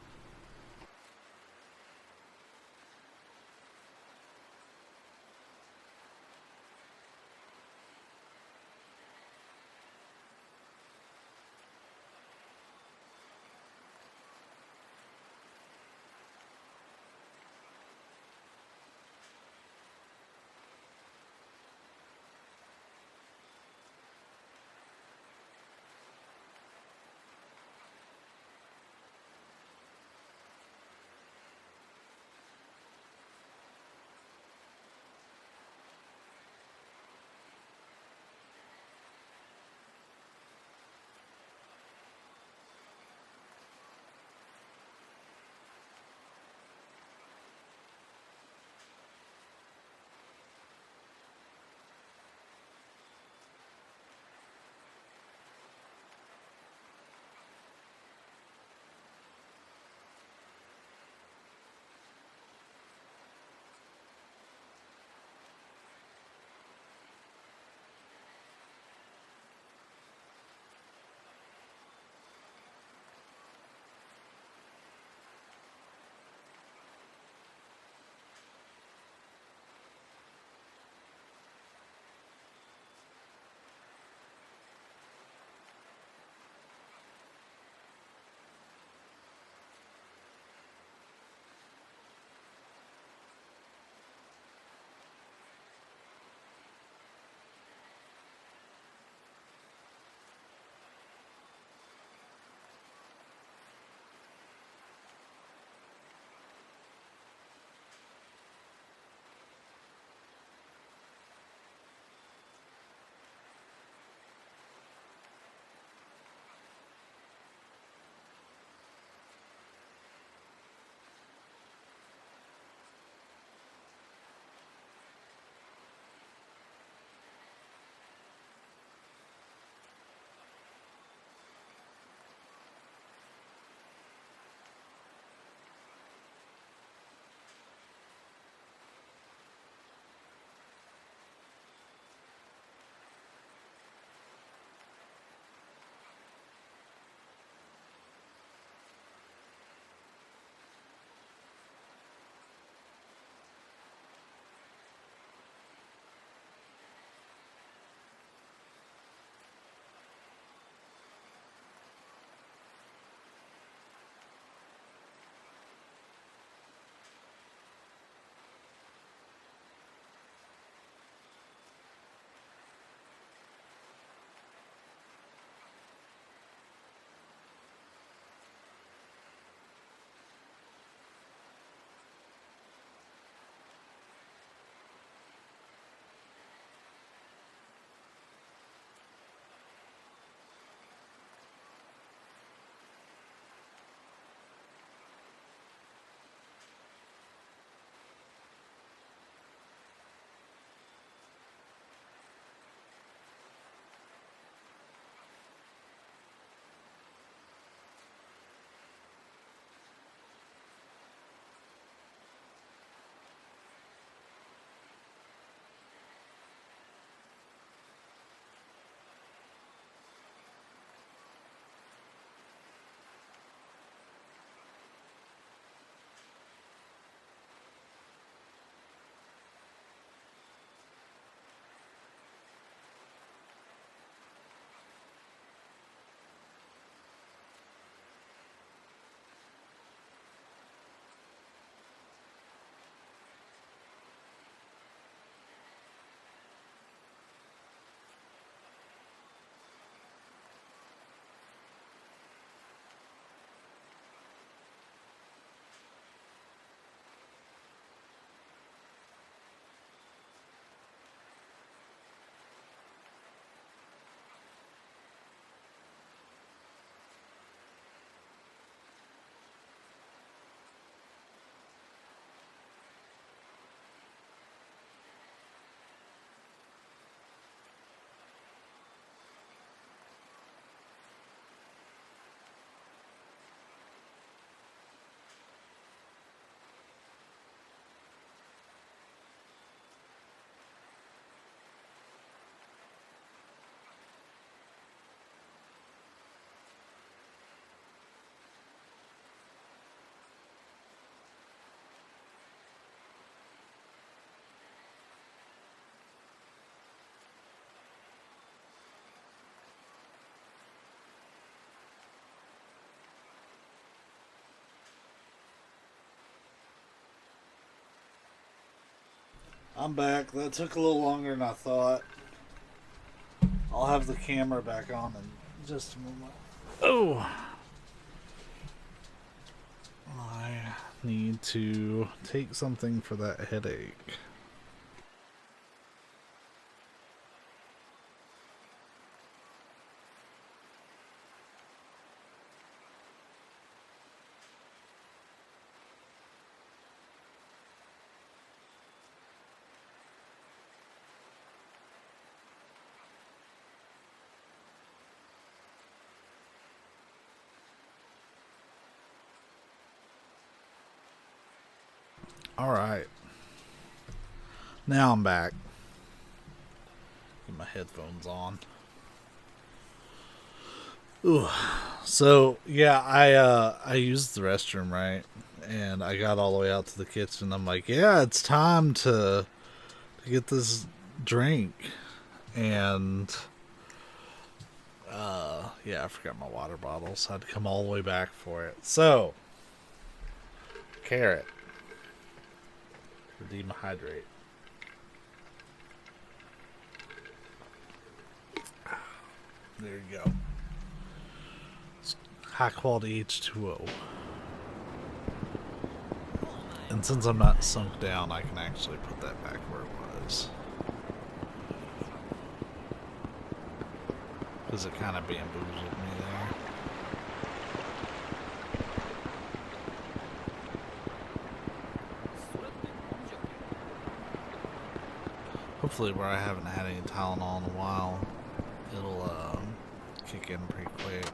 I'm back. That took a little longer than I thought. I'll have the camera back on in just a moment. Oh! I need to take something for that headache. Alright. Now I'm back. Get my headphones on. Ooh. So, yeah, I used the restroom, right? And I got all the way out to the kitchen. I'm like, yeah, it's time to get this drink. And, yeah, I forgot my water bottle, so I had to come all the way back for it. So, carrot. Dehydrate. There you go. It's high quality H2O. And since I'm not sunk down, I can actually put that back where it was. Because it kind of bamboozled me there. Hopefully where I haven't had any Tylenol in a while, it'll kick in pretty quick.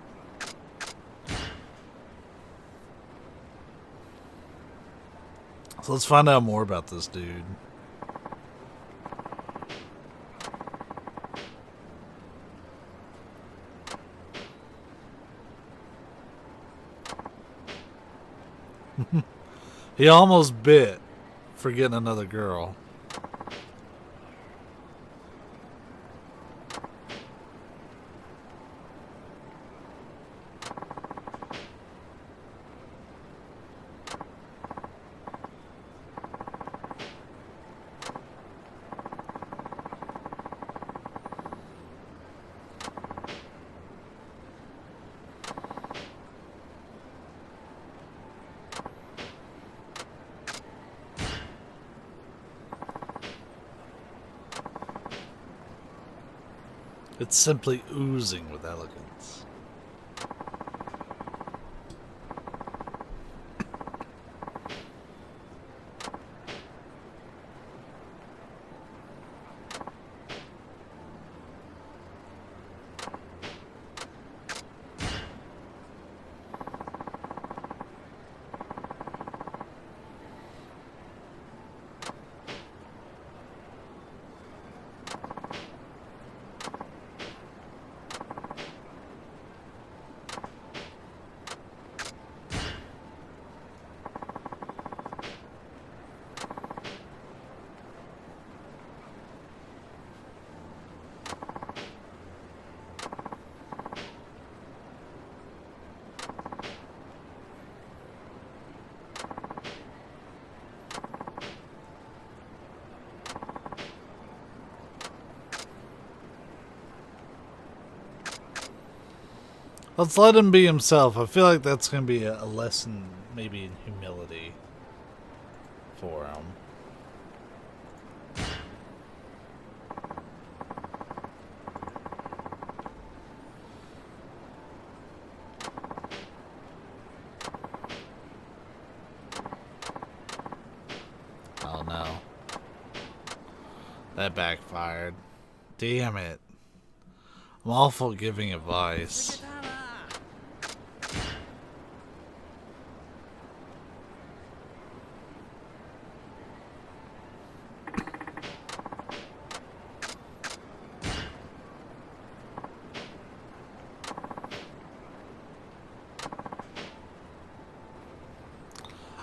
So let's find out more about this dude. He almost bit for getting another girl. It's simply oozing with elegance. Let's let him be himself. I feel like that's going to be a lesson, maybe in humility for him. Oh no. That backfired. Damn it. I'm awful at giving advice.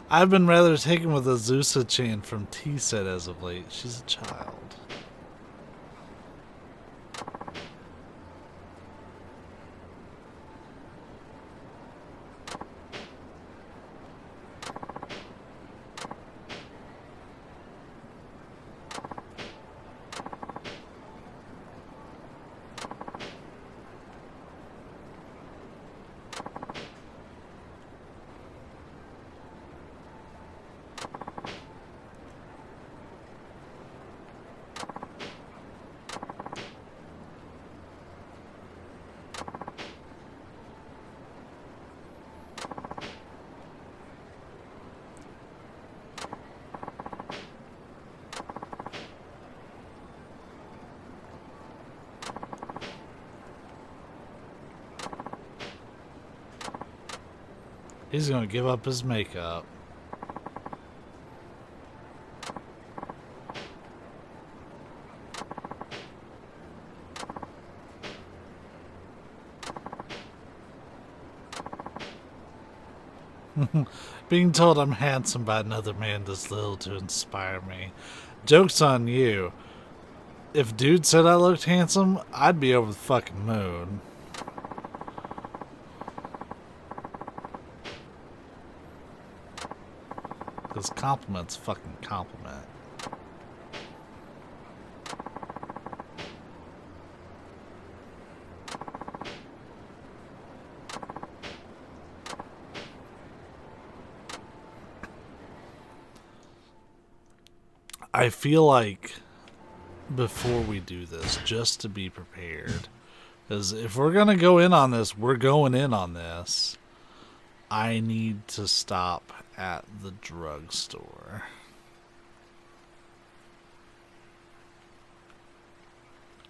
I've been rather taken with Azusa-chan from T-Set as of late. She's a child. He's gonna give up his makeup. Being told I'm handsome by another man does little to inspire me. Joke's on you. If dude said I looked handsome, I'd be over the fucking moon. Because compliment's fucking compliment. I feel like before we do this, just to be prepared, because if we're going to go in on this, we're going in on this. I need to stop at the drugstore.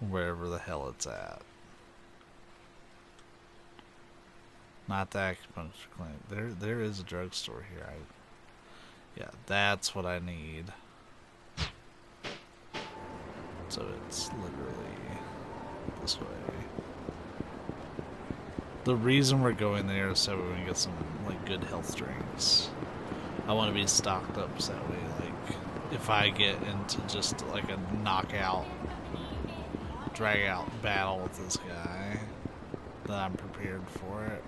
Wherever the hell it's at. Not the acupuncture clinic. There is a drugstore here. Yeah, that's what I need. So it's literally this way. The reason we're going there is so we can get some like good health drinks. I want to be stocked up so that way, like, if I get into just like a knockout, drag out battle with this guy, then I'm prepared for it.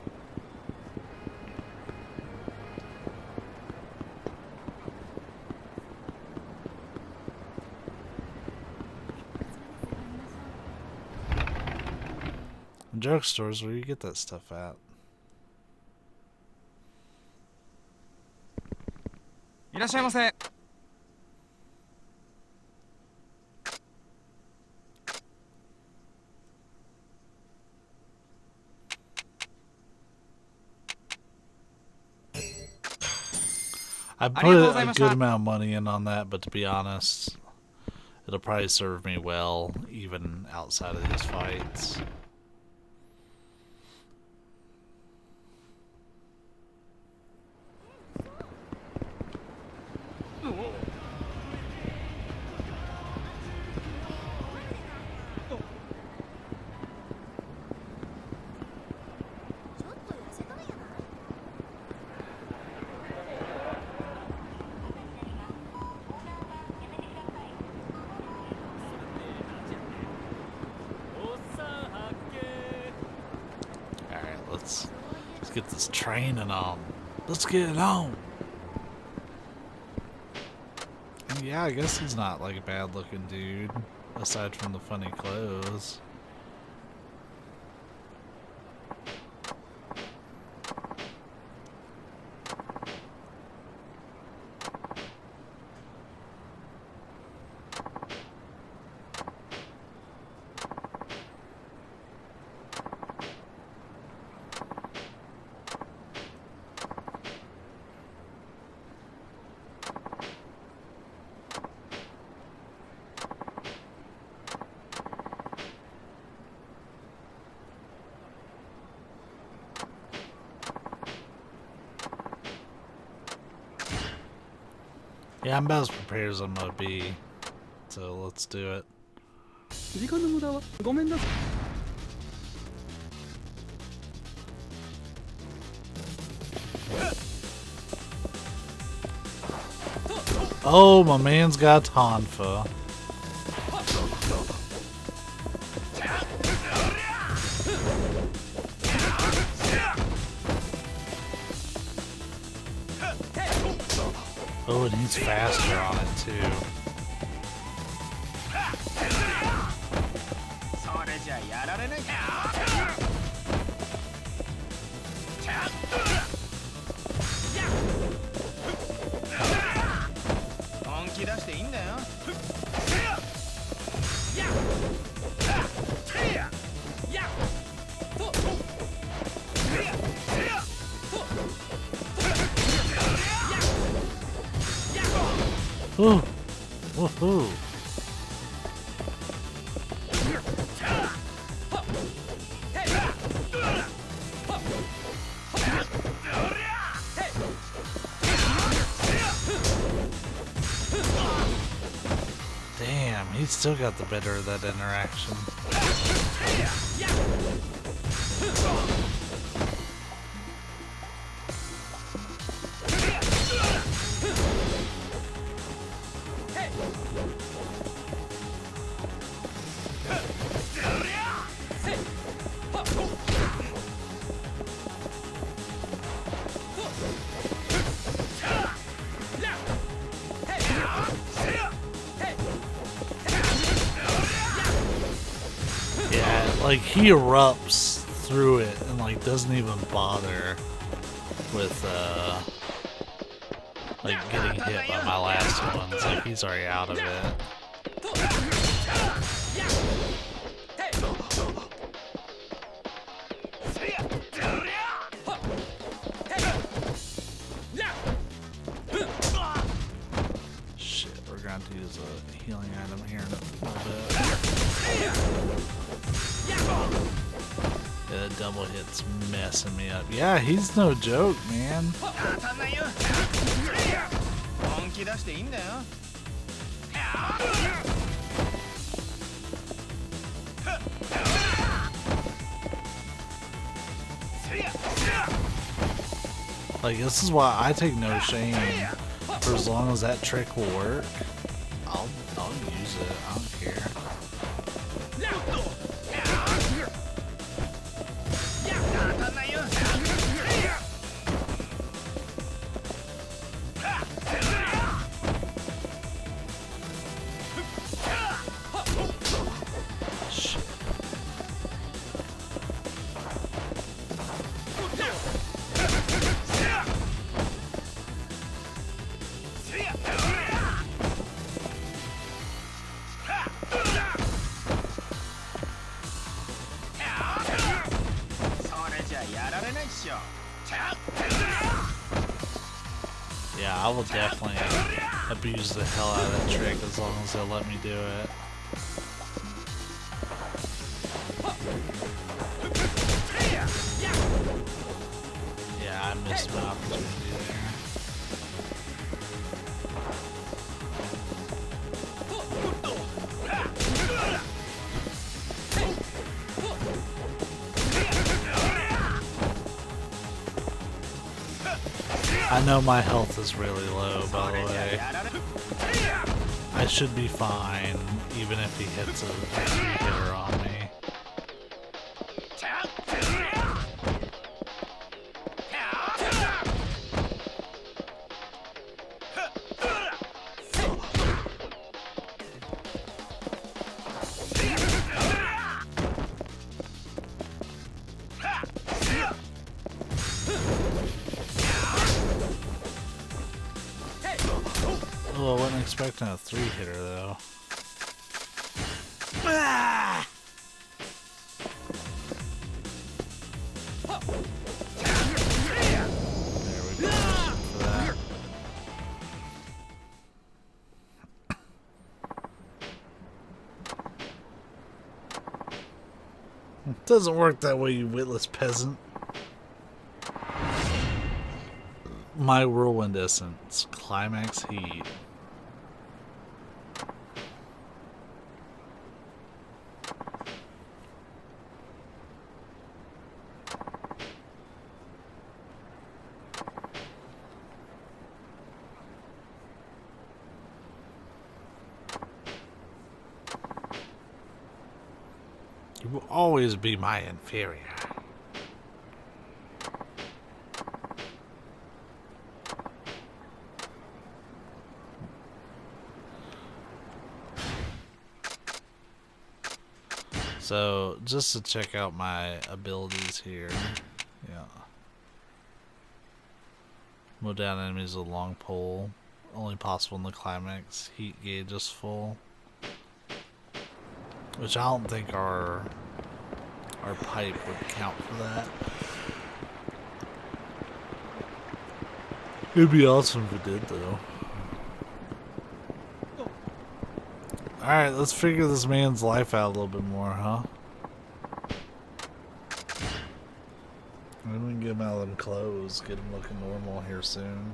Drugstores, where you get that stuff at? I put a good amount of money in on that, but to be honest, it'll probably serve me well even outside of these fights. Let's get this training on. Let's get it on. And yeah, I guess he's not like a bad looking dude, aside from the funny clothes. Yeah, I'm about as prepared as I'm gonna be, so let's do it. Oh, my man's got Tonfa. Oh, and he's faster on it too. Ooh. Woohoo. still got the better of that interaction. Like, he erupts through it and, like, doesn't even bother with, like, getting hit by my last one. It's like he's already out of it. Shit, we're going to have to use a healing item here in a little bit. Yeah, the double hit's messing me up. Yeah, he's no joke, man. Like, this is why I take no shame. For as long as that trick will work, I'll use it. I don't care. Yeah, I will definitely abuse the hell out of that trick as long as they'll let me do it. Yeah, I missed my opportunity there. I know my health is really low, by the way. I should be fine, even if he hits a 3-hitter on me. Oh, I wasn't expecting a 3-hitter though. Ah! There we go. For that. It doesn't work that way, you witless peasant. My whirlwind essence, climax heat. You will always be my inferior. So, just to check out my abilities here. Yeah. Mow down enemies with a long pole. Only possible in the climax. Heat gauge is full. Which I don't think our pipe would count for that. It'd be awesome if it did, though. Alright, let's figure this man's life out a little bit more, huh? Maybe we can get him out of them clothes, get him looking normal here soon.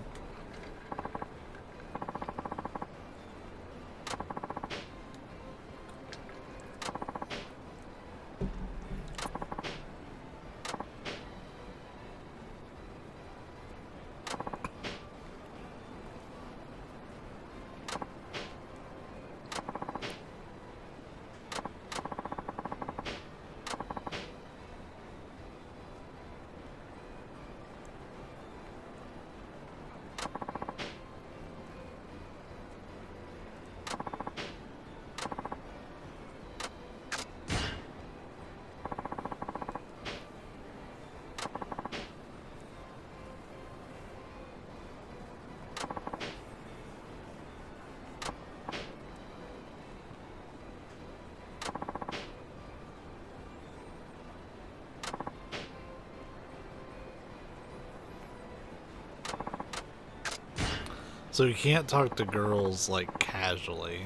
So you can't talk to girls, like, casually.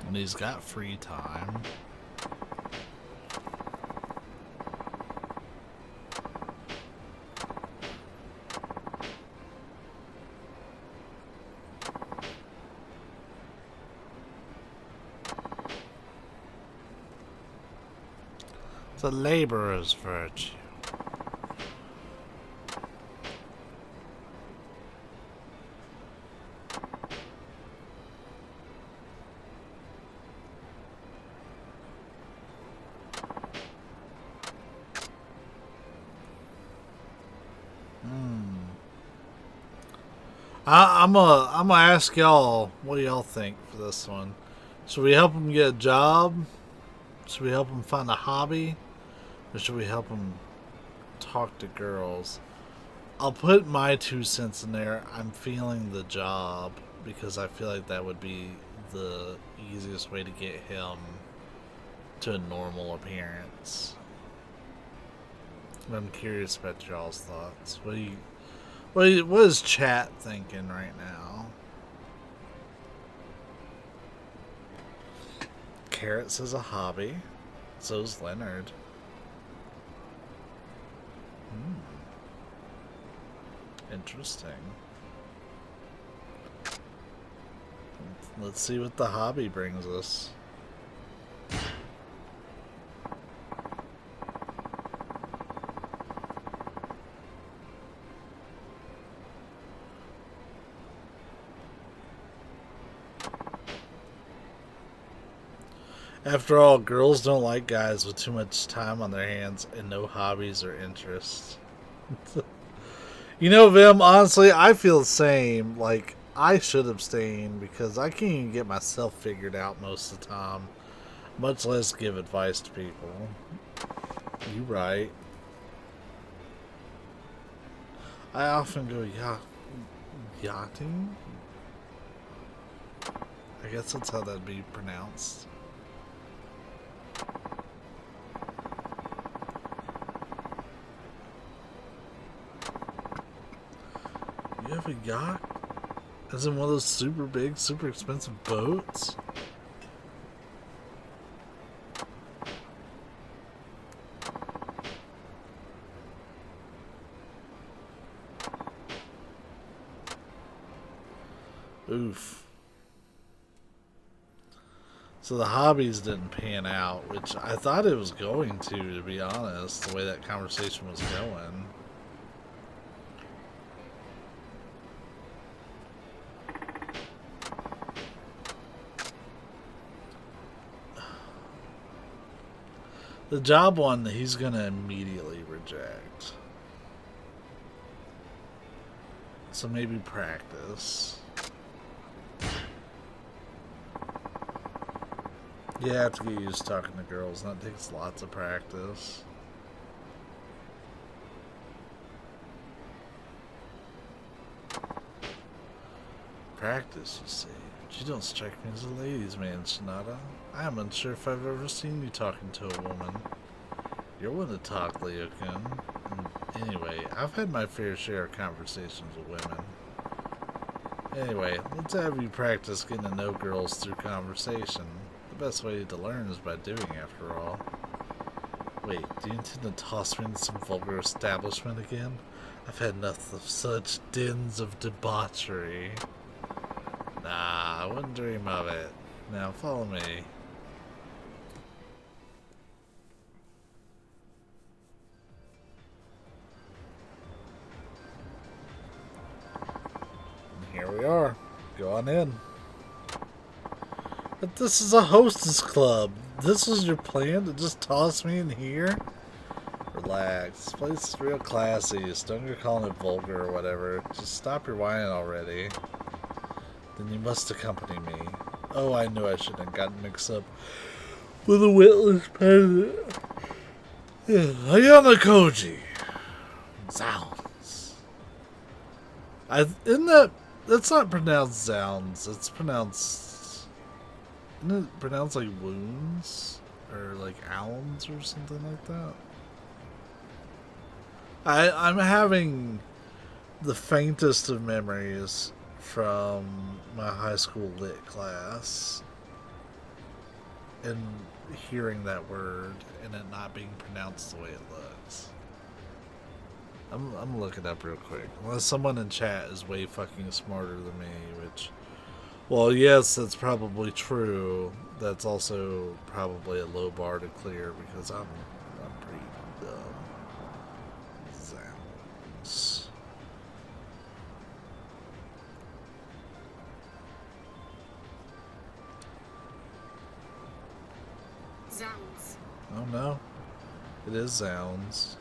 And he's got free time. It's a laborer's virtue. I'm gonna ask y'all, what do y'all think for this one? Should we help him get a job? Should we help him find a hobby? Or should we help him talk to girls? I'll put my 2 cents in there. I'm feeling the job because I feel like that would be the easiest way to get him to a normal appearance. I'm curious about y'all's thoughts. What is chat thinking right now? Carrot says a hobby. So's Leonard. Interesting. Let's see what the hobby brings us. After all, girls don't like guys with too much time on their hands and no hobbies or interests. You know, Vim, honestly, I feel the same. Like, I should abstain because I can't even get myself figured out most of the time, much less give advice to people. You right. I often go yachting? I guess that's how that'd be pronounced. You have a yacht? As in one of those super big, super expensive boats? Oof. So the hobbies didn't pan out, which I thought it was going to be honest, the way that conversation was going. The job one, he's gonna immediately reject. So maybe practice. You have to get used to talking to girls, and that takes lots of practice. Practice, you say? But you don't strike me as a ladies' man, Shinada. I am unsure if I've ever seen you talking to a woman. You're one to talk, Leo-kun. Anyway, I've had my fair share of conversations with women. Anyway, let's have you practice getting to know girls through conversation. The best way to learn is by doing, after all. Wait, do you intend to toss me into some vulgar establishment again? I've had enough of such dens of debauchery. Nah, I wouldn't dream of it. Now follow me. And here we are. Go on in. But this is a hostess club. This was your plan to just toss me in here? Relax. This place is real classy. Don't go calling it vulgar or whatever. Just stop your whining already. Then you must accompany me. Oh, I knew I shouldn't have gotten mixed up with a witless peasant. Ayana Koji. Zounds. That's not pronounced zounds. It's pronounced. Isn't it pronounced like wounds or like owls or something like that? I'm having the faintest of memories from my high school lit class and hearing that word and it not being pronounced the way it looks. I'm looking up real quick. Unless someone in chat is way fucking smarter than me, which, well, yes, that's probably true. That's also probably a low bar to clear because I'm pretty dumb. Zounds. Zounds. Oh no, it is zounds.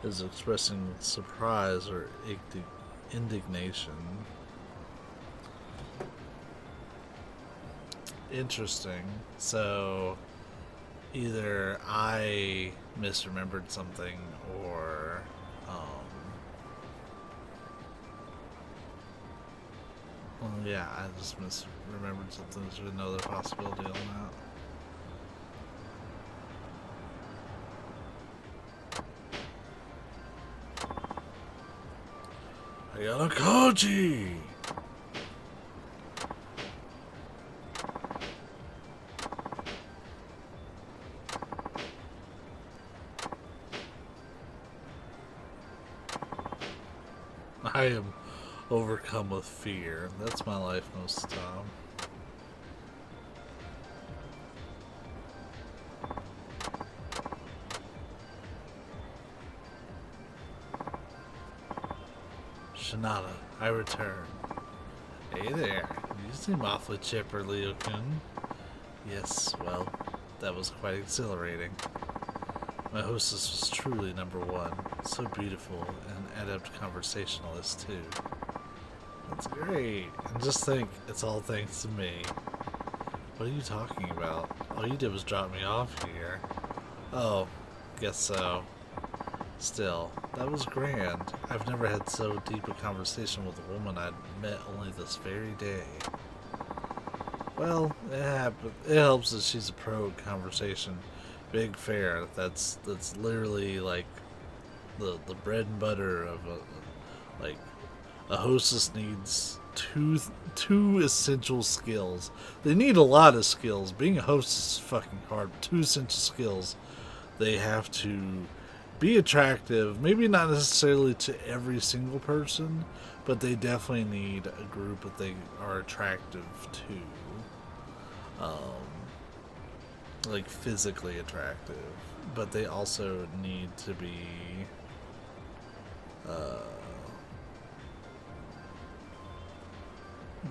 Is expressing surprise or indignation. Interesting. So either I misremembered something or well, yeah, I just misremembered something. There's another possibility on that. I got a Koji! I am overcome with fear. That's my life most of the time. Shinada, I return. Hey there. You seem awfully chipper, Leo-kun. Yes, well, that was quite exhilarating. My hostess was truly #1. So beautiful and adept conversationalist, too. That's great. And just think, it's all thanks to me. What are you talking about? All you did was drop me off here. Oh, guess so. Still, that was grand. I've never had so deep a conversation with a woman I'd met only this very day. Well, it helps that she's a pro at conversation. Big fair. That's literally like the bread and butter of a hostess needs two essential skills. They need a lot of skills. Being a hostess is fucking hard. 2 essential skills. They have to be attractive, maybe not necessarily to every single person, but they definitely need a group that they are attractive to. Like physically attractive, but they also need to be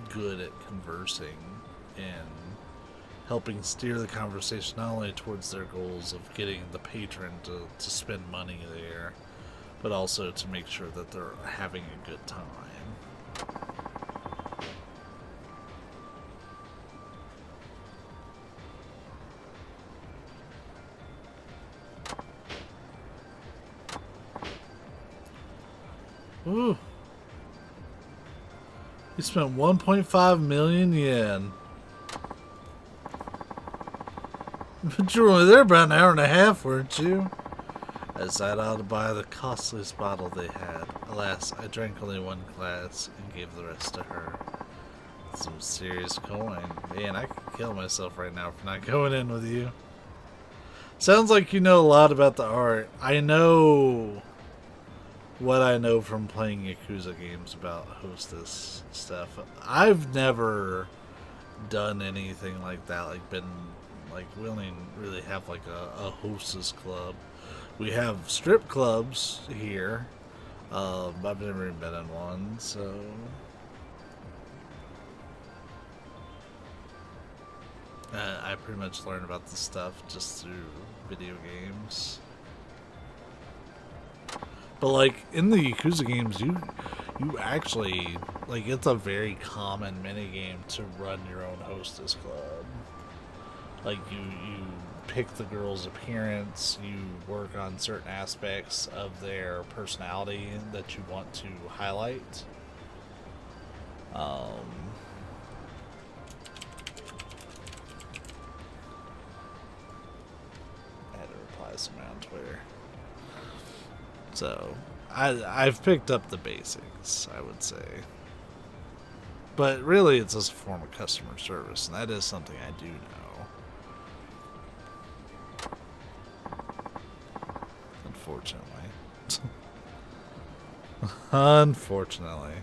good at conversing and helping steer the conversation not only towards their goals of getting the patron to spend money there, but also to make sure that they're having a good time. Ooh. You spent 1.5 million yen. But you were only there about an hour and a half, weren't you? I decided I ought to buy the costliest bottle they had. Alas, I drank only 1 glass and gave the rest to her. Some serious coin. Man, I could kill myself right now for not going in with you. Sounds like you know a lot about the art. I know what I know from playing Yakuza games about hostess stuff. I've never done anything like that, we only really have like a hostess club. We have strip clubs here. I've never even been in one, so I pretty much learned about this stuff just through video games. But like in the Yakuza games, you actually, like, it's a very common minigame to run your own hostess club. Like you pick the girl's appearance, you work on certain aspects of their personality that you want to highlight. I had to reply to somebody on Twitter. So I've picked up the basics, I would say. But really it's just a form of customer service, and that is something I do know. Unfortunately. Unfortunately.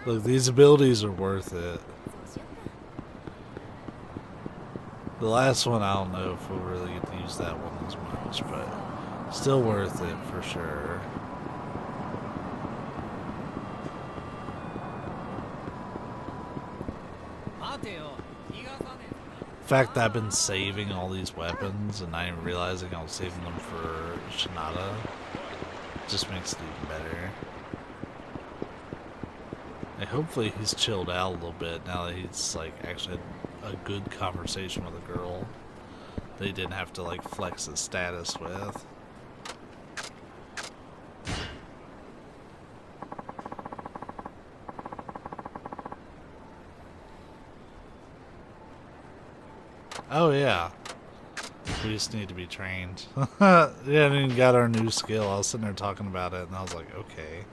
Look, these abilities are worth it. The last one, I don't know if we'll really get to use that one as much, but still worth it for sure. The fact that I've been saving all these weapons and not even realizing I was saving them for Shinada just makes it even better. Like, hopefully he's chilled out a little bit now that he's like actually had a good conversation with a girl that he didn't have to like flex his status with. Oh yeah, we just need to be trained. Yeah, and then got our new skill. I was sitting there talking about it and I was like, okay.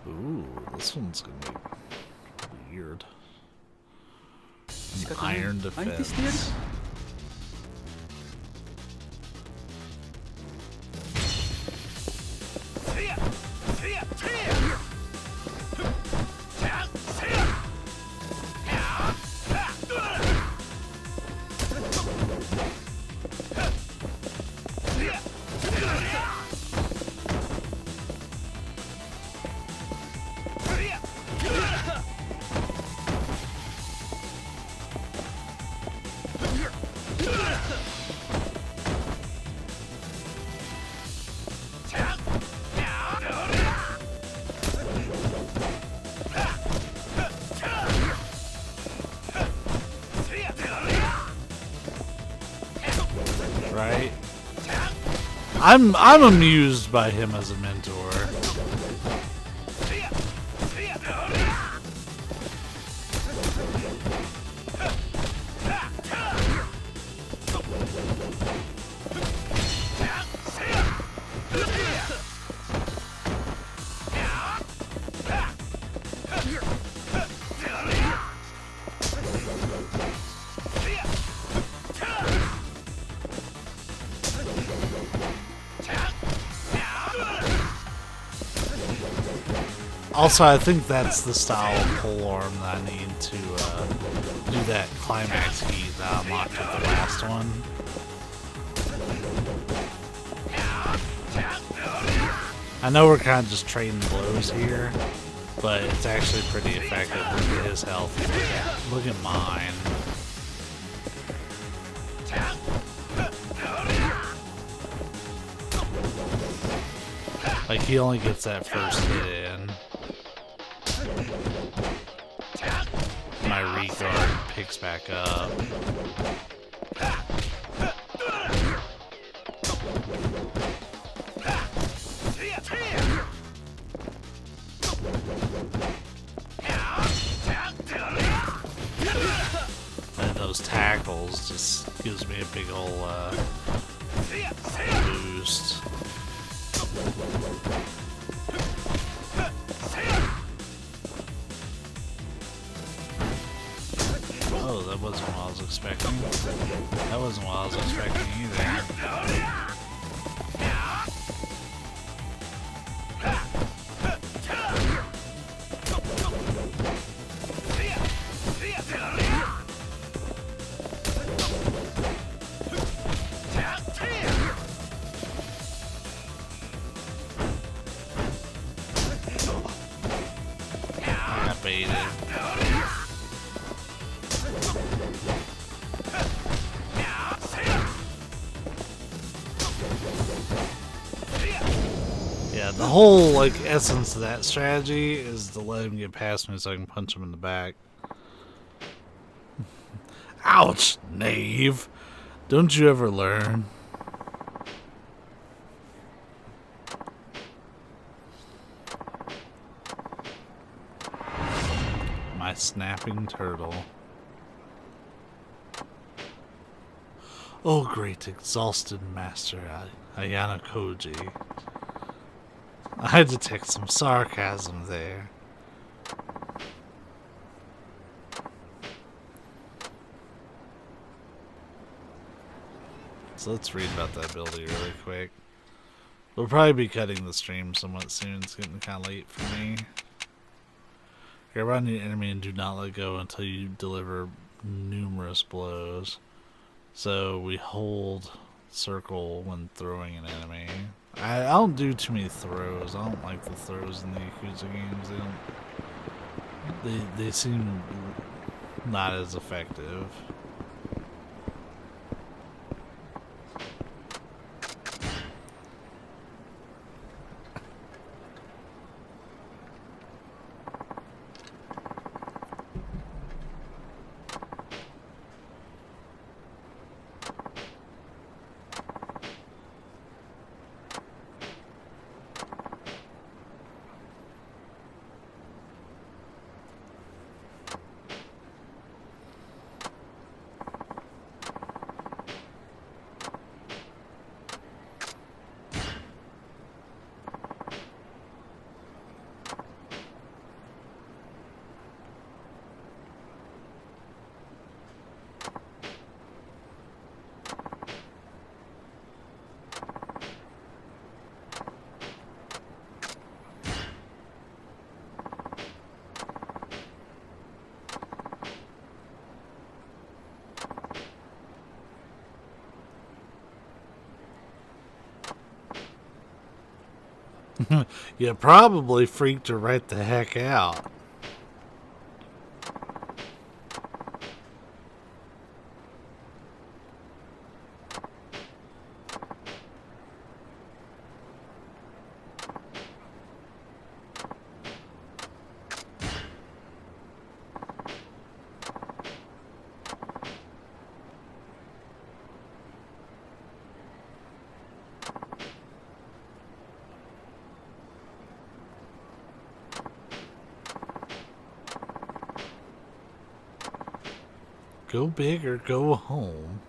Ooh, this one's gonna be weird. An iron defense. Right? I'm amused by him as a mentor. Also, I think that's the style of polearm that I need to do that climax heat that I unlocked with the last one. I know we're kind of just trading blows here, but it's actually pretty effective. Look at his health. Look at mine. Like, he only gets that first hit in. My regard picks back up. And those tackles just gives me a big ol' boost. Oh, that wasn't what I was expecting. That wasn't what I was expecting either. The whole, like, essence of that strategy is to let him get past me so I can punch him in the back. Ouch, knave. Don't you ever learn? My snapping turtle. Oh, great exhausted master Ayana Koji. I detect some sarcasm there. So let's read about that ability really quick. We'll probably be cutting the stream somewhat soon. It's getting kind of late for me. Grab on the enemy and do not let go until you deliver numerous blows. So we hold circle when throwing an enemy. I don't do too many throws. I don't like the throws in the Yakuza games. They seem not as effective. You probably freaked her right the heck out. Go big or go home.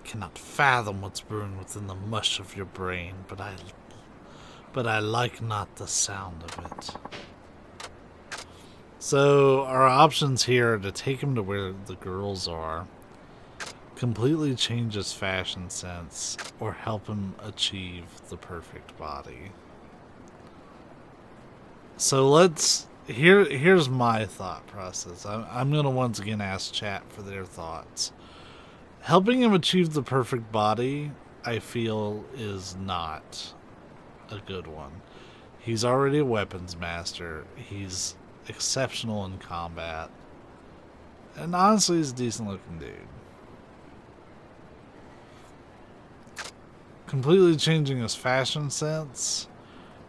Cannot fathom what's brewing within the mush of your brain, but I like not the sound of it. So our options here are to take him to where the girls are, completely change his fashion sense, or help him achieve the perfect body. So here's my thought process. I'm going to once again ask chat for their thoughts. Helping him achieve the perfect body, I feel, is not a good one. He's already a weapons master. He's exceptional in combat. And honestly, he's a decent looking dude. Completely changing his fashion sense,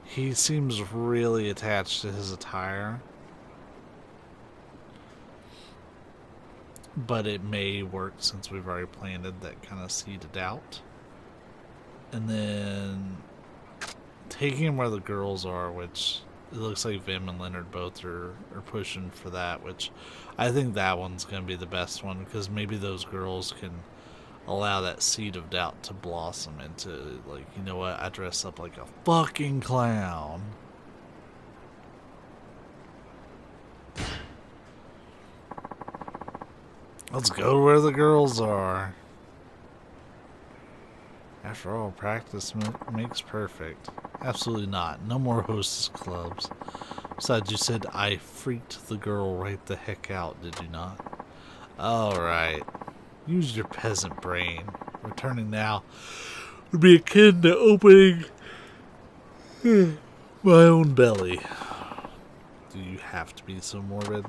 he seems really attached to his attire. But it may work since we've already planted that kind of seed of doubt. And then taking him where the girls are, which it looks like Vim and Leonard both are pushing for that, which I think that one's going to be the best one, because maybe those girls can allow that seed of doubt to blossom into, like, you know what, I dress up like a fucking clown. Let's go where the girls are. After all, practice makes perfect. Absolutely not. No more hostess clubs. Besides, you said I freaked the girl right the heck out, did you not? Alright. Use your peasant brain. Returning now would be akin to opening my own belly. Do you have to be so morbid?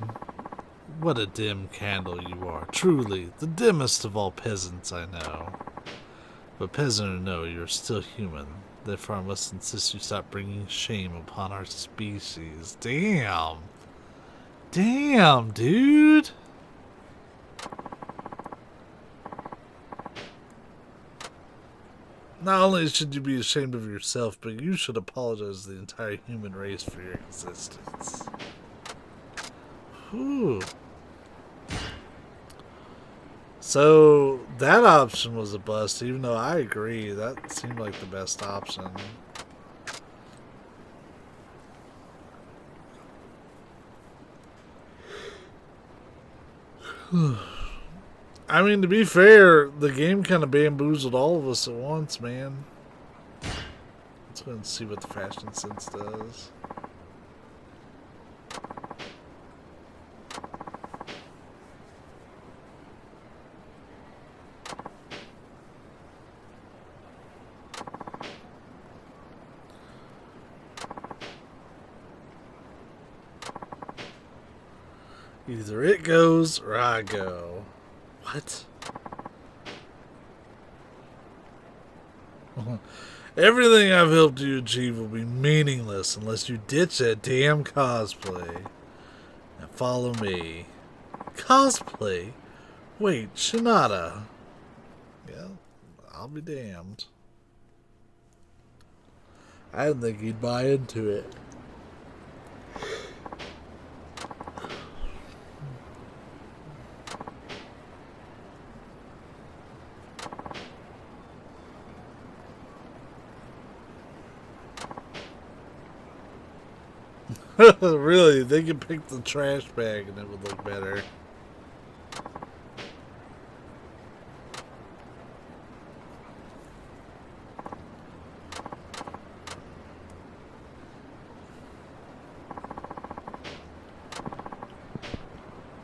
What a dim candle you are. Truly, the dimmest of all peasants I know. But peasant or no, you're still human. Therefore, I must insist you stop bringing shame upon our species. Damn. Damn, dude. Not only should you be ashamed of yourself, but you should apologize to the entire human race for your existence. Whew. So, that option was a bust, even though I agree, that seemed like the best option. I mean, to be fair, the game kind of bamboozled all of us at once, man. Let's go and see what the fashion sense does. Either it goes or I go. What? Everything I've helped you achieve will be meaningless unless you ditch that damn cosplay and follow me. Cosplay? Wait, Shinada. Yeah, I'll be damned. I didn't think he'd buy into it. Really, they could pick the trash bag and it would look better.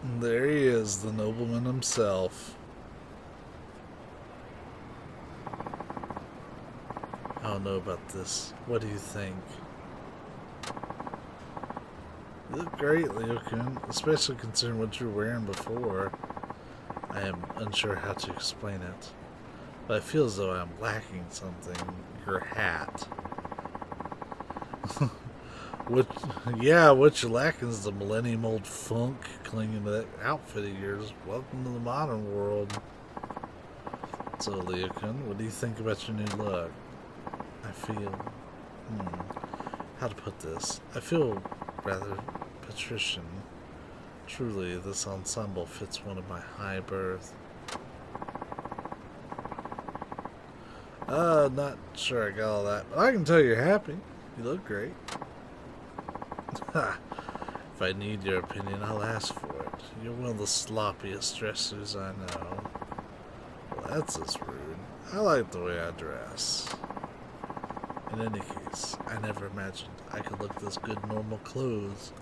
And there he is, the nobleman himself. I don't know about this. What do you think? You look great, Leo-kun, especially considering what you were wearing before. I am unsure how to explain it, but I feel as though I'm lacking something. Your hat. what you're lacking is the millennium-old funk clinging to that outfit of yours. Welcome to the modern world. So, Leo-kun, what do you think about your new look? I feel... how to put this? I feel rather patrician. Truly, this ensemble fits one of my high birth. Not sure I got all that, but I can tell you're happy. You look great. Ha! If I need your opinion, I'll ask for it. You're one of the sloppiest dressers I know. Well, that's just rude. I like the way I dress. In any case, I never imagined I could look this good in normal clothes.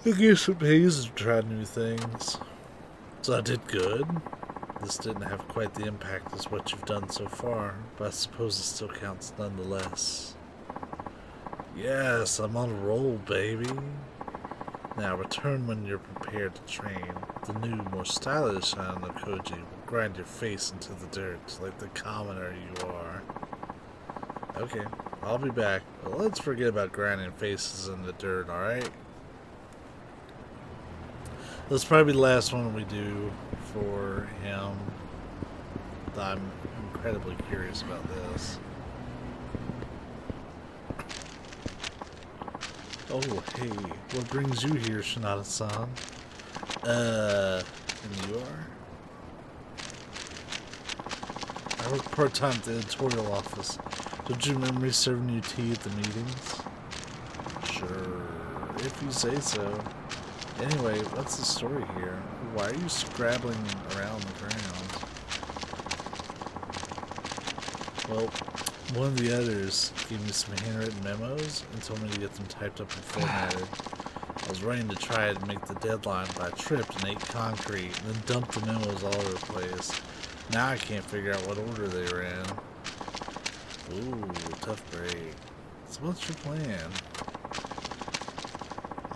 I guess it pays to try new things. So I did good. This didn't have quite the impact as what you've done so far, but I suppose it still counts nonetheless. Yes, I'm on a roll, baby. Now return when you're prepared to train. The new, more stylish Koji will grind your face into the dirt like the commoner you are. Okay, I'll be back, but let's forget about grinding faces in the dirt, alright? This will probably be the last one we do for him. I'm incredibly curious about this. Oh, hey, what brings you here, Shinada-san? And you are? I work part-time at the editorial office. Don't you remember me serving you tea at the meetings? Sure, if you say so. Anyway, what's the story here? Why are you scrabbling around the ground? Well, one of the others gave me some handwritten memos and told me to get them typed up and formatted. I was running to try to make the deadline, but I tripped and ate concrete and then dumped the memos all over the place. Now I can't figure out what order they were in. Ooh, tough break. So what's your plan?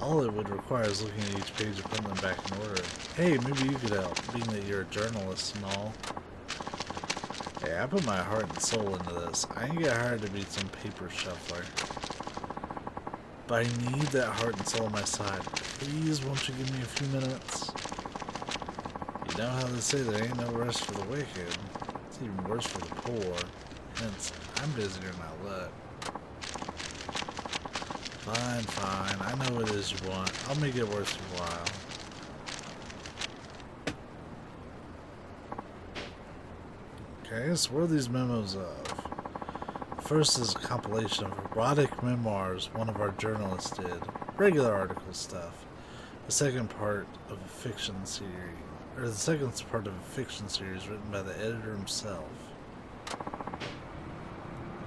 All it would require is looking at each page and putting them back in order. Hey, maybe you could help, being that you're a journalist and all. Okay, I put my heart and soul into this. I ain't get hired to be some paper shuffler. But I need that heart and soul on my side. Please, won't you give me a few minutes? You know how they say there ain't no rest for the wicked. It's even worse for the poor. Hence, I'm busier than I look. Fine, fine. I know what it is you want. I'll make it worth your while. Okay, so what are these memos of? First is a compilation of erotic memoirs one of our journalists did. Regular article stuff. The second part of a fiction series, or the second part of a fiction series written by the editor himself.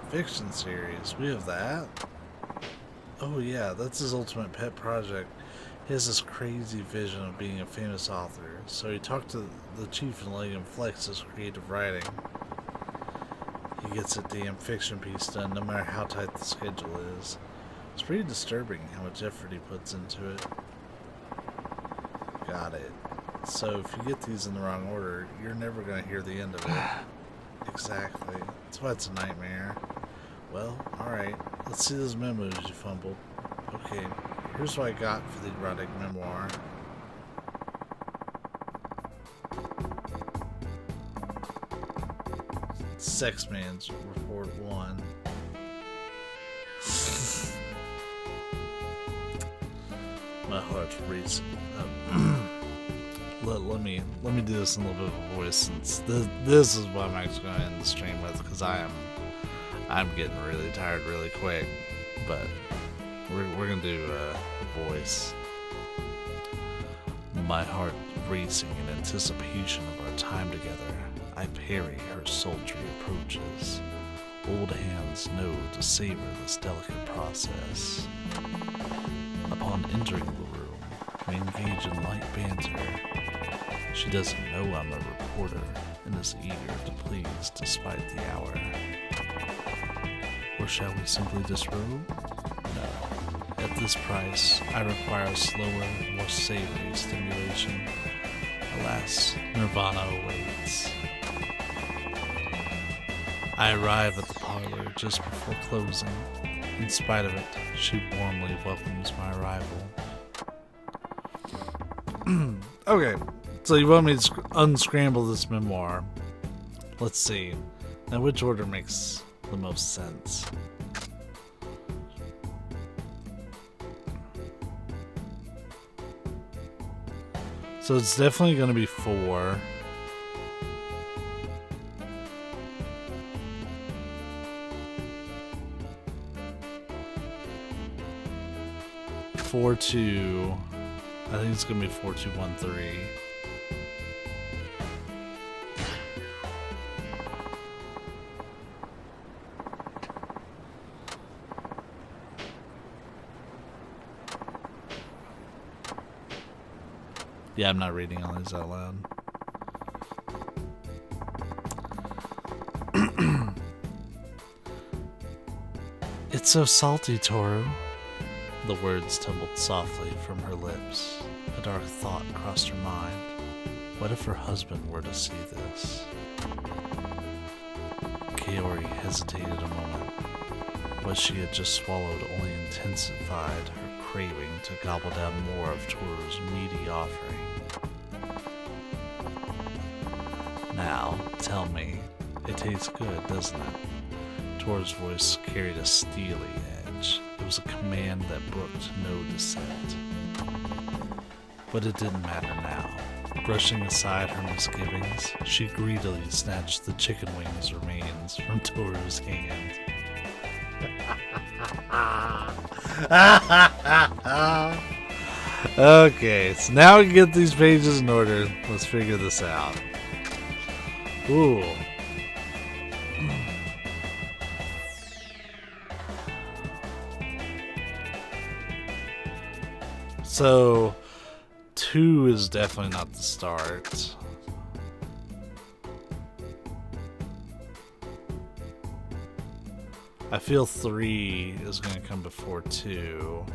Fiction series, we have that? Oh yeah, that's his ultimate pet project. He has this crazy vision of being a famous author, so he talked to the chief and let him flex his creative writing. He gets a damn fiction piece done no matter how tight the schedule is. It's pretty disturbing how much effort he puts into it. Got it. So if you get these in the wrong order, you're never going to hear the end of it. Exactly. That's why it's a nightmare. Well, alright. Let's see those memos you fumbled. Okay, here's what I got for the erotic memoir. Sex Man's Report 1. My heart's racing. Let me do this in a little bit of a voice, since this is what I'm actually going to end the stream with, because I'm getting really tired really quick. But we're gonna do a voice. My heart racing in anticipation of our time together. I parry her sultry approaches. Old hands know to savor this delicate process. Upon entering the room, we engage in light banter. She doesn't know I'm a reporter and is eager to please despite the hour. Or shall we simply disrobe? No. At this price, I require a slower, more savory stimulation. Alas, Nirvana awaits. I arrive at the parlor just before closing. In spite of it, she warmly welcomes my arrival. Okay, so you want me to unscramble this memoir. Let's see. Now, which order makes the most sense? So it's definitely going to be 4. I think it's gonna be 4213. Yeah, I'm not reading all these out loud. It's so salty, Toru. The words tumbled softly from her lips. A dark thought crossed her mind. What if her husband were to see this? Kaori hesitated a moment. What she had just swallowed only intensified her craving to gobble down more of Toru's meaty offering. Now, tell me, it tastes good, doesn't it? Toru's voice carried a steely edge. It was a command that brooked no dissent. But it didn't matter now. Brushing aside her misgivings, she greedily snatched the chicken wings remains from Toru's hand. Okay, so now we can get these pages in order. Let's figure this out. Ooh. So, 2 is definitely not the start. I feel 3 is going to come before 2.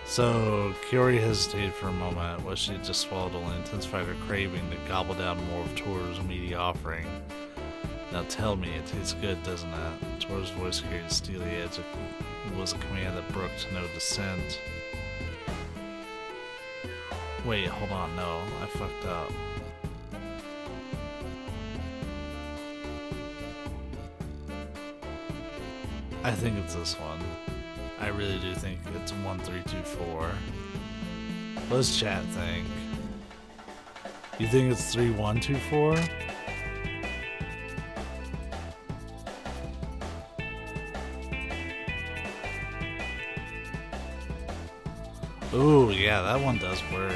So, Kiori hesitated for a moment while she just swallowed only intensified her craving to gobble down more of Toru's meaty offering. Now tell me, it tastes good, doesn't it? Toru's voice carried a steely edge. It was a command that brooked no dissent. Wait, hold on, no, I fucked up. I think it's this one. I really do think it's 1324. Let's chat think. You think it's 3124? Ooh, yeah, that one does work.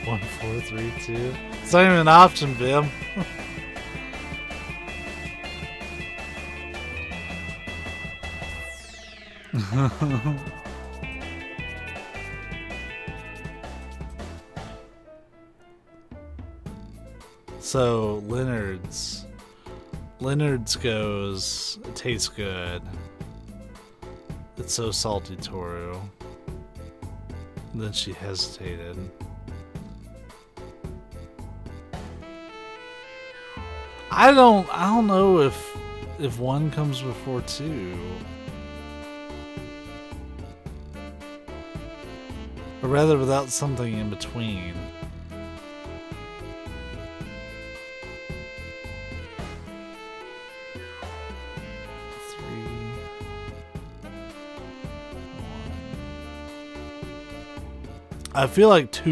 1432. It's not even an option, Bim. So Leonard's goes, it tastes good. It's so salty, Toru. And then she hesitated. I don't know if one comes before two. Or rather without something in between. I feel like 2.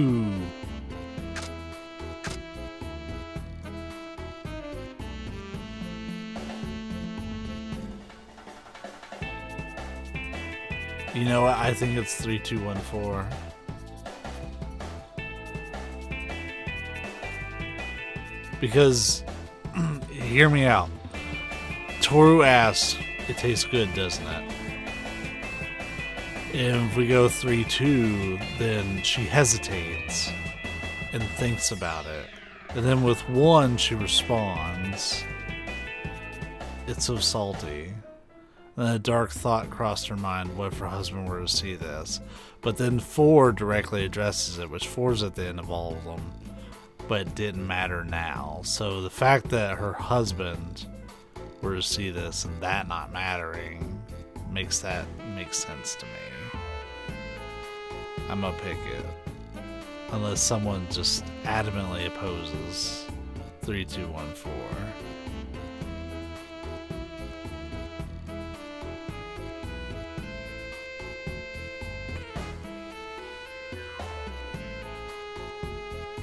You know what? I think it's 3214. Because, hear me out. Toru asked, it tastes good, doesn't it? And if we go 3-2, then she hesitates and thinks about it. And then with 1, she responds, it's so salty. And then a dark thought crossed her mind, what if her husband were to see this? But then 4 directly addresses it, which 4's at the end of all of them. But it didn't matter now. So the fact that her husband were to see this and that not mattering makes sense to me. I'm gonna pick it. Unless someone just adamantly opposes 3214.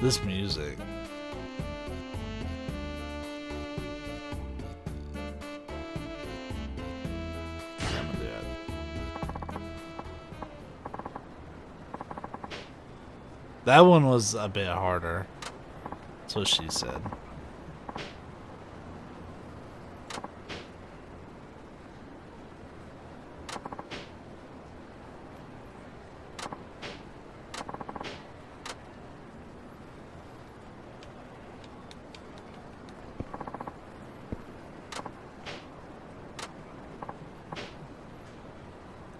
This music. I'm gonna do it. That one was a bit harder. That's what she said.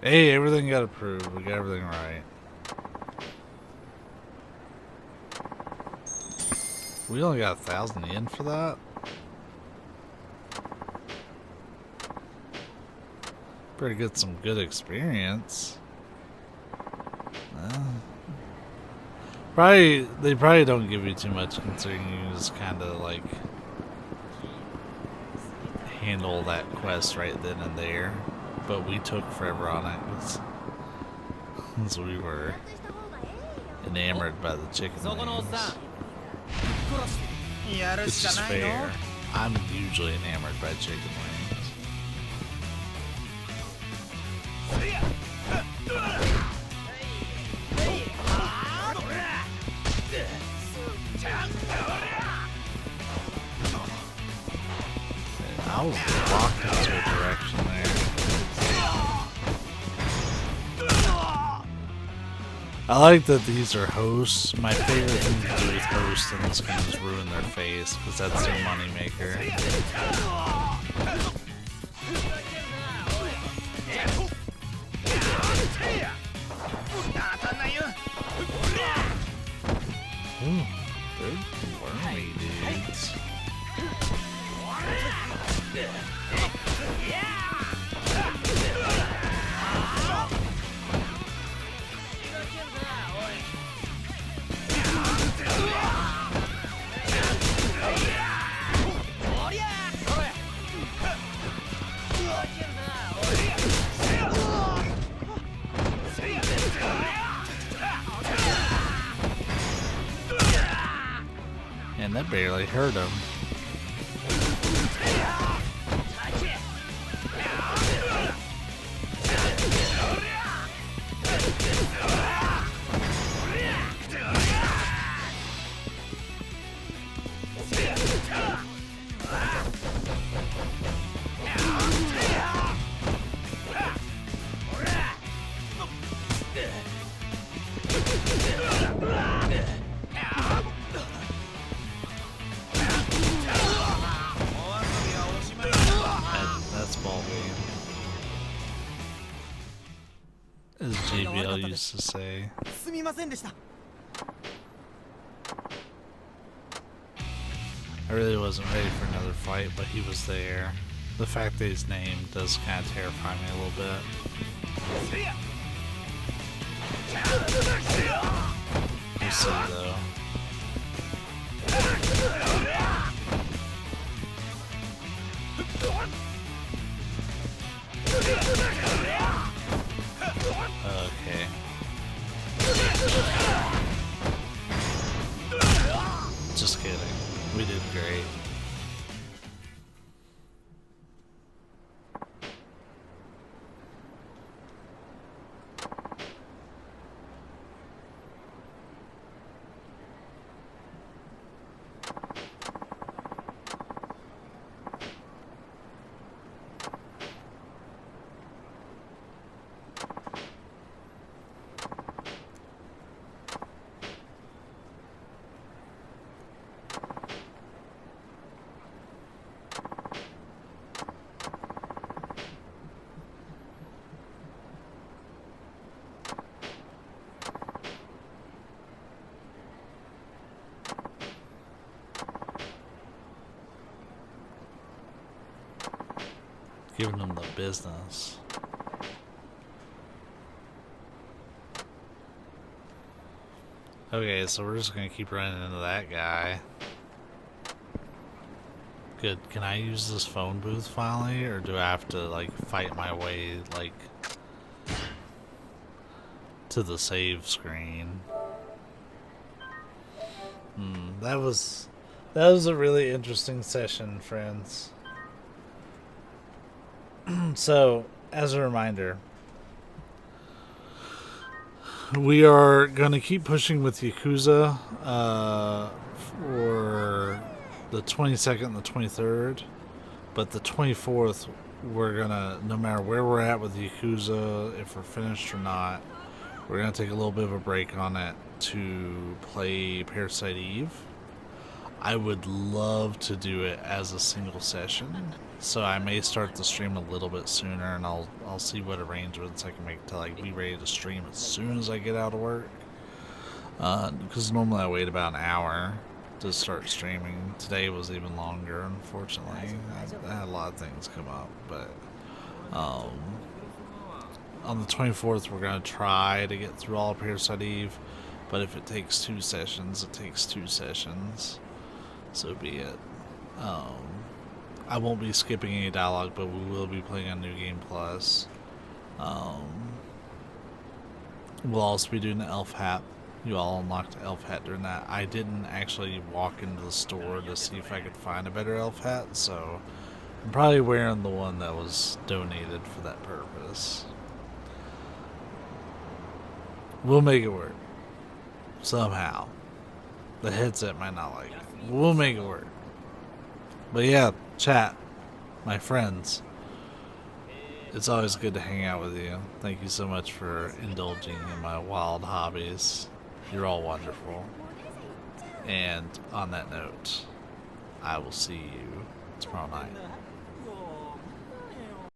Hey, everything got approved. We got everything right. We only got 1,000 yen for that? Better get some good experience. They probably don't give you too much considering you just kind of like handle that quest right then and there. But we took forever on it because we were enamored by the chicken wings. It's just fair. I'm usually enamored by chicken wings. I was locked into a direction there. I like that these are hosts. My favorite thing to do with hosts in this game is ruin their face, because that's their money maker. And that barely hurt him. That's ball game. As JBL used to say. I really wasn't ready for another fight, but he was there. The fact that his name does kind of terrify me a little bit. We'll see though. Okay. Just kidding. We did great. Giving them the business. Okay, so we're just gonna keep running into that guy. Good. Can I use this phone booth finally, or do I have to like fight my way like to the save screen? That was a really interesting session, friends. So, as a reminder, we are going to keep pushing with Yakuza for the 22nd and the 23rd, but the 24th, we're going to, no matter where we're at with Yakuza, if we're finished or not, we're going to take a little bit of a break on it to play Parasite Eve. I would love to do it as a single session, so I may start the stream a little bit sooner, and I'll see what arrangements I can make to like be ready to stream as soon as I get out of work. Because normally I wait about an hour to start streaming. Today was even longer, unfortunately. I had a lot of things come up, but on the 24th we're gonna try to get through all of Parasite Eve. But if it takes 2 sessions, it takes 2 sessions. So be it. I won't be skipping any dialogue, but we will be playing on New Game Plus. We'll also be doing the elf hat. You all unlocked the elf hat during that. I didn't actually walk into the store to see if I could find a better elf hat, so I'm probably wearing the one that was donated for that purpose. We'll make it work. Somehow. The headset might not like it. We'll make it work. But yeah, chat, my friends, it's always good to hang out with you. Thank you so much for indulging in my wild hobbies. You're all wonderful. And on that note, I will see you tomorrow night.